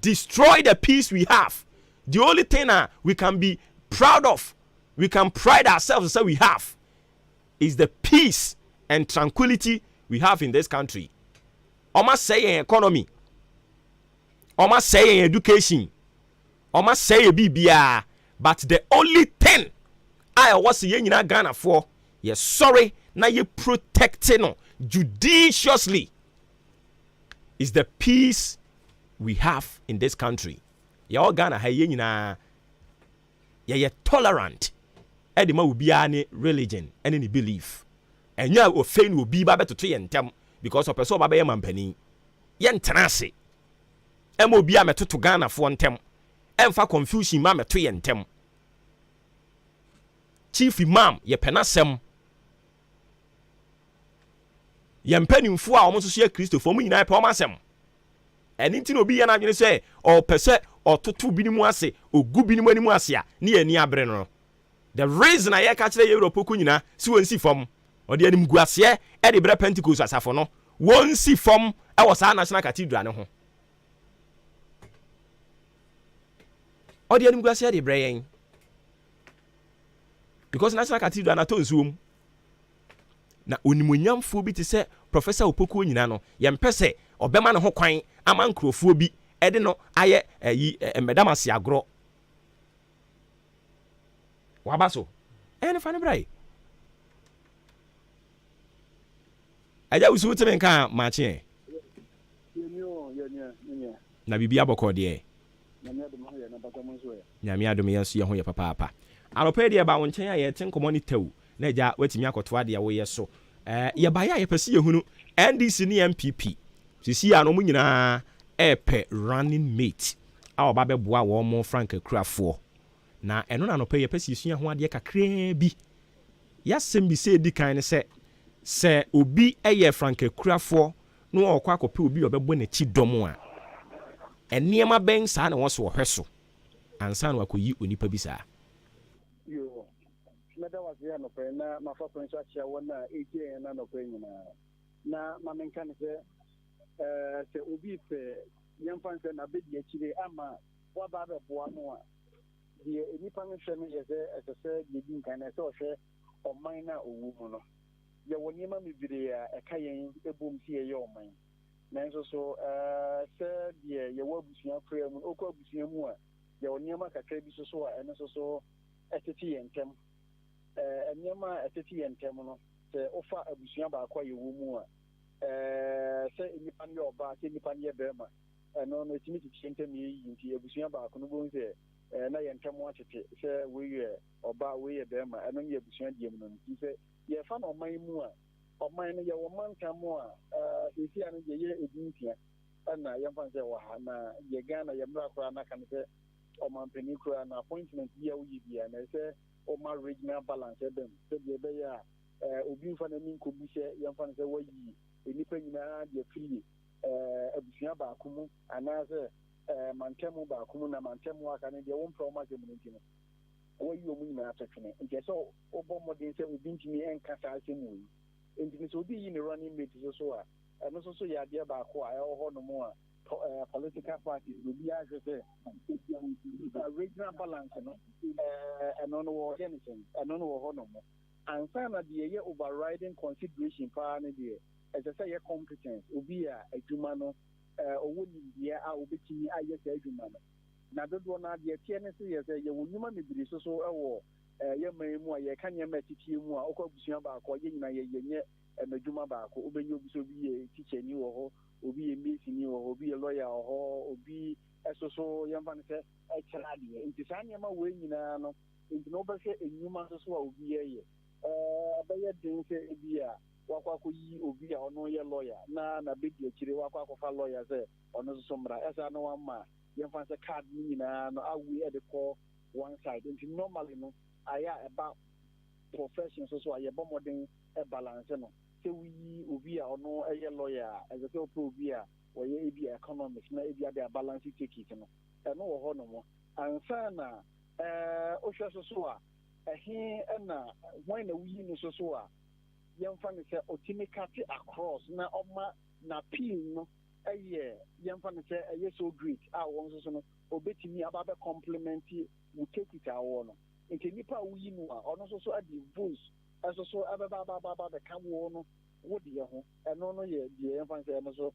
destroy the peace we have The only thing we can be proud of, we can pride ourselves that we have, is the peace and tranquility we have in this country. Almost say economy, almost say education, almost say BBR, but the only thing I was saying in Ghana for, yes, sorry, now you protecting judiciously is the peace we have in this country. Ya Ghana haye na ya tolerant. Edima will be any religion, any belief. And ya offend will be babe to yentem because of person babe mampani. Yen tenase. Emo bia me to Ghana for ntem. Emfa confusion ma me to yentem. Chief Imam ye penasem. Yempanimfo a omo so ye Christopher mu nyina pe omasem. Anything obi ya na dwene say or pese or tutu binimu ase ogu binimu animu ase a ne ani abre no. The reason I catch the Europe nyina si won si fam or the anim guase e de bre Pentecost asafo no won si fam e was our national cathedral ne ho. Or the anim guase de bre yen because national cathedral na to nsuom na onimunyamfo bi te se Professor Opoku nyina no yempese obema ne ho kwan ama nkrofo bi ede no aye medamase agro wabaso ene fa ne brai aja usu teme nka mache na bibia boko de nyame adom yeso ye ho ye papa aropa de ba wonchen ya ye ten community na aja watimi akoto ade wo ye so ye ba ya ye pese ye hunu NDC ni MPP sisi ya no mu nyina epe running mate a oba beboa wo mo Frank Akurafo na eno na no pe ye pese sua ho ade kakra bi ya sembi se di kan ne se obi eye Frank Akurafo no okwa akope obi obebo na chi dom a eniema ben sa na wo so hweso ansa na akoyi onipa bi sa yo meda was ya no pe na mafa prince achia wona eje na no pe nyina na mamenka ne se obi pe yamfanse na bedi akire ama wa ba be boa no a de enipa no hwe no ye se de din kan se o hwe oman na owu mu no ye woni ma mebire a eka yen ebom si ye oman na nso so se de ye wabusia frɛ mu okɔ abusia mu a ye woni ma kakra bi so a eno so etete yentem eniema etete yentem no se ofa abusia ba akɔ ye wo mu a se nipa ne oba se nipa ne bema no no timi titi mi nti abusua ba ko no bo nse na ye ntamo atete se we oba we bema no ye abusua die mu no nti se ye fa no man mu a oman no ye wo man tamo a esi anu ye edintia na ye fa se wa ha na ye Ghana ye mra kora na kan se oman pani kora na appointment ye wo bia na se o ma regional balance dem se ye be ya obi fa na min ko bi se ye fa se wa yi enipa nyina de free abusua ba akumu anaze mantemu ba akumu na mantemu aka ne de won proma ze mu ntino wo yi omu nyina atwene nti so obo modin se obi ntimi enkasa asemu yi ntini so obi yi ne running mate so a no so ya de ba ko a ho no mu a political parties will be as regional balance no no wo anything no wo no mo ansa na de overriding consideration pa ne de as I say competence obi a adwuma no owo nimdia a obetimi aye sa adwuma no na dodo na de tie ne se ye say ye wonyuma mebiri so ewo ye man mu a ye ka nye matitie mu a okwa busua ba akọ ye nyina ye nye adwuma ba akọ obenye obi so bi ye teacher ni wo ho obi ye mesi ni wo ho obi ye lawyer wo ho obi so ye mfa ne se ekira de nti sa nyema we nyina no nti no be se enyuma so a obi ye abaye den se ebi a wakwa ko yi obi a ono ye lawyer na bedi akire wakwa ko fa lawyer se ono so mra esa no wama ye mfa se card ni nyina no awi e de ko one side nti normally no aya about profession so aye bo modern e balance no se wi obi a ono eye lawyer as a obi a wo ye ebi economics na ebi a balance take it no e no wo ho no mo ansa na o hwe so a ehe na when na wi no so a yemfa ne se otimikate across na oma na pin no eye yemfa ne se eye so great a won so no obetimi aba complement we take it awon no nke nipa wuyi no a ono so ade voice eso so ababa the come no wo de ho eno no ye de yemfa nse no so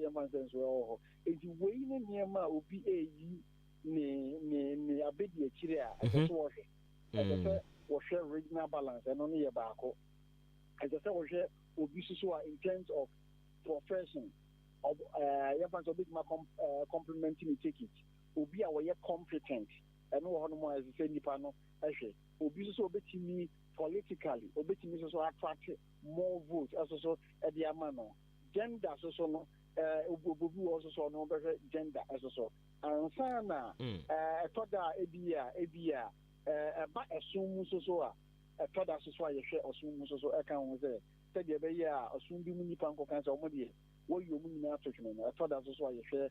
yemfa nse so ho enti wei ne niema obi eyi ni abedi akire a eso so wo hwe wo hwe regional balance eno no ye baako as I said, obi so in terms of profession of yemfa nse obi ma complementing take it obi a we competent and no one more as say nipa no ehwe obi so obetimi politically obetimi so attract more votes also e dey ama no gender so no obi also so no be gender also ansa na toda ebia ba esum so a toda so a yehwe osum so e kan ho say dey be ya osum bi mu nipa nko kan say omode wo yi omu nyina atotwe no toda so a yehwe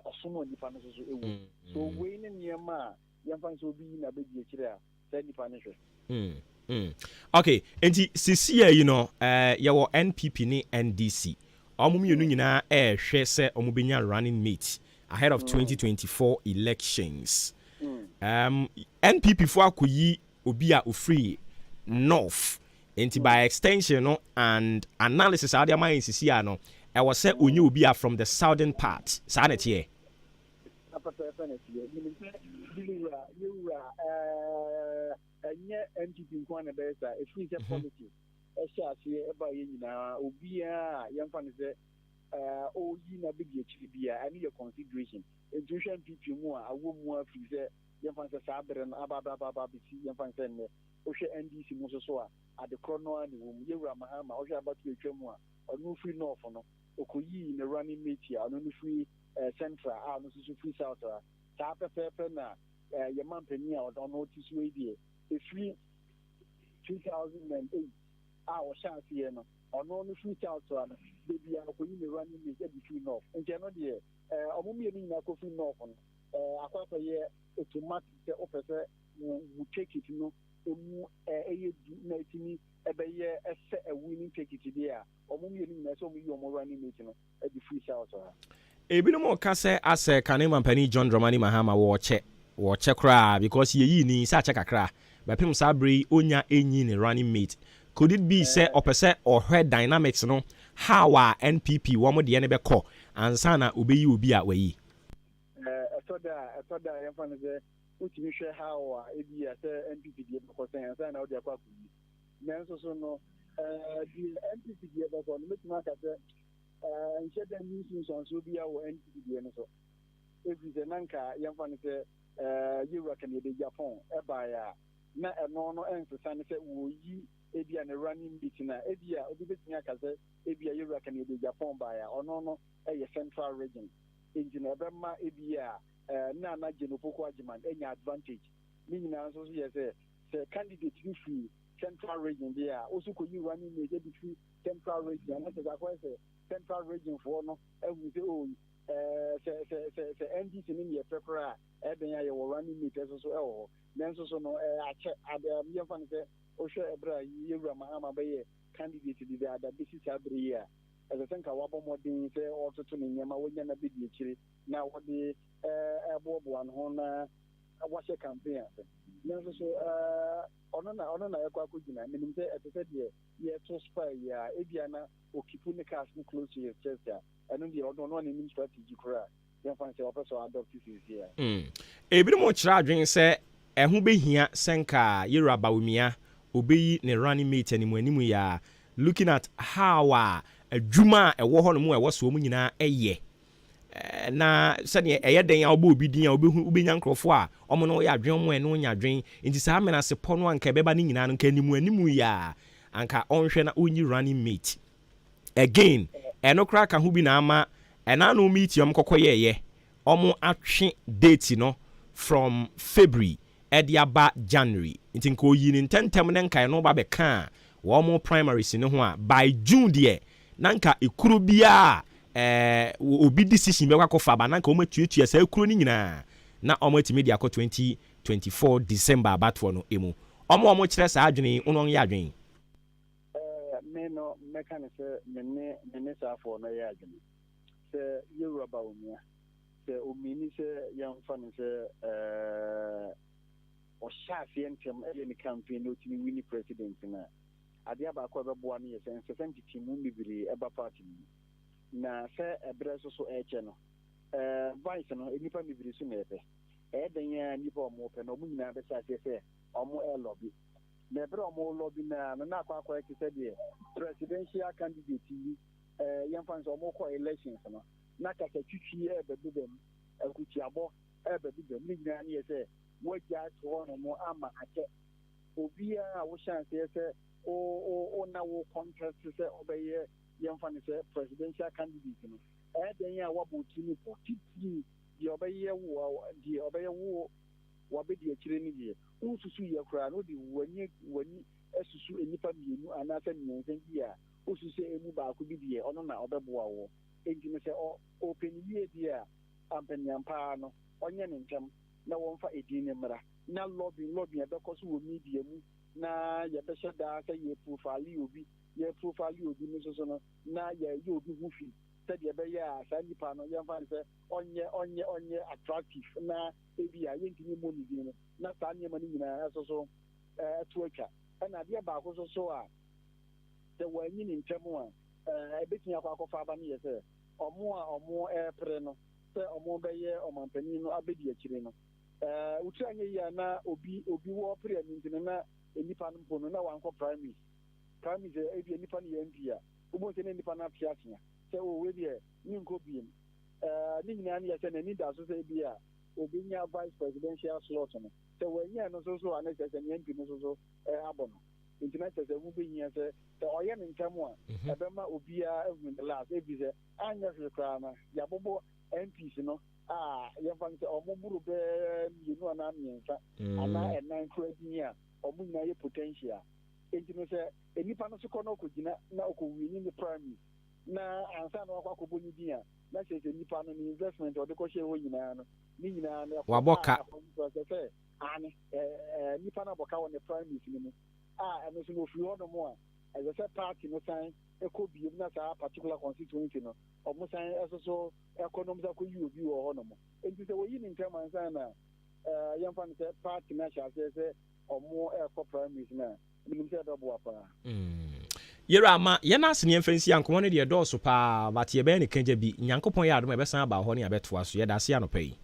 osum nipa no so ewu so we ne niema yɛmfa nso obi na bɛdi akyire a sɛ nipa ne hwɛ okay enti sisia yi no yɛwɔ NPP ne NDC ɔmo mmienu nyinaa ɛhwɛ sɛ ɔmo bɛnya running mate ahead of 2024 elections NPP fo akɔyi obi a ofiri north enti by extension no and analysis a wɔde ama yɛn sisia no ɛwɔ sɛ onye obi a from the southern part saa na ɛteɛ NGP nkwana besa if we get politics ehia eba ye nyina obi a yemfa ne se o yi na be die chiri bia ani your consideration education NPP mu a awo mu afi se yemfa se sabre no aba bisi yemfa se ne o hwe NDC mu so a ade krono ani wo mu yewura mahama o hwe abatu etwa mu a onu free north no okoyi ne running mate a onu free central a onu so free south a ta pepe na your man penny out on notice radio. If we 2008, our chance here no, on only 3,000, baby, I'm going to run in the between north. In general, dear, I'm only in a coffee north on a quarter year automatic officer will take it, you know, a winning take it there. Or only in a so we are more running it, you know, at the free south. Ebi no mo ka sɛ asɛ Kanema Mpani John Dramani Mahama wɔkyɛ koraa because yeyi ni sɛ akyɛ kakra bɛpem saa bere onya enyi ne running mate could it be sɛ ɔpɛ sɛ ɔhwɛ dynamics no how a NPP wɔn deɛ ne bɛkɔ ansa na obeyi obi a wayi ɛtɔda yɛmfa no sɛ wotumi hwɛ how a ebi a sɛ NPP deɛ bɛkɔ sɛ ansa na wode akɔ akɔyi nanso so no deɛ NPP deɛ bɛkɔ no mɛtumi aka sɛ nhyɛ da nso bi a wɔ NPP deɛ no so ebi sɛ nanka yɛmfa no sɛ yewura kan yɛde Japan ɛbaeɛ a na ɛno no ɛnsesa ne sɛ wɔyi ebi a ne running mate na ebi a obi bɛtumi aka sɛ ebi a yewura kan yɛde Japan baeɛ a ɔno no ɛyɛ central region enti na ɛbɛma ebi a na anagye no poko agyeman ɛnya advantage ne nyinaa nso so yɛ sɛ candidate bi firi central region deɛ a ɔso kɔyi running mate ebi firi central region ɛna sɛ akɔyɛ sɛ central region for no ewu say oh se NDC ni ye prepare e ya ye running mate so e nanso so no ache ye fan say o hwe ebra yewura mahama be ye candidate di da bisi sabre ya e se nka wabo modin say o toto ne nyama wonya na be di akire na wode ebobo an ho na wahye campaign nanso so ono na yakwa kugina menim say e se de ye to spy ya ebia na okipu ne cars no close to your chest ya and the other one in strategy kura yan fan say opese adopt this here ebi mo kyerɛ adwen sɛ ɛho behia senka yera bawumia obeyi ne running mate animu ya looking at how adwuma ɛwɔ hɔ no mu ɛwɔ so mu nyinaa ɛyɛ na sɛdeɛ ɛyɛ den a ɔbɔ obi din a obenya nkrɔfo a ɔmo no yɛ adwen mo ɛno nya adwen nti saa mena se pɔ no anka bɛba ne nyinaa no nka animu ya anka ɔnhwɛ na onyi running mate again eno kra ka ho bi na ama ena no meet yom kokoye ye omo atwe date no from February ediaba January nti nko yi ni ntentem ne nkan no ba be ka wo mo primaries ne ho a by June de nanka ekuru bia obi decision be kwakofa ba nanka o matuatua sa ekuru ni nyina na omo atimi de akọ 2024 December abatfo no emu omo kyerɛ sa adwene unon ya adwene no mechanic me sa for no ya adwene se Yoruba umia sɛ omini sɛ yɛmfa no sɛ ɔhyɛ aseɛ ntɛm ɛyɛ ne campaign na ɔtumi wini president no a adeɛ baako a ɛbɛboa no yɛ sɛ nsɛ sɛ ntetimu bebree ɛba party mu na sɛ ɛberɛ so ɛkyɛ no vice no nnipa bebree so na ɛpɛ ɛyɛdɛn a nnipa ɔmo pɛ na ɔmo nyinaa bɛsɛ aseɛ sɛ ɔmo ɛlɔbi na ɛberɛ ɔmo lɔbi na akɔ te sɛ deɛ presidential candidate yi yɛmfa no sɛ ɔmo kɔ elections no na kasa twitwi ɛbɛbi bɛm akutiabɔ ɛbɛbi bɛm ne nyinaa ne yɛ sɛ wagya to hɔ no mo ama akyɛ obiara a wohyɛ aseɛ sɛ na wo contest sɛ ɔbɛyɛ yɛmfa no sɛ presidential candidate no ɛyɛdɛn a wabɔ tiri no titiri deɛ ɔbɛyɛ wo wabɛdi akyire no deɛ wosusu yɛ koraa na wode w'ani asusu nnipa mmienu anaasɛ mmiɛnsa bi a wosusu ɛmu baako bi deɛ ɔno na ɔbɛboa wɔ enti no sɛ ɔpɛni yie deɛ a ampaniampaa no ɔnyɛ ne ntɛm na wɔmfa ɛdin ne mmara na lobby ɛbɛkɔ so wɔ media mu na yɛbɛhyɛ daa sɛ yɛprofile obi no so no na yɛyɛ obi ho fi sɛdeɛ ɛbɛyɛ a saa nnipa no yɛmfa no sɛ ɔnyɛ attractive na ebi a yɛntumi mmɔ ne din no na saa nneɛma no nyinaa ɛso so ɛto atwa ɛna adeɛ baako so a sɛ wɔanyi ne ntɛm a ɛbɛtumi akɔ akɔfa aba no yɛ sɛ ɔmo ɛpere no sɛ ɔmo bɛyɛ ɔmampanin no abɛdi akyire no wotiri anyɛ yi a na obi wɔ pere ani nti no na nnipa no mpo no na wankɔ primaries ebi nnipa no yɛ mp a wobɛhu sɛ ne nnipa no ate atea sɛ ɔwɔ deɛ ne nkɔ biem ne nyinaa no yɛ sɛ n'ani da so sɛ ebi a obɛnya vice presidential slot no sɛ wɔanya no so a ne sɛ ne mp no so abɔ no nti na kyerɛ sɛ wobɛhia sɛ ɔyɛ ne ntɛm a ɛbɛma obiara ahu the last ebi sɛ anyɛ hwee koraa no yɛabobɔ MPs no yɛmfa no sɛ ɔmo boro bɛɛ mmienu anaa mmiɛnsa anaa ɛnan koraa din a ɔmo nyinaa yɛ potential enti no sɛ nnipa no so kɔ na ɔkɔgyina na ɔkɔwini ne primary na ansa na wakɔ akɔbɔ ne din a na kyerɛ sɛ nnipa no ne investment ɔde kɔhyɛ hɔ nyinaa no ne nyinaa no wabɔ ka sɛ ane nnipa no abɔka wɔ ne primaries no mu ɛno so na ofiri hɔ no mu a ɛsɛ sɛ party no san ɛkɔ biem na saa particular constituency no ɔmo san ɛso so ɛkɔ nom sɛ akɔyi obi wɔ hɔ no mu enti sɛ wɔyi ne ntɛm ansa na yɛmfa no sɛ party no ahyɛ aseɛ sɛ ɔmo ɛkɔ primaries no a menim sɛ ɛbɛboa paa yɛrɛ ama yɛn ase ne yɛmfa nsi ankɔmmɔ no deɛ dɔɔso paa but yɛbɛyɛ ne kagya bi nyankopɔn yɛ adom ɛbɛsan aba hɔ ne yɛbɛtoa so yɛda ase anɔpa yi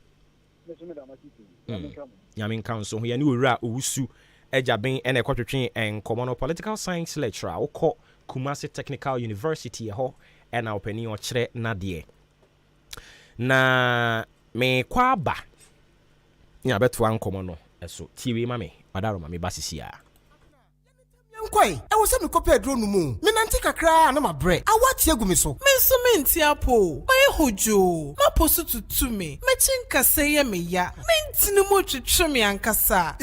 nyame nka nso ho yɛne owura owusu agyaben ɛna ɛkɔtwetwe nkɔmmɔ no political science lecturer wokɔ Kumasi Technical University ɛhɔ ɛna ɔpani ɔkyerɛ nadeɛ na mekɔ aba ne abɛtoa nkɔmmɔ no ɛso tiwe ma me wadaro ma me ba sisi a nkɔe ɛwɔ sɛ mekɔpɛ aduro no mu menante kakraa na mabrɛ awateɛ gu me so menso mente apo mayɛ hodwo mapo so tutu me mɛkyi nkasɛ yɛ me ya mentini mu twetwe me ankasa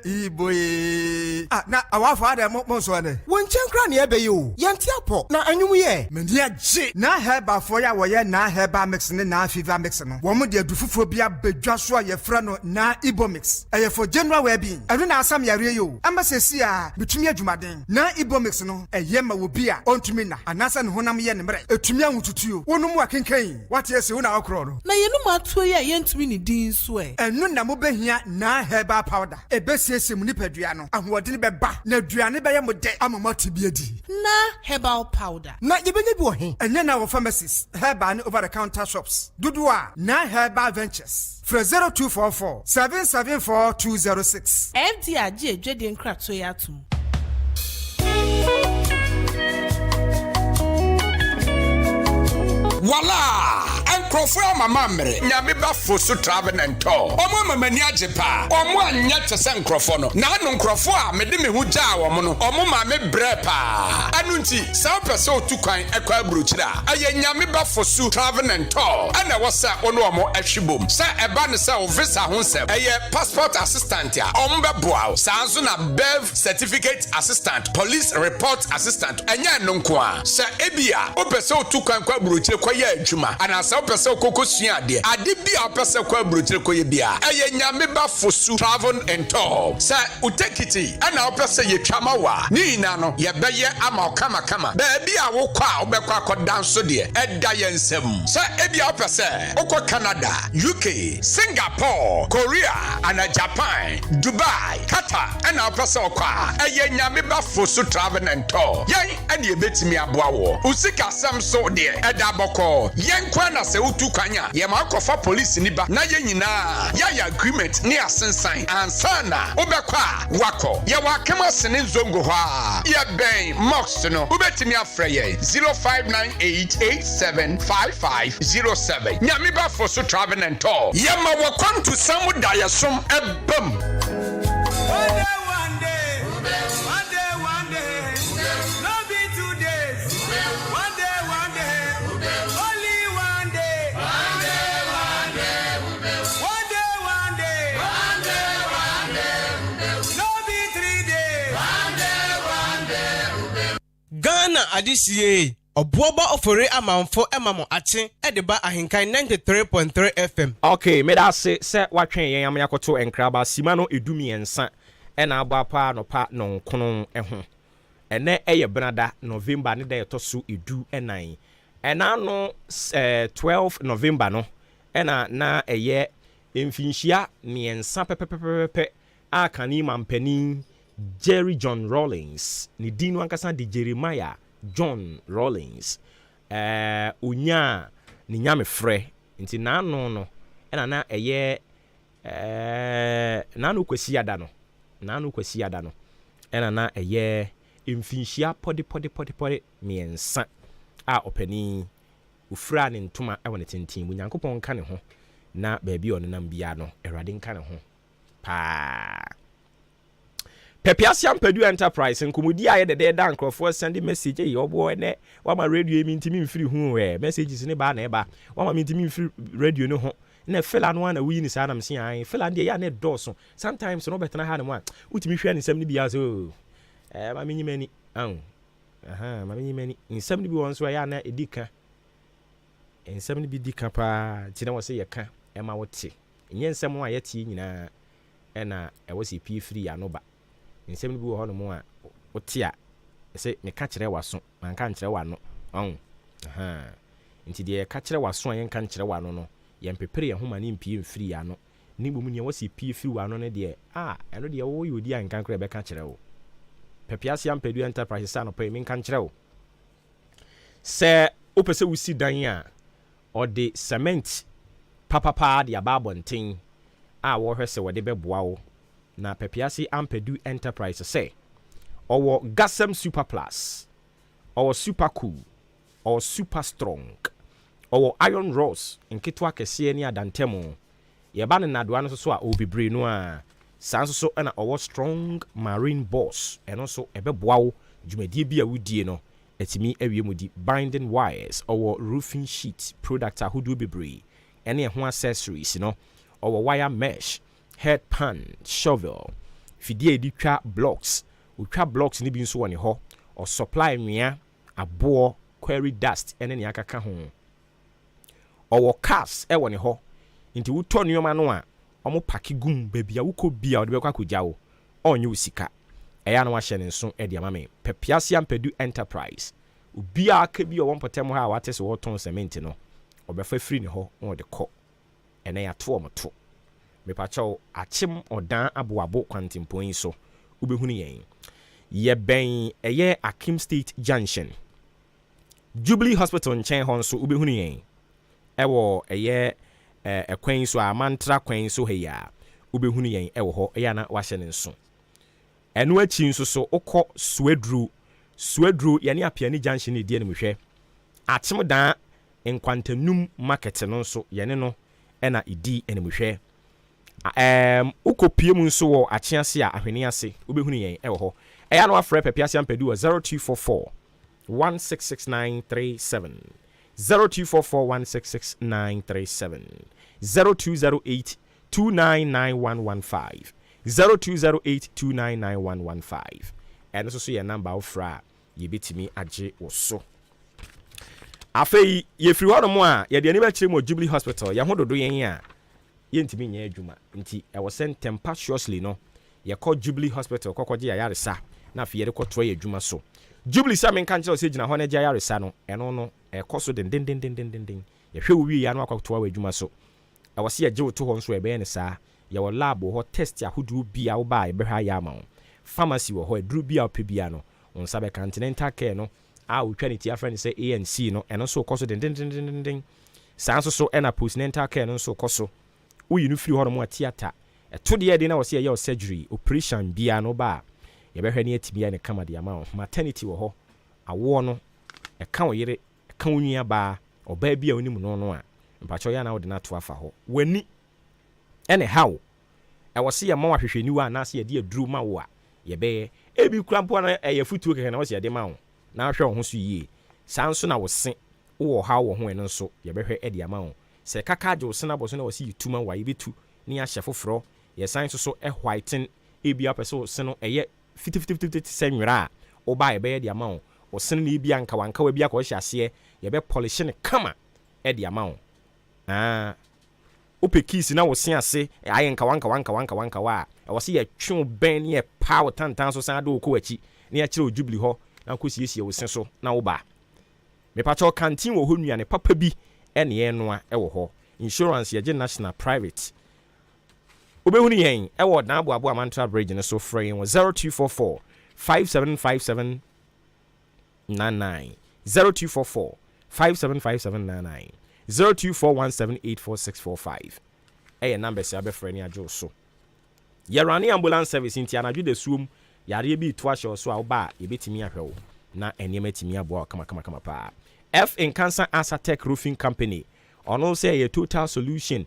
iboye na awafo ada mo nso ane wɔnkyɛn kra ne ɛbɛyɛ o yɛnte apɔ na anwum yɛ mani agye na herbalfoɔ yɛ a wɔyɛ na herbal mix ne na fever mix no wɔn de adu foforɔ bi abɛdwa so a yɛfrɛ no na ibo mix ɛyɛ for general well-being ɛno na asam yare yo ama sɛsi a betumi adwumaden na ibo mix no ɛyɛ ma obi a ɔntumi na anasa ne honam yɛ ne mmerɛ ɛtumi ahotutuo wɔnom akenkan wate ɛsɛ wo na ɔkorɔ no na yɛnom atuo yɛ yɛntumi ne din so ɛno na mobɛhia na herbal powder ɛbɛsiesie mu nipadua no ahoɔden bɛba na aduane bɛyɛ mo dɛ ama mo ate bi adi na herbal powder na yɛbɛnya bi wɔ he ɛnyɛ na wɔ pharmacies herbal ne over the counter shops dodoɔ a na herbal ventures frɛ 0244 774 206 FD agye adwade nkrato yɛ atom Voila! Nkrofo mama mmere nyame bafo so travel and tour omo mamani agye pa omo anya twese nkrofo no na anu nkrofo a mede me hu gya wo no omo ma me bre pa anu nti sa pese otu kwan ekwa abrochira aye nyame bafo so travel and tour ana wosa ono omo ahwibom sa eba ne sa o visa ho nsem eye passport assistant a omo beboa sa nso na birth certificate assistant police report assistant anya no nko a sa ebia o pese otu kwan kwa abrochira kwa ya adwuma ana sa o pese pese koko sua ade bia pese kwa abrochire koye bia eye nyame ba fosu travel and tour sa utekiti ana pese ye twama wa ni na no ye beye ama okama kama ba bia wo kwa obekwa akodan so de eda ye nsem sa ebia pese okọ Canada, UK, Singapore, Korea, and Japan, Dubai, Qatar, and our person kwa eye nyame ba fosu travel and tour yen and ye betimi aboawo usika sam so de eda boko yen kwa na se utu kwanya ye ma kofa police ni ba na ye nyina ya agreement ni asensan ansana obekwa wako ye wakema sene zongo hwa ye ben mox no ubetimi afre ye 0598875507 nyame ba fosu travel and tour ye ma wakwan to samu dayasom ebam. Ghana adisiye obuoba ofore amanfo emamo ache edeba ahenkan 93.3 FM. Okay, me da se watwen yen amya koto enkraba simano edumiensa ena aba pa no pa no nkono eho ene eye benada November ne da yetoso edu enan ena no 12 November no ena na eye emfinhia miensa pepepepe akani mampani Jerry John Rawlings ni dino ankasa di Jeremiah John Rawlings unya ni nyame frɛ nti na no ena na eye na no kwasi ada no ena na eye mfinhia podi miensa a opani ufra ne ntoma e wona tintin bu nyankopɔn ka ne ho na baabi on nam bia no Awurade nka ne ho pa Pepiasiam Pedu Enterprise nkomodi aye de da nkrofo send message e obo ne wa ma radio mi ntimi mfiri hu messages ne ba na eba wa ma mi ntimi mfiri radio ne ho na fela no na wi ni sa na mse an fela de ya ne doso sometimes no betena ha ne mo a utimi hwe ne sam ne bia so ma mi nyimani ma mi nyimani nsam ne bi won so ya na edika nsam ne bi dika pa ti na wo se ye ka e ma wote enye nsam a yeti nyina e na e wo se pi free ya no ba nsem bi wo ho no mo a otia se me ka kire waso man ka nkire wa no nti de ka kire waso yen ka nkire wa no yen pepere ye homa ni mpie mfiri ya no ni bom ne wasi pie firi wa no ne de eno de wo yodi an kan kire be ka kire wo Pepiasiam Pedu Enterprise sa no pe me ka nkire wo se opese wusi dan a o de cement papa de ababonten a wo hwese wo de beboa wo na Pepiasi Ampedu Enterprise say owo Gasem Super Plus owo Super Cool owo Super Strong owo Iron Rose nketwa kese ni adantemo ye ba ne nadoa no so a obibre no a sanso so na owo Strong Marine Boss eno so ebeboa wo dwumadie bia wudie no etimi awiemudi binding wires owo roofing sheet product ahodo bebre ene ho accessories no owo wire mesh headpan, shovel, fidie editwa blocks, utwa blocks ni bi nso woni ho, or supply nwea, abo, quarry dust, ene ne akaka ho. Or cars e woni ho. Nti wuto nneoma no a, omo paki gum bebia wuko bia ode bekwa kogya wo. Onye usika. Eya na wa hye ne nso e dia mame. Pepiasiam Pedu Enterprise. Ubia aka bi o wonpotem ha wate se woton cement no. Obefa free ne ho, on de kɔ. Ene ya to omoto. Mepacho achim odan aboabo kwantimpoin so ubehunu yen ye ben eye Akim State Junction Jubilee Hospital nchen hon so ubehunu yen ewo eye ekwan so amantra kwan so heya ubehunu yen ewo ho eya na wahye ne nso eno achi nso so ukọ Swedru yani apiani junction ne die ne mhwe achim dan nkwantanum market no so yene no ena idi ene mhwe ukopie mu nso wo achiase a ahwene ase ubehunu yen ewo ho eya no afre Pepiasiam Pedu 0244 166937 0244 166937 0208 299115 0208 299115 and also your number of fra ye bitimi age oso afei yɛfiri hɔ no mu a yɛde ani bɛkyerɛ mu Jubilee Hospital yɛho dodo yɛn a yɛntimi nyɛ adwuma nti ɛwɔ sɛ tempestuously no yɛkɔ Jubilee Hospital kɔkɔgye ayaresa na afei yɛde kɔtoa yɛ adwuma so Jubilee sɛ menka nkyerɛ sɛ gyina hɔ no gye ayaresa no ɛno no ɛkɔ so dendendendenden yɛhwɛ wo wie ya no akɔtoa wɔ adwuma so ɛwɔ sɛ yɛgye wo to hɔ nso ɛbɛyɛ ne saa yɛwɔ lab hɔ test ahodoɔ bia wo ba yɛbɛhwɛ ayɛ ama wo pharmacy wɔ hɔ aduru bia wopɛ bia no wo nsa bɛka continental care no a wotwa ne tia frɛ ne sɛ ANC no ɛno nso kɔ so dendendendenden saa nso so ɛna postnatal care no nso kɔ so woyi no firi hɔ no mu a theatre ɛto deɛ de na wɔ sɛ yɛyɛ surgery operation bia no ba yɛbɛhwɛ ne atimi yɛ ne kama de ama wo maternity wɔ hɔ awoɔ no ɛka wo yere ɛka wo nua baa ɔbaa bi a wonim no no a mpakyɛ yɛ na wode no ato afa hɔ w'ani ɛne haw ɛwɔ sɛ yɛma wo ahwehwɛniwa anaasɛ yɛde aduru ma wo a yɛbɛyɛ ebi kura mpo na ɛyɛ futuo kɛkɛ na wɔ sɛ yɛde ma wo na ahwɛ wo ho so yie saa nso na wo se wowɔ haw wɔ ho ɛno nso yɛbɛhwɛ ɛde ama wo sɛ kaka agye wo se no abɔ so na wɔ sɛ yɛtuma wa yɛbɛtu ne yɛahyɛ foforɔ yɛsan nso so whiten ebi apɛ sɛ wo se no ɛyɛ fitifitifitifiti sɛ nwera a wobaa yɛbɛyɛ de ama wo wo se no ebi ankawankawa bi akɔhyɛ aseɛ yɛbɛ polish ne kama ɛde ama wo wopɛ keys na wo se ase ayɛ nkawankawankawankawa a ɛwɔ sɛ yɛtwe wo bɛn ne yɛpa wo tantan so san de wo kɔ akyi ne yɛkyerɛ wo Jubilee hɔ na nkɔsiesie wo se so na wo ba mepakyɛ canteen wɔ hɔ nnuane papa bi ɛne yɛnoa ɛwɔ hɔ insurance yɛgye national private wobɛhunu yɛn ɛwɔ Naaboabo Amantra Bridge no so frɛ yɛn wɔ 0244 575799 0244 575799 0241784645 ɛyɛ numbers a bɛfrɛ ne agye so yɛrane ambulance service nti anadwo da suom yareɛ bi to ahyɛ so a woba a yɛbɛtumi ahwɛ wo na ɛnneɛma tumi aboa wo kama paa F in Cancer Asatech Roofing Company ɔno sɛ yɛ total solution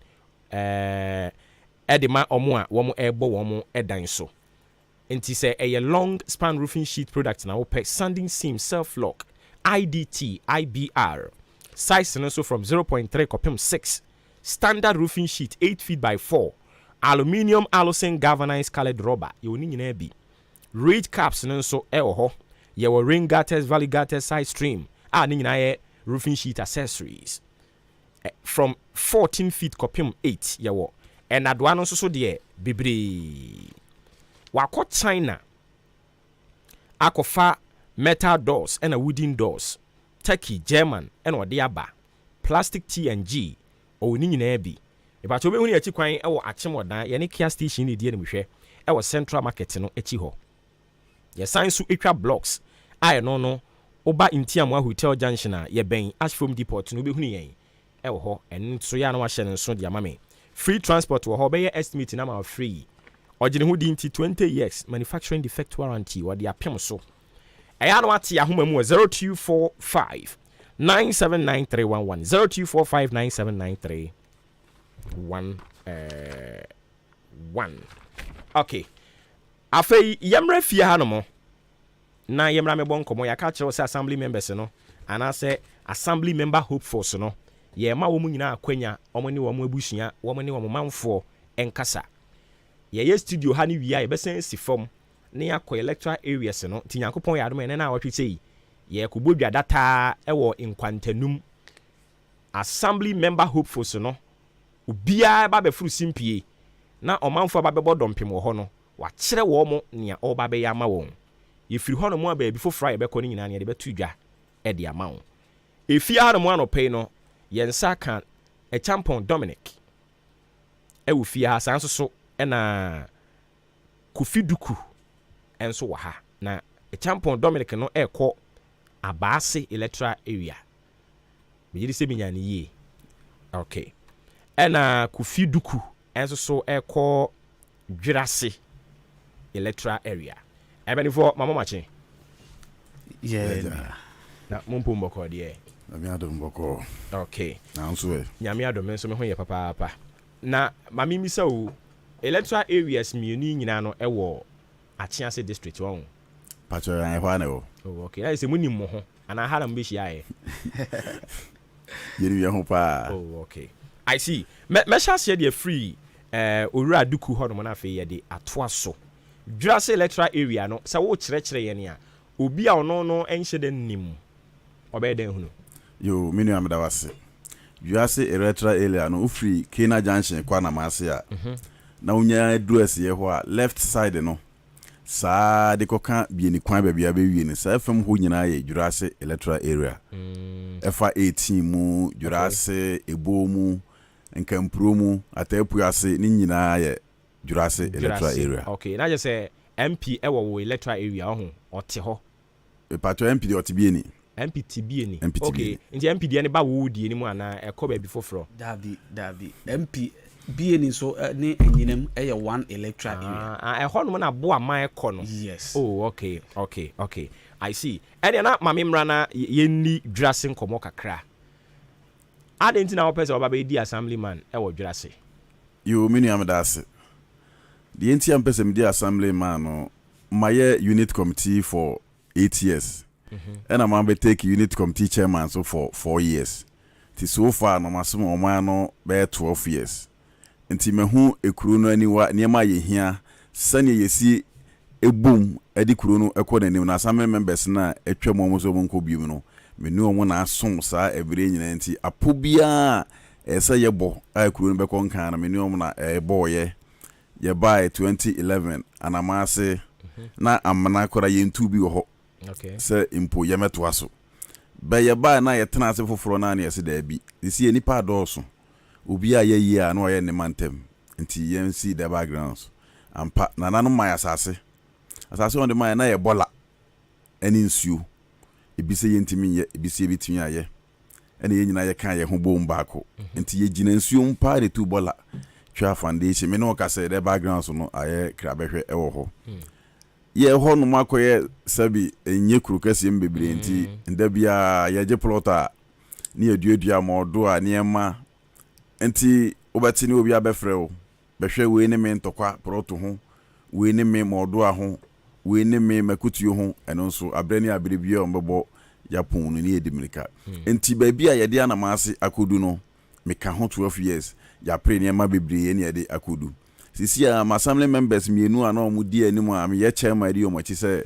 ɛde ma ɔmo a wɔn ɛbɔ wɔn ɛdan so nti sɛ ɛyɛ long span roofing sheet product na wopɛ sanding seam self lock IDT IBR size no so from 0.3 kopim 6 standard roofing sheet 8 feet by 4 aluminium alusen galvanized colored rubber yɛwɔ ne nyinaa bi ridge caps no nso ɛwɔ hɔ yɛwɔ rain gutters valley gutters side stream a ne nyinaa yɛ roofing sheet accessories from 14 feet kopim 8 yɛwɔ ɛnadoa no nso so deɛ bebree wakɔ China akɔfa metal doors ɛna wooden doors Turkey German ɛna ɔde aba plastic T&G ɔwɔ ne nyinaa bi ebakyɛ obɛhu ne akyi kwan ɛwɔ Akyemɔdan yɛne Kia station ne die ne mhwɛ ɛwɔ Central Market no akyi hɔ yɛsan so atwa blocks a ɛno no woba Ntiamwa Hotel Junction a yɛbɛn Ashfrom Depot no obɛhu ne yɛn ɛwɔ hɔ ɛno nso yɛ a na wahyɛ ne nso de ama me free transport wɔ hɔ bɛyɛ estimate na ma free ɔgyene ho di nti 20 years manufacturing defect warranty wɔde apem so ɛyɛ no ate ahoma mu 0245 979311 0245 979311 okay afei yɛmra fie ha no mo na yɛmra mebɔ nkɔmmɔ yɛaka kyerɛw sɛ assembly members no anaasɛ assembly member hopefuls no yɛma wɔ mu nyinaa akwanya ɔmo ne wɔn abusua wɔmo ne wɔn manfoɔ ɛnkasa yɛyɛ studio ha ne wia yɛbɛsan si fam ne yakɔ electoral areas no nti Nyankopɔn yɛ adom ɛne na wɔtwe sɛ yɛkɔbɔ dwa dataa ɛwɔ nkwantanum assembly member hopefuls no obiara ba bɛfuru simpie na ɔmanfoɔ ba bɛbɔ dɔmpem wɔ hɔ no wakyerɛ wɔn mo nea ɔba bɛyɛ ama wɔn yɛfiri hɔ no mu a baabi foforɔ a yɛbɛkɔ no nyinaa ne yɛde bɛto dwa ɛde ama wɔn efie ha no mu anɔpɛ no yɛnsa ka Echampon Dominic ɛwɔ fie ha saa nso so ɛna Kofi Duku ɛnso wɔ ha na Echampon Dominic no ɛkɔ Abaase electoral area bɛgyere sɛ binya ne yie okay ɛna Kofi Duku ɛnso so ɛkɔ Dwerase electoral area ɛbɛnifo mama makye na mompo mbɔkɔ deɛ Nyame adom bɔkɔ. Okay. Na nso Nyame adom nso me ho yɛ papa. Na mami mi sɛ o electoral areas mienu nyinaa no ɛwɔ Achiase district wɔn. Pacho ya hwa na wo. Oh okay. Na sɛ munim mo ho ana ha na mo behia yɛ. Yeri yɛ ho pa. Oh okay. I see. Me share the free owura duku hɔ no na afei yɛ de atoa so. Dwase electoral area no sɛ wo kyerɛkyerɛ yɛ ne a obi a ɔno no ɛnhyɛ den nim. Ɔbɛyɛ den hunu. Yo, minu amda wase. You are say electoral area no free Kena Junction kwa na masia. Na unya address ye ho left side no. Sa de koka bi ni kwan ba bia be wie ni sa fam ho nyina ye Jurase electoral area. FA 18 mu Jurase ebo mu nkampro mu atapu ase ni nyina ye Jurase electoral area. Okay, na je say MP e wo electoral area ho ote ho. E pato MP de ote bi ni. MPTB ni. Okay, nti MPD ni ba wo die ni mu ana e ko ba bi foforo. Davi MP bi ni so ni enyinem e ye one electoral area. E ho no na bo aman e ko no. Yes. Oh, okay. I see. And na mame mra na ye ni Jurase nkomo kakra. Adenti na opese oba be di assemblyman e wo Jurase. You mini am dase. The enti am pese me di assemblyman no my unit committee for 8 years. And I'm be take unit committee chairman so for 4 years. Ti so far no masom oman no be 12 years. Nti mehu ekuru no aniwa niema ye hia sane yesi ebum edi kuru no ekọ nanim na assembly members na etwa mo so monko bium no menu omo na asom sa ebire nyina nti apobia esa yebo a kuru no be kon kan na menu omo na ebo ye by 2011 anamase na amana kora yentu bi wo ho. Okay. Se impo yemeto aso. Be ye ba na ye tena ase foforo na na ye se da bi. Disi enipa dooso. Obi a ye yi a no ye ne mantem. Nti yen see the backgrounds. Ampa na nanu mai asase. Asase on the mai na ye bola. Eni nsuo. Ebi se yentimi ye, ebi se bitimi aye. Ene ye nyina ye kan ye ho bom baako. Nti ye gina nsuo mpa de tu bola. Twa foundation me no ka se the backgrounds no aye krabehwe ewo ho. Ye ho no makoye sabi enye kurukasi mbebre nti nda bia ye je plota ni eduadua modo a niema nti obati ni obi abefre o behwe we ni me ntokwa proto ho we ni me modo a ho we ni me makutuo ho eno nso abrani abrebia ombebo yapon no ni edimirika nti ba bia ye de anamase akodu no meka ho 12 years ya pre niema bebre ni ye de akodu sisi a assembly members mienu ana omu di animu a me ye chairman di omochi se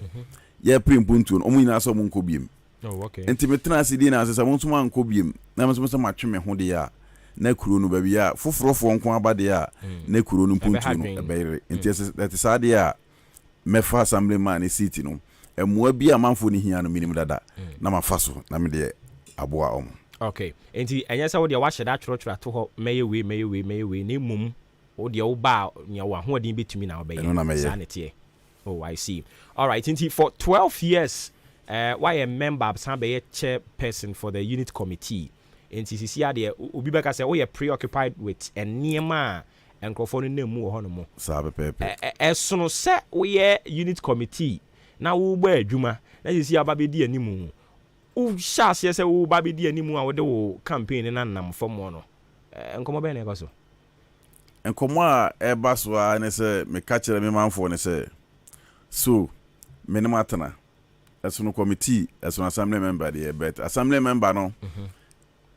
ye primpuntu omu nyina so monko biem. Oh, okay. Enti metena sidi na asesa monso manko biem na monso matwe me ho de ya na kuro no ba bia fofrofo nko abade ya na kuro no puntu no ebere enti that is ade ya mefa assembly man city no emua bia manfo ni hia no minim dada na mafaso na me de aboa om. Okay, enti enyesa wo de wa hyeda tworo to ho meye we ni mum o de oba nya wa ho odin betumi na obeye sanete. Oh, I see. All right, indeed, for 12 years why a member san be chairperson for the unit committee in TCC there obi beka say we are preoccupied with enema enkrofo no nemu ho no mo sabe pepe esono se we unit committee na wo gba adwuma na TCC ababedi animu o shase se wo babedi animu a wo de wo campaign na nam fom no enkomo be na ego so enkomo a eba so a ne se me ka kire me manfo ne se so minimatana as no committee as an assembly member there but assembly member no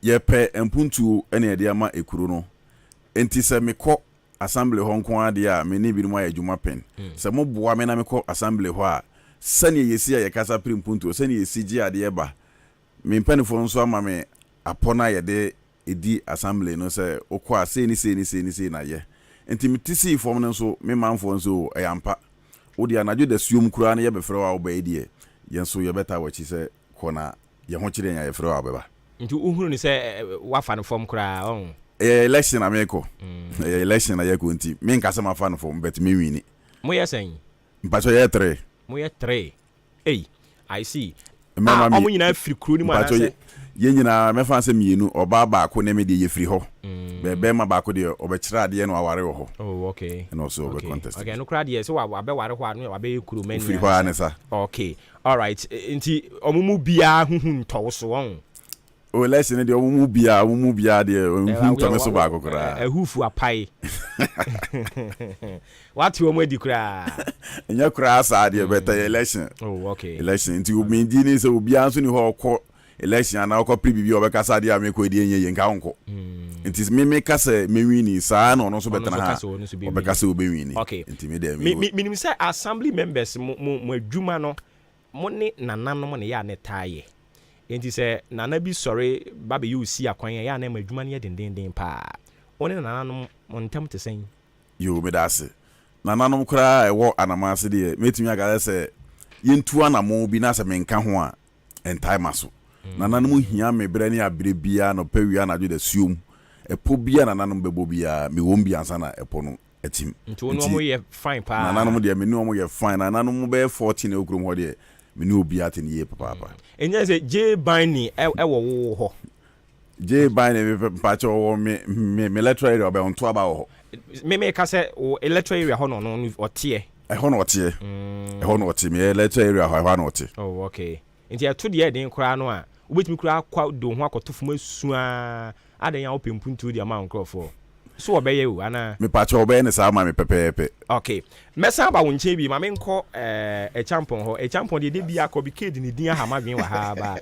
ye pe empuntu ene de ama ekuru no enti se me ko assembly ho nko ade a me ni bi no adwuma pen se mo boa me na me ko assembly ho a sane yesi a ye kasa primpuntu sane yesi gi ade ba me mpanifo nso ama me apona ye de edi assembly no se okwa se ni na ye enti mitisi form no nso me manfo nso ayampa odi anajo da suom kura na ye befre wa obaidie yenso ye beta wachi se kona ye ho kire nya ye fre wa beba nti uhuru ni se wa fan form kura on election ameko election na ye ko nti me nka se ma fan form bet me wini mo ye sen mpacho ye 3 mo ye 3 hey I see omo nyina firi kuru ni mo na se ye nyina me fan se mienu oba ba ko ne me de ye firi ho be ma ba ko de obekira de no aware ho. Oh, okay. And also be contest. Okay, no crowd here so wa be ware ho anu wa be kuru mani. Firi ho anesa. Okay. All right. Nti omumu bia huhun to so won. O lesson de omumu bia de huhun to me so ba kokora. Ehufu apai. What you omo di kura? Enya kura sa de better election. Oh, okay. Election nti obi ndi ni se obi anso ni ho ko election na okọ prebibi obekasa dia me ko edi enye nka onko nti me kasa me wini saa na ono so betana ha obekasa obewini nti me dem me say assembly members mo adwuma no mo ne nananom ne ya ne taaye enti sɛ nana bi sɔre ba bɛ yɛ osi akwan ya na ma adwuma no yɛ dendenden paa one nananom ntem te sɛn yo me da ase nananom koraa ɛwɔ anamase deɛ metumi aka sɛ yɛntu anamo bi na sɛ menka ho a entaima so nananom hia me brɛ ne abrɛ bia no pawia na adwo da suom ɛpo bia nananom bɛbɔ bia me wom bia ansa na ɛpo no atim nti ono mo yɛ fine paa nananom deɛ me ne ɔmo yɛ fine nananom bɛyɛ 14 na okurom hɔ deɛ me ne obi ate ne yie papa ɛnyɛ sɛ J Binding ɛwɔ wo hɔ J Binding me pacho wo me electoral area ba onto aba wo me ka sɛ o electoral area hɔ no ɔteɛ ɛhɔ no ɔteɛ ɛhɔ no ɔteɛ me electoral area hɔ no ɔteɛ oh okay nti ɛto deɛ den koraa no a wobɛtumi koraa akwa do ho akɔto fom asua adan ya opempuntu deɛ ma nkrɔfo so ɔbɛyɛ o ana me pacho ɔbɛyɛ ne saa ma me pɛpɛɛpɛ okay mɛsan ba wo nkyɛn bi ma me nkɔ champon hɔ champon deɛ de bi akɔ bi kid ne din ahama dwen wɔ ha ba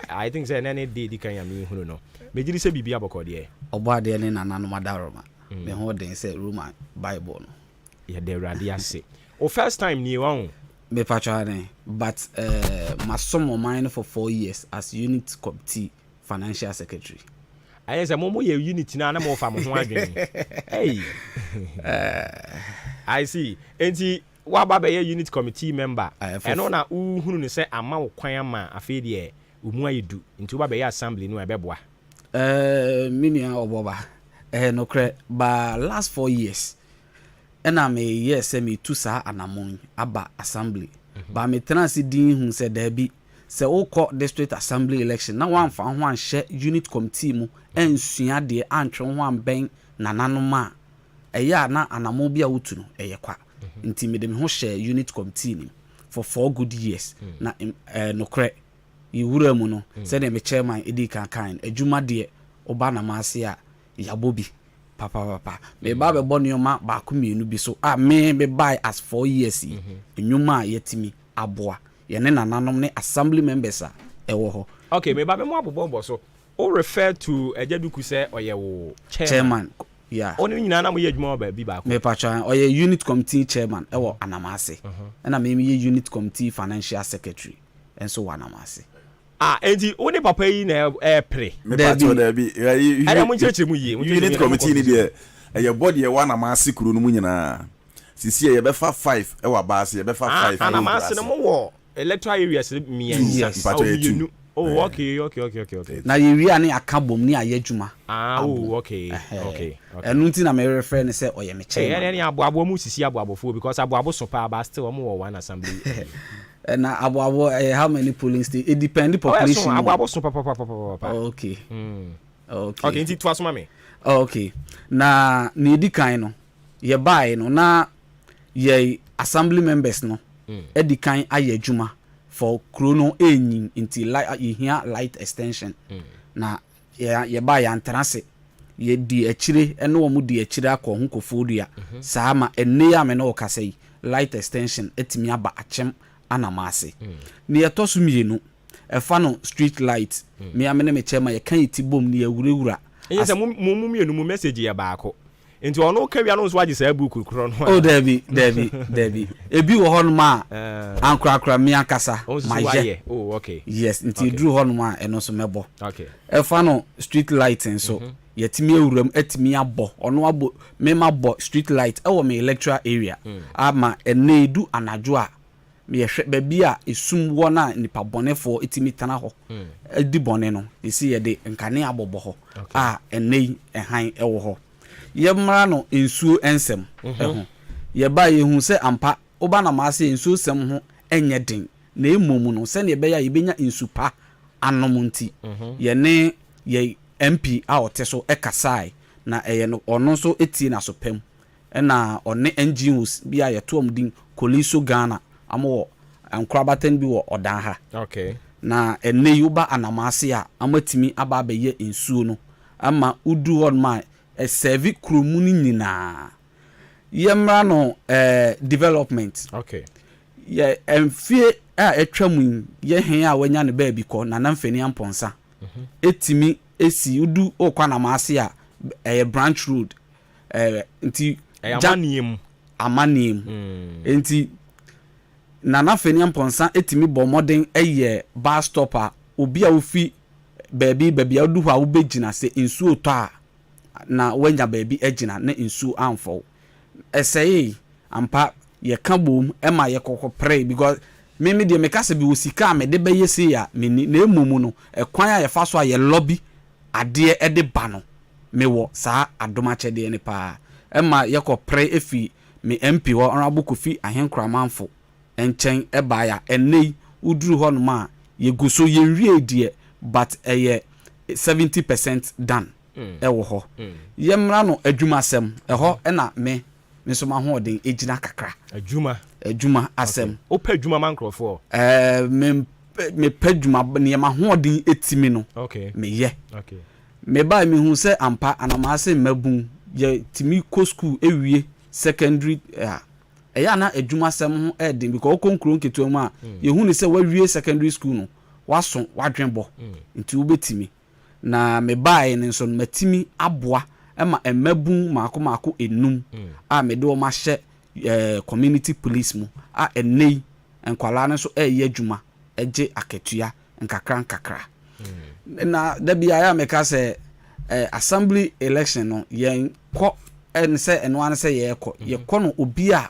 I think say nane de di kan ya me hunu no me giri sɛ bibia bɔkɔ deɛ ɔbɔ adeɛ ne nananom adaroma me ho den sɛ Roman Bible no ya de rade ase o first time ni wɔn me pacho ne but my some mine for 4 years as unit committee financial secretary I say mo ye unit na mo fa mo ho adwen hey I see enti wa ba be ye unit committee member eno na uhunu ne se ama wo kwan ama afi de umu ayedu enti wa be ye assembly no ebeboa minia oboba no kre ba last 4 years ena me yes me tu sa anamon aba assembly ba me transi din hu se da bi se wokɔ district assembly election na wan fa ho anhye unit committee mu ensua de antwe ho anbɛn nananom a ɛyɛ na anamo bia wotu no ɛyɛ kwa nti me de me ho hyɛ unit committee ni for 4 good years na nokre yiwura mu no se de me chairman edi kankan adwuma de oba na maase a yabobi papa me ba be bɔ nneɔma ba ko mienu bi so a me buy as 4 years yi enwuma a yetimi aboa yene nananom ne assembly members a ɛwɔ hɔ okay me ba me mo abobɔ so o refer to ejaduku sɛ ɔyɛ wo chairman yeah oni nyina na mo yɛ adwuma ba bi ba ko me patcha ɔyɛ unit committee chairman ɛwɔ anamase na me yɛ unit committee financial secretary enso wɔ anamase enti oni papa yi na pre me patcha da bi ɛna mo nkyerɛkyerɛ mu yie unit committee ni deɛ ɛyɛ body ɛwɔ anamase kuro no mu nyinaa sisi yɛ bɛfa 5 ɛwɔ abase yɛ bɛfa 5 anamase no mo wɔ electoral areas miɛnsa oh okay na yewi ani aka bom ni ayadwuma okay enu nti na me refer ne say oye me chairman any aboabo mu sisi aboabofo because aboabo so pa ba still mo wɔ one assembly na aboabo how many polling state it depend population aboabo so pa okay okay nti to asoma me okay na edi kan no ye buy no na ye assembly members no edi kan ayadwuma for chrono enyin inti here light extension na ye ba ya ntrase ye di akire ene wo mu di akire akọ ho kofodua saa ma enne ya me na okasai light extension etimi aba achem anamase ne ye tosu mienu efa no street light me amene me chema ye kan itibom ne awurawura enye se mu mienu mu message ya ba akọ nti ono kawia no so agi sa book kuro no oh Debbie ebi wo hono ma ankrakra mi akasa maje oh okay yes nti dru hono ma eno so mebo okay efa no street light nso yetimi awuram etimi abo ono abo me ma bo street light e wo me electoral area ama ene edu anadwo a me yehwe ba bia esum wo na nipa bonefo etimi tana ho edi bone no esi ye de nkane abobo ho a ene ehan e wo ho yemra no ensuo ensem eho ye ba ye hu se ampa oba na ma se ensuo sem ho enye den na emom no se ne be ya yebenya ensupa anomunti ye ne ye MP a oteso ekasai na eye no ono so etie na so pem na one NGOs bia ye to omdin Koliso Ghana amo ankrabaten bi wo odan ha okay na ene yuba anamase a amatimi aba be ye ensuo no ama udu hon ma serve kromu ni nyina yemra no development okay ye emfie a etwamu ye hen a wanya ne ba bi ko na namfani amponsa etimi esi udu okwa na maase a branch road nti amaniem nti na namfani amponsa etimi bo modern bus stop a obi a wofi baabi a wodu hɔ a wobɛgyina sɛ nsuo tɔ a na wanya baabi agyina na nsuo amfɔ ɛsɛe ampa yɛka bom ɛma yɛkɔkɔ pray because me deɛ meka sɛ bi wɔ sika a mede bɛyɛ sei a meni na ɛmu no ɛkwan a yɛfa so a yɛlɔbi adeɛ ɛde ba no mewɔ saa adom akyɛdeɛ ne paa ɛma yɛkɔ pray efi me MP hɔ Honorable Kofi Ahenkramanfo nkyɛn ɛbaa ya ɛnɛ uduru hɔ nom a yɛgu so yɛnwie deɛ but ɛyɛ 70% done ɛwɔ hɔ yɛmmra no adwumasɛm ɛhɔ ɛna me nso ma hoɔden egyina kakra adwuma asɛm opɛ adwuma man nkrɔfoɔ me pɛ adwuma nneɛma hoɔden etimi no meyɛ me ba me hu sɛ ampa anamaase mabun yɛ timi kɔ school ewie secondary ɛyɛ na adwumasɛm ho ɛden because okonkuro nketewa mu a yɛhu ne sɛ wawie secondary school no waso wadwenbɔ nti wobɛtimi na me bae ne nso no matimi aboa ɛma mmabun maako enum a me de o ma hye community police mu a enei nkwala ne so ɛyɛ adwuma ɛgye akatua nkakra na da bia ya meka sɛ assembly election no yɛn kɔ ɛne sɛ ɛno ane sɛ yɛkɔ no obi a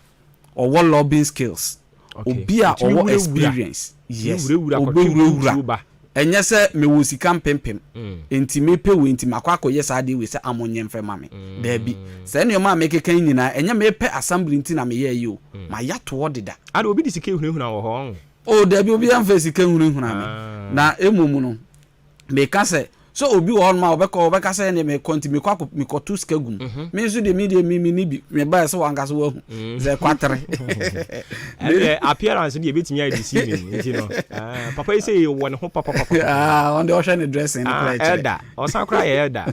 ɔwɔ lobbying skills obi a ɔwɔ experience yes obewura ɛnyɛ sɛ mewɔ sika mpempem enti mepe we enti makɔ yɛ saa de we sɛ amonyɛ mfɛ ma me daabi sɛ ne ma mekeka nyina ɛnyɛ mepe assembly enti na meyɛ yi o ma yato wɔ deda ade obi di sika hunahuna wɔ hɔ o daabi obi amfa sika hunahuna me na emum no meka sɛ so obi wɔ hɔ ma obɛka sɛ ne me konti me kwako me kotu sika gum me nso de me ni bi me ba sɛ wanka so wahu sɛ kwatere appearance ne yɛbɛtumi ayɛ deceiving nti no papa yi sɛ wɔ ne ho papa on the ocean dressing elda ɔsan kora yɛ elda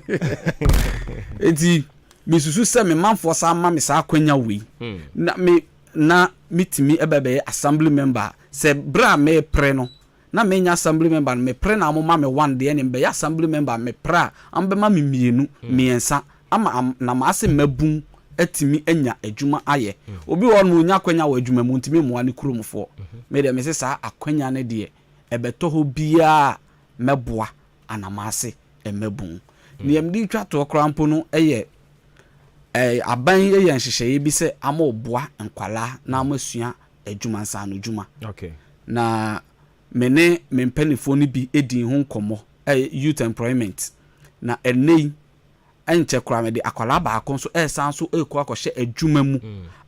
eti me susu sɛ me manfo sa ma me sa kwanya wei na mitimi ɛbɛbɛyɛ assembly member sɛ bra me pre no na menya assembly member me pre na amoma me one de ne be assembly member me pra ambema me mienu miensa ama na ma ase mabun atimi anya adwuma aye obi won mo nya kwanya wa adwuma mu ntimi mo ane kuromfo me de me se sa akwanya ne de ebeto ho bia meboa anama ase emabun niem di twa to krampo no eye aban eye nhyehyeye bi se ama oboa nkwala na amasua adwuma nsa no adwuma na mene mempanifo ni bi edi ho nkomo youth employment na enei enche kura me de akwala baako so san so ekọ akọhye adwuma mu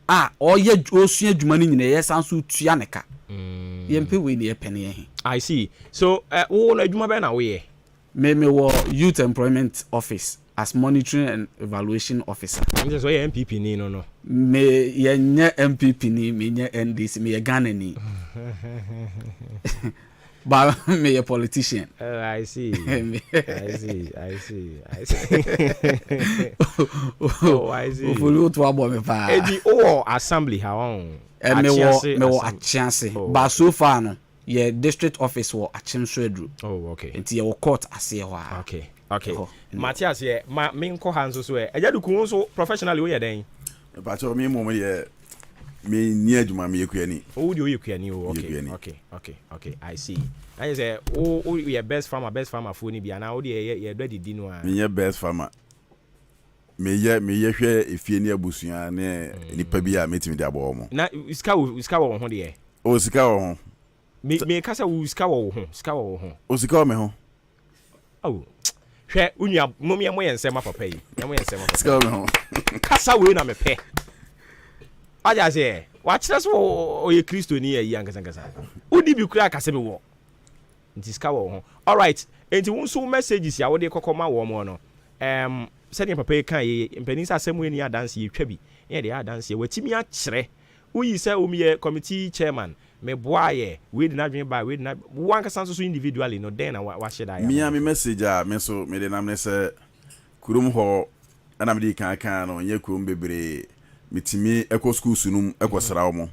a oye osua adwuma ni nyina ye san so tua neka yempe we ne yepene ye I see so wo na adwuma be na wo ye me wo youth employment office as monitoring and evaluation officer. I'm so ye MPP ni no me ye nye MPP ni me nye NDC me ye Ghana ni but me a politician. I see. Oh, I see. Follow to abo me pa. Edi o assembly ha on. Me wo a chance. But so far no, ye district office wo Achimso Edru. Oh, okay. Enti ye wo court ase ho. Okay. Matthias ye ma me nko hanso so e. Eja duku so professionally wo ye den. Ba cho me mo ye me ni adwuma me yekuani. Oh, do yekuani o. Okay. I see. I say oh your best farmer for ni bia na o de ye ready di no a. Me best farmer. Me ye hwe efie ni abusua ne nipa bi a metimi de abo mo. Na iska wo ho de ye. O sika wo ho. Me kasa wo iska wo ho. O sika wo me ho. Oh. Hwe unia momia mo yensema papa yi. Ya mo yensema papa. Sika wo me ho. Kasa we na me pe. Aja se wa kire so o ye Kristo ni yi ankasa. Udi bi kura kasa be wo. Nti ska wo ho. All right. Enti won so messages ya wo de kokoma wo mo no. Sɛdeɛ papa yi kan yi mpanin sɛ asɛm ni adanse yi twa bi yɛ de adanse yi watimi akyerɛ woyi sɛ omiye committee chairman me boa ye we de na dwen ba we de na wan kasa so individually no den na wa hye da ya me message a me so me de nam ne sɛ kurum ho ana me di kan no nye kurum bebre mitimi eco school sunum eco srawo mo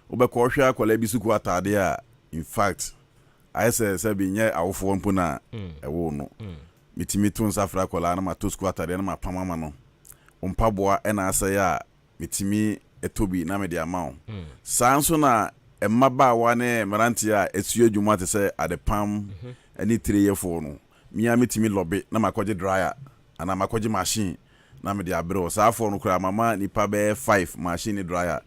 obekɔ hwe akola bi suku atade a in fact I say bi nye awofo mpo na ewo no mitimi tun safra kola na mato school atade na mapamama no mpaboa na asɛ ya mitimi etobi na me de amount sanso na mmaba wa ne maranti a esu adwuma te sɛ adepam any 3 year for no me a metimi lobby na makoje dryer ana makoje machine na me de abro sa for no kra mama nipa be 5 machine dryer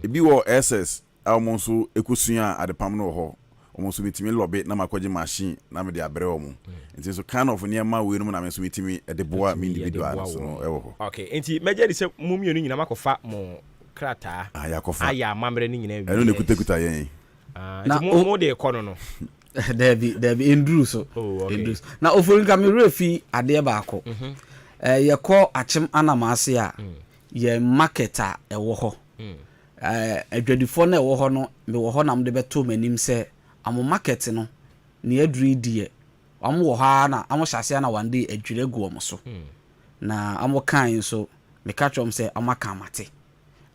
ebi wo ss almost ekusuya adepam no ho almost metimi lobby na makoje machine na me de abro mu nti so kind of near ma we no na me so metimi de boa me individual so no ewo okay enti meje di se mumienu nyina makofa mo krata ayakofa aya mamre ni nyina eno ne kuta yen na mo de ekono no Debi enduru so enduru na ofori ka me refi ade baako ye ko achem anamase a ye marketer ewo ho adwadifo na ewo ho no me wo ho na me de beto manim se amo market no ne aduri die amo wo ha na amo hyase na one day adwire gu omo so na amo kan so me ka chom se amaka mate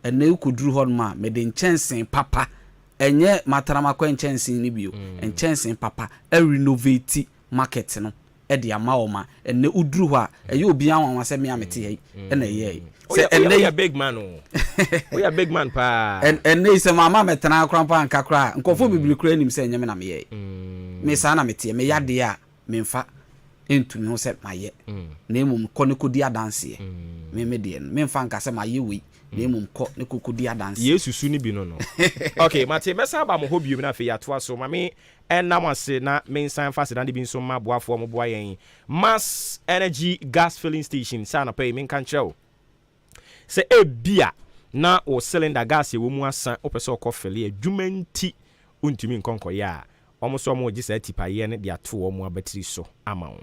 ene ukuduru ho ma me de nchensen papa enye matarama kwa nchensen ni bio nchensen papa renovate market no e de ama o ma ene uduru ho a eye obi anwa se me amete yi ene ye se ene ya big man o we are big man pa ene se mama metana krampa nkakra nkofo bibili kra nim se enye me na me ye me sa na mete me yade a me mfa entumi ho se maye na emum konekodi adanse me de me mfa nka se maye wi na emum ko ne kokodi adanse yesu su ni bi no okay mate mesa ba mo hobie na fe ya to so mame enamase na mensan fast na de bi nso ma boafo mo boa yen mass energy gas filling station sana pay men kan chew se ebia na o cylinder gas ye wo mu asa opese okofele adwumanti untumi nkonko ya omoso mo gi sa tipa ye ne de ato wo mu abatiri so ama wo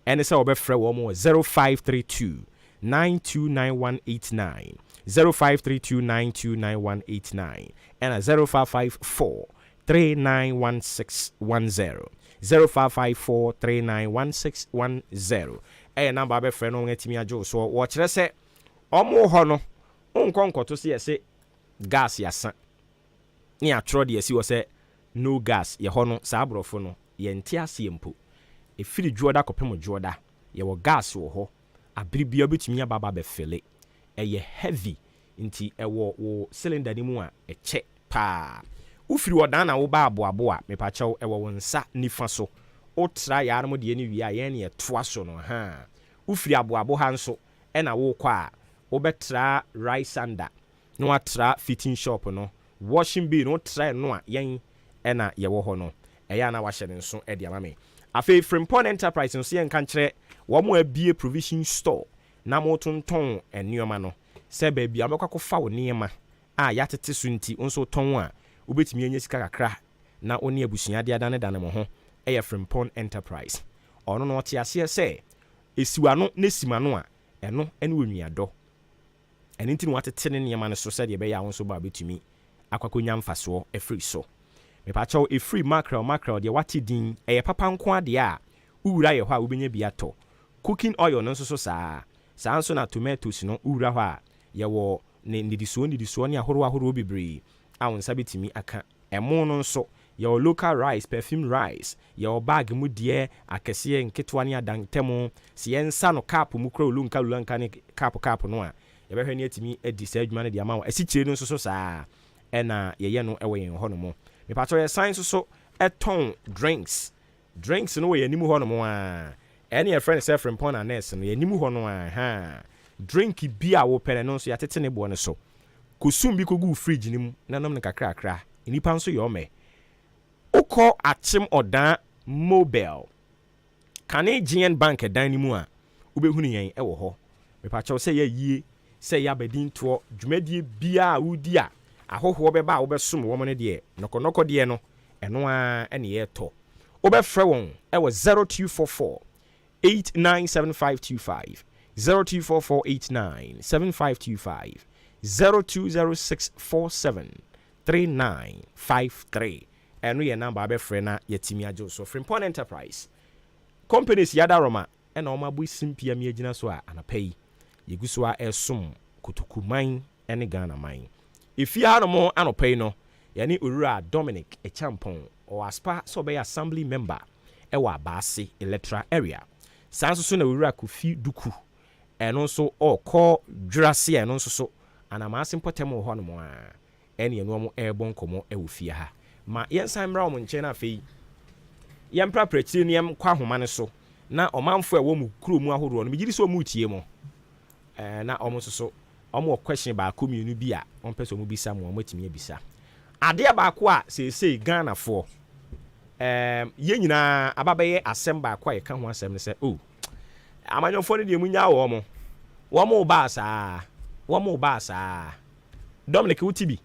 ene se obefre wo mu 0532 929189 0532929189 and 0554 391610 0554 391610 number be friend no ngatimi ajo so wo kire se omo ho no onkonkoto se yese gas yasa ni atro de yesi wo se no gas ye ho no sa abrofo no ye nti ase mpo efiri juoda kopem juoda ye wo gas wo ho abribia betumi ababa be fele eye heavy nti ewo wo cylinder ni mu a eche pa ufiri wodan na wo ba aboabo a mepachew ewo wonsa nifa so otra yar mo de ni wi a ye ne etoa so no ha ufiri aboabo ha nso e na wo kwa wo betra rice sander no atra fitting shop no washing bin no try no a yen e na ye wo ho no e ya na wa hye nso e de amame afi Frimpong Enterprise nso yen kan kire wo mo abie provision store na mo tonton enioma no se ba bia mekwa fa wo niema a ya tete so nti nso ton a obetimi anya sika kakra na oni abusua de adane dane mo ho eye Frimpong Enterprise ono no te ase se esiwano na simano a eno ene wonuado ene nti no watete ne niema no so se de be ya wonso ba betumi akwakonya mfaso efri so mepacho efri mackerel de wati din eye papa nko ade a uwura ye ho a obenya bia to cooking oil no so saa nso na tomatoes no uwura ho a ye wo ne ndidisuo ne ahoro bebre a won sabetimi aka emo no nso ye wo local rice perfume rice ye wo bag mu de akese nketwa ne adantemo se ye nsa no cap mu kra olunka ne cap no a ye behwe ne atimi edi sa adwuma ne de ama wo asikyire no nso so saa ena ye no ewe yen ho no mo me pato ye science so eton drinks no we animu ho no mo a ene your friend say Frimpong na nurse no ye animu ho no a ha drink bi a wo pere no so ya tete ne bo no so kosum bi kogu fridge ni mu nanom ne kakra inipa nso ye ome ukọ achim odan mobile Canadian bank dan ni mu a ubehunu yen e wo ho me pato say ye yie say ya bedin to dwumadie bia wudi a ahoho beba wo besom wo ne de nokonoko de no eno a ene ye to wo be frɛ won e wo 0244 897525 0244897525 0206473953 eno ye number be frɛ na yetimi ajo so Frimpong Enterprise companies yada roma ena o mabu simpia me agina so a anapai yeguso a esom kutukuman ene Ghana man if you had more anopay no yani Urura Dominic Echampong or aspa so be assembly member ewa Basi electoral area sanso so na Urura Kofi Duku and also or call Jurasia and also so and I'm asking potemo ho no a ene no mo airborne komo e wo fie ha ma yensan mra mo nche na fei yɛmpra pretinium kwa homa ne so na ɔmanfo a wɔ mu kuro mu ahoroɔ no megiri so mu tie mu na ɔmo so ɔmo question baako mienu bi a ɔmpɛ so ɔmo bisa mu ɔmo atimi abisa adeɛ baako a seesei Ghana fo yɛn nyinaa ababɛyɛ asɛm baako a yɛka ho asɛm ne sɛ amanyɔfo no deɛ munya wɔmo ba saa Dominic Utibi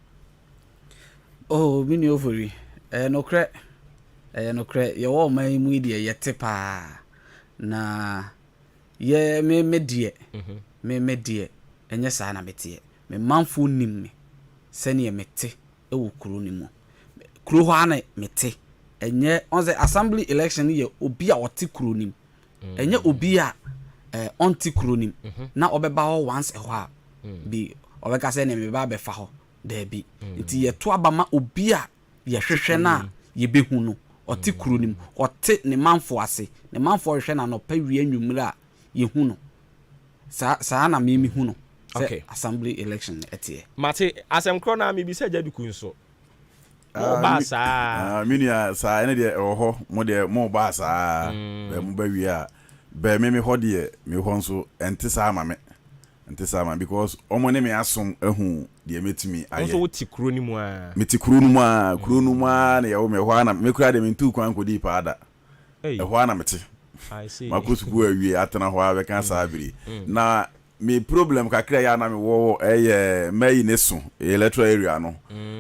mini ofori nokre yɛwɔ ɔman mu deɛ yɛte paa na yɛ me deɛ ɛnyɛ saa na meteɛ me manfo nim me sɛneɛ mete ɛwɔ kuro no mu kuro hɔ ana mete ɛnyɛ ɔnsɛ assembly election yɛ obi a ɔte kuro nim ɛnyɛ obi a ɔnte kuro nim na ɔbɛba hɔ once ɛhɔ a bi ɔbɛka sɛ ne meba bɛfa hɔ daabi nti yɛto aba ma obi a yɛhwehwɛ na yɛbɛhu no ɔte kuro nim ɔte ne manfo ase ne manfo hwehwɛ na nɔpɛ wie nwumre a yɛhu no saa na hu no sɛ assembly election ɛteɛ mate asɛm korɔ na mebisa Gyaduku nso ba saa minia saa ene de ho mo de mo ba saa mo ba wi a be me ho de me ho nso ente saa ma me ente saa ma because omo ne me asom ahu de metimi aye nso wuti kuro ni mu a meti kuro nu mu a na ye me ho na me kura de me ntu kwan ko di pa ada ho na meti I see makusuku awie atena ho a be kan saa biri na me problem kakra ya na me wo mai neso electoral area no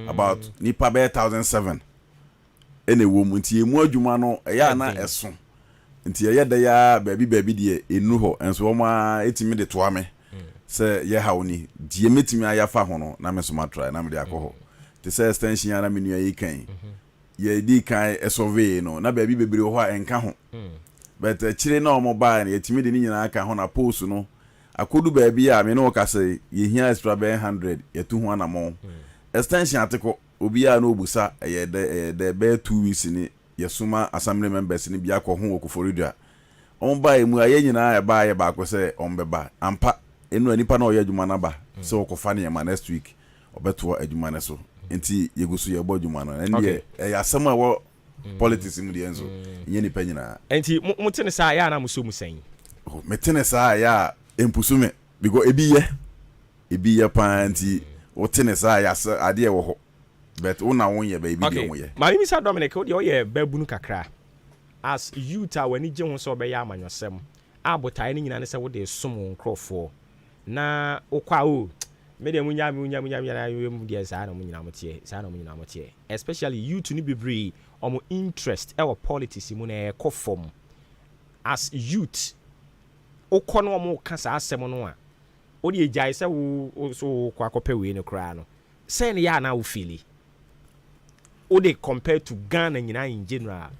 about nipa be 1007 ene wo mu nti emu adwuma no ya na eso nti ye da ya baabi de enu ho enso wo ma etimi de toa me se ye ha oni die metimi aya fa ho no na me so ma try na me de akọ te se extension ya na me nua yi kan ye di kan survey no na baabi bebre ho a enka ho but chire na omo ba na etimi de ni nyina aka ho na post no akodu baabi a me no ka say ye hia extra be 100 ye tu ho anamo extension ateko obi a no obusa ye de be 2 weeks ni ye suma assembly members ni bia ko ho okuforidua on ba emu aye nyina ya ba ye ba ko say on be ba ampa enu anipa na oye adwuma na ba say okofa ne ma next week obeto adwuma ne so enti yegusu ye bo adwuma no ende ye asem a wo politics mu de enzo nye nipa nyina enti mutene sa ya na muso musan metene sa ya empusume because ebi ye panti wotene sa ya ade wo ho but una wonye ba ebi de wonye ma mi sa Dominic o de o ye babunu kakra as youth a wani gye ho so be ya amanyosem abotae ni nyina ne se wo de som nkrofo na okwa o me de munya na mu de sa na munyina motie especially youth ni bebre omo interest e wo politics mu na e kofom as youth okono mo kasa asem no a o de ejai se wo so kwa kope we ne kra no say ne ya na wo feel o de compare to Ghana nyina in general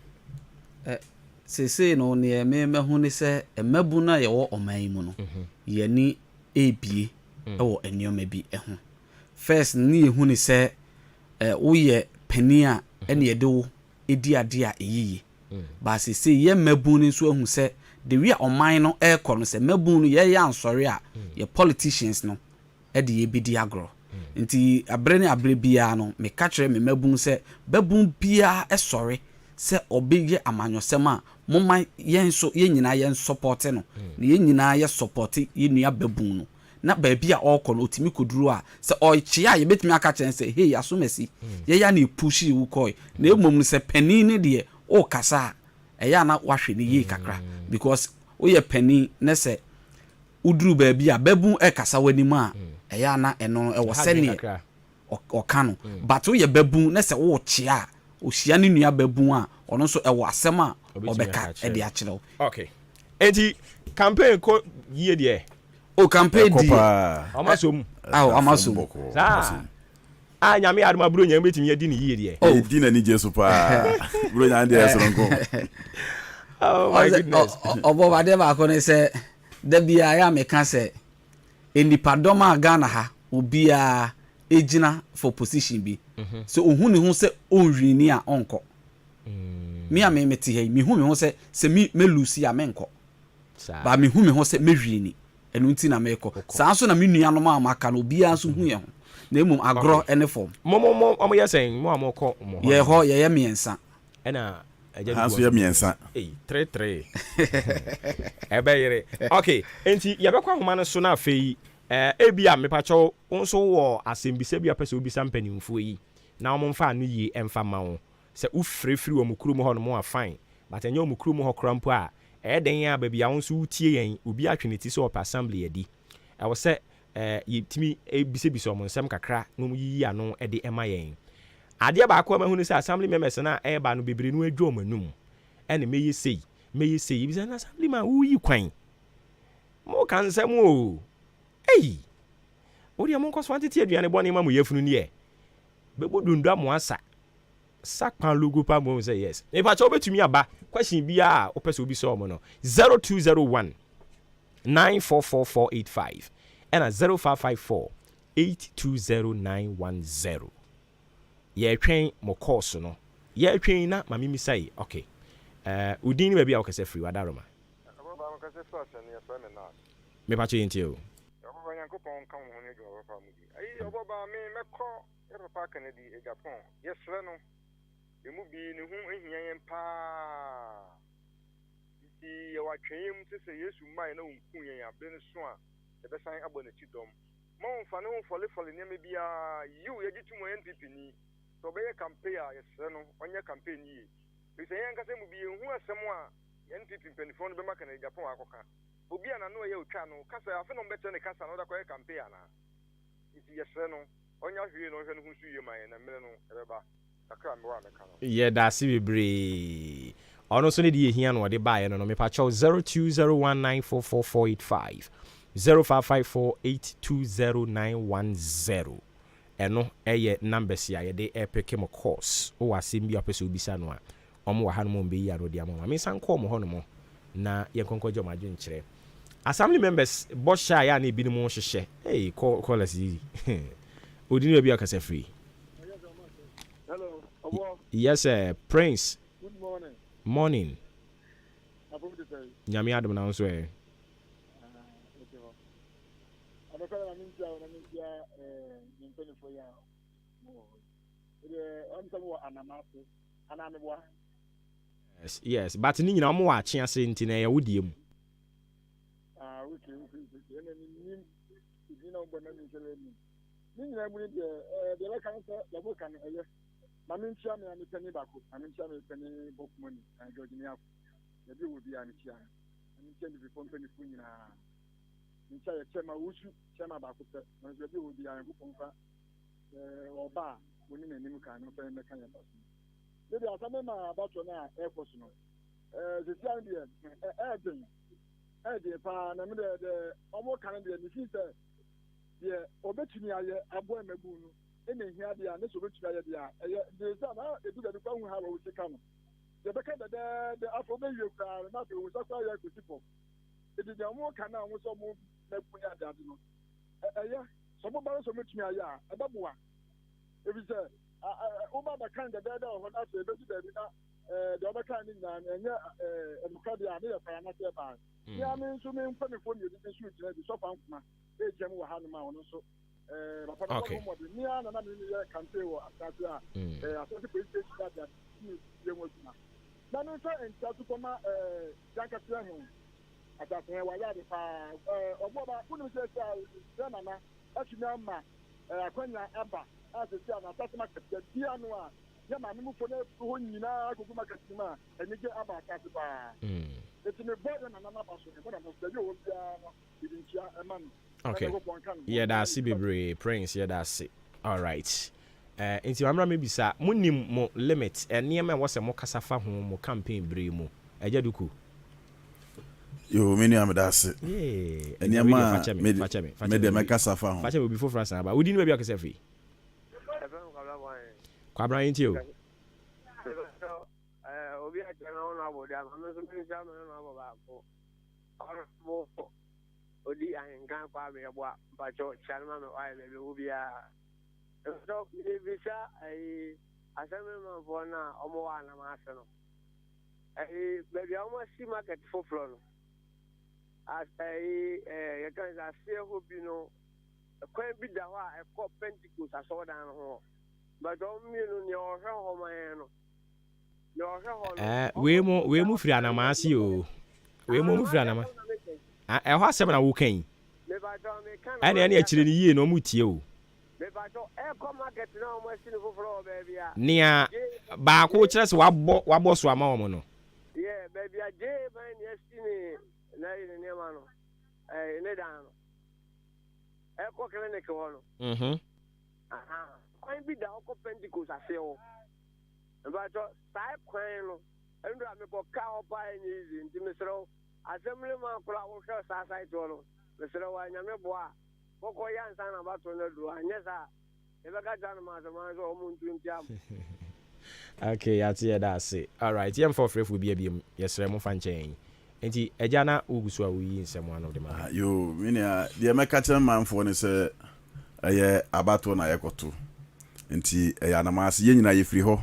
sese no ne me hu ne se emabu na ye wo oman mu no ye ni ebie e wo enioma bi ho first ni hu ne se wo ye pani a ene ye de wo edi ade a eyiye ba sese ye mabu ne so hu se the way oman no ekọ no se mabu no ye ya ansori a ye politicians no e de ye bidi agro nti abre bia no me ka kire me mabu se babu bia esori se obeye amanyosem a moma yen so ye nyina yen support no na ye nyina ye support ye nua babu no na ba bia okọ no otimi koduru a se oichia ye betimi aka kire se hey asomasi ye ya na push wu koi na emom se pani ne de o kasa eya na wahwe ne yi kakra because oye pani ne se uduru ba bia babu e kasa wani ma eya na eno e wo se ne oka no but oye babu ne se wo chia ohia ne nua babu a ono so e wo asem a obeka e de akire okay enti campaign ko yie de o campaign di amasom amasom nyame aduma bro nyame betimi yedi ne yie de di na ni jesu pa bro nyame de esronko oh my goodness obo bade ba ko ne se da bia ya meka se enipadoma Ghana ha obia ejina for position bi so ohun ne hu se onwini a onko me a me meti he me hu me hu se me lucy a menko ba me hu me hu se me hwini enu nti na meko saa so na me nua no ma maka no obia so hu ye ho na emum agro ene form mo yes saying mo amoko mo ye ho ye miensa ena Hanso ya miensa. 3 ebeyere. Okay, enti yebekwa homa no so na afei ebia mepacho nso wo asembise bia pese obisa mpanimfo yi. Na omomfa anu yi emfa ma wo. Se ufrefri wo mukuru mu ho no mo afine. But enye omukuru mu ho krampo a den ya ba bia wonso utie yen obi atweneti so op assembly edi. I was say yitimi ebisebisa omo nsem kakra no mu yi ano de ema yen. Ade ba akwa mahunu se assembly members na eba no bebre no adwo manum. Ene meye sei bisa na assembly man uyi kwan. Mo kan nsem o. Ei. Odi amon ko so antete aduane bone ma mo yefunu ne e. Bebo dundua mo asa. Sakpan logo pa mo say yes. E pa cho betumi aba. Question bia opese obi so mo no. 0201 94485 and 0554 820910. Ye twen mo course no. Ye twen na mami mi say okay. Udin ba bia o kase free wadaroma. Aba kase free asane ya na. Me pa cho yenti o. Aba Nyankopon kan ho ne do papa mu di. Ayi oboba me mekọ e papa kan di e Japan. Yesre no. Emu bi ne hu ehia yen pa. Ti ya watwen se Yesu mai na unku yen abe ne so a e be san abo na chi dom. Mo mfa ne ho fole ne me bia you ye gitu mo NPP ni. So be campaign a yesre no onye campaign yi. Bi se yen kase mu bi hu asem a NPP penifo no be maka na Japan akoka. Obi ana no ye otwa no kasa afa no mbete ne kasa no da kwa campaign ana. Iti yesre no onya hwie no hwe no hu su ye mai na mere no ebeba. Yeah, that's bebre. Ono so ne die hia no de bae no me pa chow 0201944485 0554820910. Eno eye numbers ya ye de epic mo course o asem bi apese obisa no a omo wa hanom mbe ya ro de amama me san call mo hono mo na ye konkojo ma dwen kire assembly members bosha ya na bi ni mo hwehwe hey call us yi odini bi akasa free. Hello, Obo. Yes, Prince. Good morning. Morning. Nyami Adam na nso okay. Adokala na mintia nyempeni fo ya. I'm talking anamase. Anamebwa. Yes, but ni nyina mo wa ache ase nti na ya wodie mu. Okay. Ni na obo na mintia ni. Ni nyina mu de la kan se la bo kan eye. Mami ntia me ani peni bako. Mami ntia me peni bokumoni. Kan George ni afọ. Ya bi wo bi ani tia. Mami ntia ni bi pon peni fu nyina. Ntia ye chema wusu, chema bako pe. Mami bi wo bi ani bu ponfa. Oba woni na nim kan no pe me kan ya baso. Maybe asame ma bato na air force no. The time there Ede pa na me de omo kan de ni fi se ye obetumi aye abo emagu nu ene hia de a ne so obetumi aye de a de sa na edu de kwa hu ha wo sika no de beka de afọ be yie kwa na be wo sa kwa ya kutipo ede de omo kan na wo so mo magu ya de ade no so mo ba so metumi aye a ebaboa ebi se oba ba kan de o na so ebedu de na de oba kan ni na enye emuka de a ne ya fa na se ba ya me nso me mfa me fo ni de so tire bi so fa nkuma e jem wo ha no ma wono so papa na mo de ni ana na me ni campaign wo asase a asase police station da ni ye mo tuna na no so enta to koma janka tire ho asase wa ya de pa ogbo ba kunu se sa na na atumi ama akwanya aba asase na asase market bi anu a ya ma me mu fo na ho nyina agogo market ma enige aba asase pa okay. Yeah, that's it, Prince. Yeah, that's it. All right. Inti mamra maybe sa munim mo limit. Niema wase mo kasafa ho mo campaign bre mu. Eja duku. Yo, many am that's it. Yeah. Niema me de me kasafa ho. Fache be before France na ba. Udi no be akase fi. Kwa bra inti o. Obi a jana ona abodi ama no so mi jama na ababa ko arbo odi ahenkan kwa me ebo ba cho chanma me wa le obi a so bisa ai aseme ma fo na omo wa na ma ase no be bia omo si market for floor no as ye kan za se hobi no kwan bi da wa e ko Pentecost aso dan ho ba do mi no ni o hwe ho man no we mu firi anamasi o. We mu firi anama. E ho asem na wo kan. Ane akyire ni yie no mu tie o. Nia ba ko kyerɛ sɛ wabɔ so ama wo no. Yeah, baby, I gave my destiny. Na ne ma no. Ne dan no. Ko clinic ho no. Kwan bi da ko Pentecost ase o. But sai kwan no. Endo a me ko ka opa enyi nti mesro assemble man kula wo hwe sa site no. Mesro wa nya me boa. Boko ya nsa na ba to na do anya sa. E be ka jan ma so o mu ntunti am. Okay, yati da say. All right, yam for free be biem. Yesre mo fan chen. Enti eja na ugusu a wuyi nsem one of them. Yo, minia, the American man for ne say aye abato na yekoto. Enti eya na mas ye nyina ye free ho.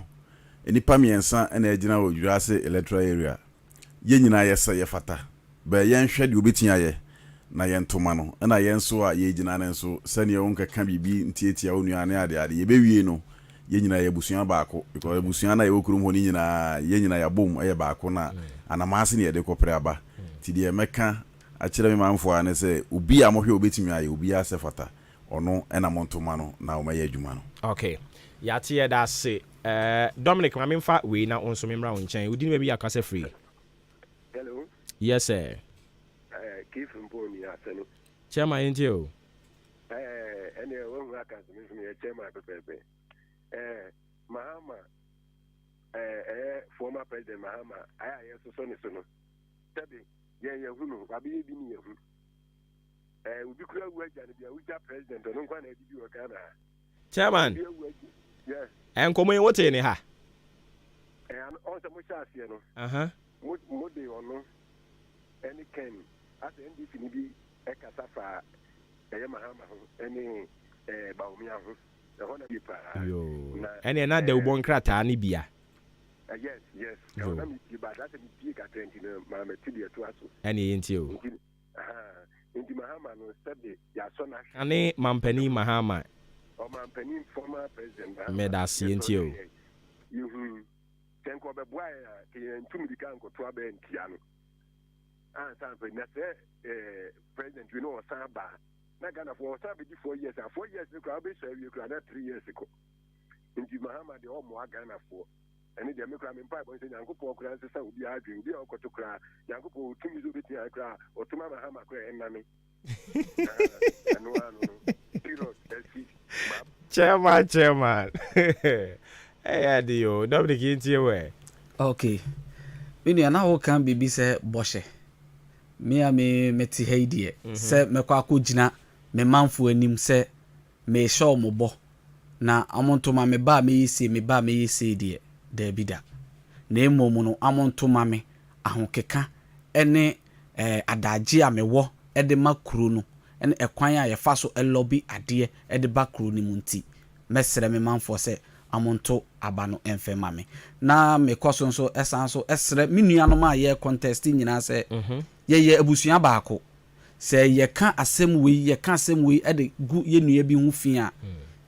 Enipa miensa na ejina odwura ase electoral area. Ye nyina ye say ye fata. Ba ye nhwe de obetia ye na ye ntoma no. Na ye nso a ye jina na nso sane ye wonka ka bibi ntietia onuane ade ye bewie no. Ye nyina ye busua baako because busua na ye okurum ho ni nyina ye nyina ya bom ye baako na anamase ne ye de kopre aba ti de meka a kire me manfo a ne se obi a mohwe obetimi aye obi a se fata ono ena montoma no na o maye adwuma no. Okay, yati ye da se Dominic ma memfa we na onso memra won chen udi ne bi akase free. Hello. Yes sir. Keith Mboni asani. Chairman intio. Ene won akase me chairman pepe. Mahama former president Mahama aya so no tabi ye hunu wabi bi ni yehu ubi kura waja ne bia uja president no nkwa na bibi o kana chairman yes enkomo yin wote ni ha on se mo sha asie no mo de ono any ken as NDC ni bi ekasa fa Mahama ho any baumia ho yo ene na da ubon krata ni bia yes na mi bi ba that mi bi ka 20 na ma me ti de to aso ene yenti o inti Mahama no sabe ya so na ane mampani Mahama o mampani former president me da si yenti o yuhu tenko be boa ya ke ntumi di kan ko to aba ntia no san pe na se president we no san ba na Ghana for 4 years and 4 years ago I be sure you could 3 years ago inti Mahama de o mo Ghana for ene de me kra me mpa bo se Nyankopon kra se sa obi adwen obi okoto kra Nyankopon tumi zo beti kra otuma Mahama kra ename anu period chairman adio Dominic intie we okay mini na wo kan bibi se boshe me meti heidie se mekwa akogina me manfo anim se me show mo bo na amontoma me ba me yesi die da bida na emom no amontoma me ahokeka ene adaje a mewo ede makuru no ene ekwan a ye fa so elobi ade ede bakuru ni munti mesere me manfo se amonto abano enfema me na me koso so esan so esere minua no ma ye contest nyina se ye abusua baako se ye ka asem we ede gu ye nua bi hu fi a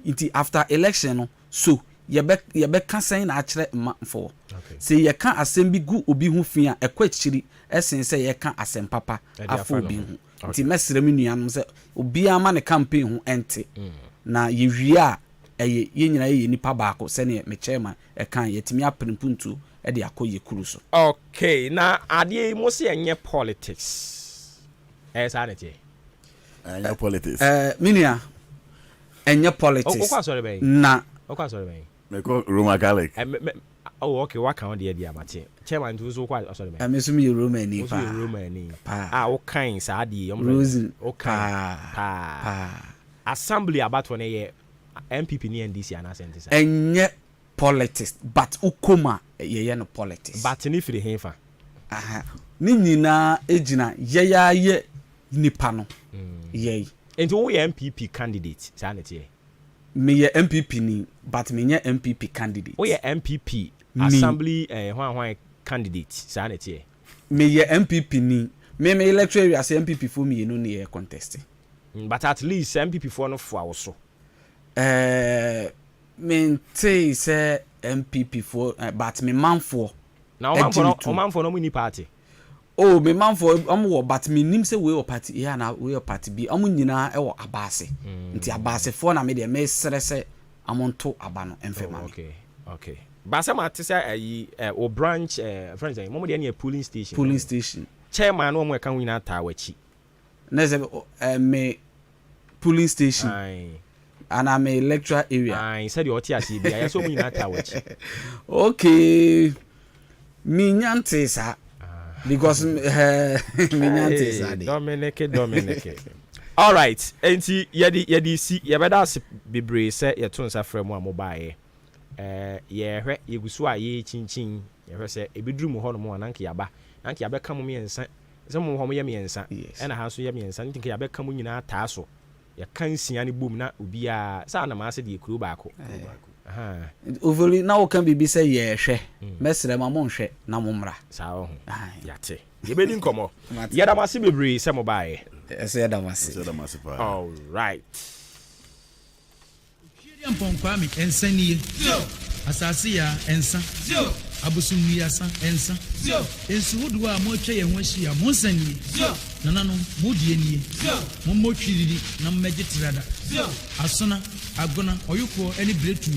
nti after election no so ye be ka sen na akere manfo se ye ka asem bi gu obi hu fi a ekwakyiri esen se ye ka asem papa afo obi hu nti mesere minua no se obi ama ne campaign hu ente na ye wie a ye nyina ye nipa baako se ne me chairman kan yetimi aprenpuntu e de akoye kuru so. Okay, na ade mo se enye politics sanity enye politics minia enye politics okwa sorry ben na okwa sorry ben me ko Roma Catholic oh okay wa kan de amate chairman tu so kwa sorry ben me so me Roma ni pa Roma ni o kan sa ade o kan pa assembly abato ne ye MPP ni NDC anasente sa enye politics but ukoma ye no politics but ni firi hefa ni nyina ejina ye nipa no ye enti wo ye MPP candidate sanity me ye MPP ni but me nye MPP candidate wo ye MPP assembly hwan candidate sanity me ye MPP ni me electoral area say MPP for me no ne contest but at least MPP for no for so me say MPP for but me man for now man for no mini party. Oh, me man for but me nim say we party here na we party bi amu nyina e wo abase nti abase for na me de me sere amonto aba no emfema okay basa ma te say o branch friends mo de na polling station chairman no mo ka wina ta wachi na say me polling station and I'm a lecturer area I said you otiasi bia ya so mo nyina ta wachi okay mi nyante sa because Dominic. All right. Enti yedi si yebeda se bebre se yeto nsa frem a mobile. Ye hwe yegusu a ye chinchin ye hwe se ebeduru mu ho no mo nanka yaba. Nanka yabe ka mu miensa. Se mu ho mo ye miensa. E na ha so ye miensa. Ntinka yabe ka mu nyina taa so. Ye kan sia ne bom na obi a sa na ma se de ekuru baako. Ovoli na wo kan bibi se ye hwe. Mesre ma mo nhwe na mo mra. Sa ho. Yate. Ye be din komo. Ye da mase bebre se mobile. Ese da mase. All right. Kwame ensanie asase ya ensa abusumi ya san ensa ensu wodu a mo twa ye ho ahia mo nsanie nanano mo die nie mo motwiriri na mmege tirada asona agona oyuko eni bretu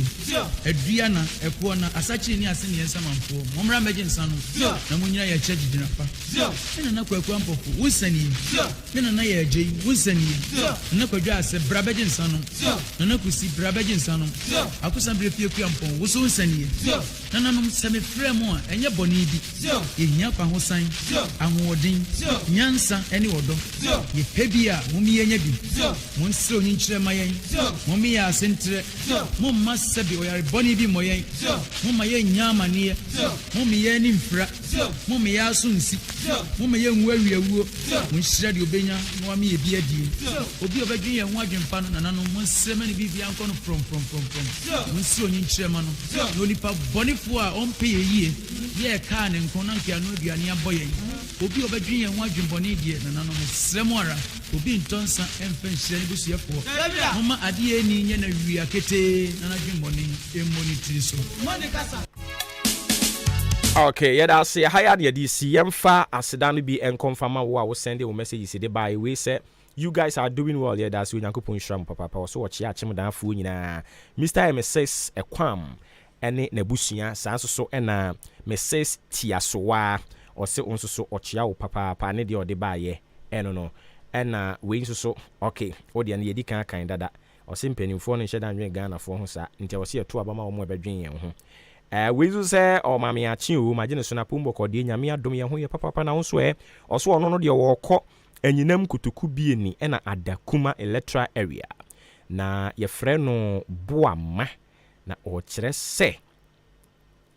adua na eko na asachi ni ase ni ensa manfo mo mra mmege nsa no na mo nyina ya kya gidina pa ena na kwaku ampofo wunsanie ena na ya agei wunsanie na kwadwa ase brabeje nsa no na kusi brabeje nsa no akusa brefie ku ampon wuso wunsanie nanano seme frem a enye boni bi ehia kwa ho san ahoodin nyansa eni odo ye pebia mumi yenye bi mo nsiro nyi nkyere mayen mumi ya sentre mo masabi oyare boni bi moyen mo maye nyama ne mo mi ye ni mfra mo mi ya sunsi mo me ye nwawiawuo mo nhyira de obenya mo mi ye bi adie obi obadwen ye ho adwempa no nanano mo nsema ne bibia nko no from mo nsiro nyi nkyere ma no no lipa bonifo a ompe ye ye ka ne nko na nkia no aduane aboyen obi obadwen ye ho adwembone die nanano mo sremo ara obi ntonsa emfa nhyira ne busuafo mama ade eni nye na wia kete na adwembone emonitiri so okay, yeah, that's it. Hi, DC. Yemfa asidanu bi enconfirma wo send you messages de by we say you guys are doing well. Yeah, that's Nyankopon shram papa. So watch ya chem dan fu nyina. Mr. M6 ekwam ene nebusua sanso so ena Mrs. Tiasowa or se onso so ochia wo papa ne de ode ba ye. Eno no. Ena we nso so okay. Ode ane yedi kan dada. O se mpanimfo no nhye dan dwen Ghana fo ho sa. Nti wo se eto abama wo mo ebedwen yen ho. We say o mami achi o magine so na pombo kode nyame adom ye ho ye papa na wonso oso ono no de wo kọ anyinam kutuku bi ni na adakuma electoral area na ye frɛ no boama na o kyerɛ sɛ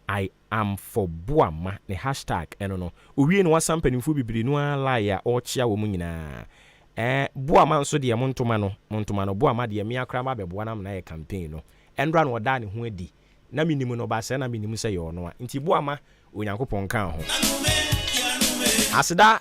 I am for boama ne hashtag eno no owie no wasampanimfo bibiri no ala ya o kyia wo mu nyina boama nso de montoma no boama de me akra ma beboa na na ye campaign no endra no oda ne ho adi na minimu no ba se na minimu se yo no nti boama onyankopon kan ho aseda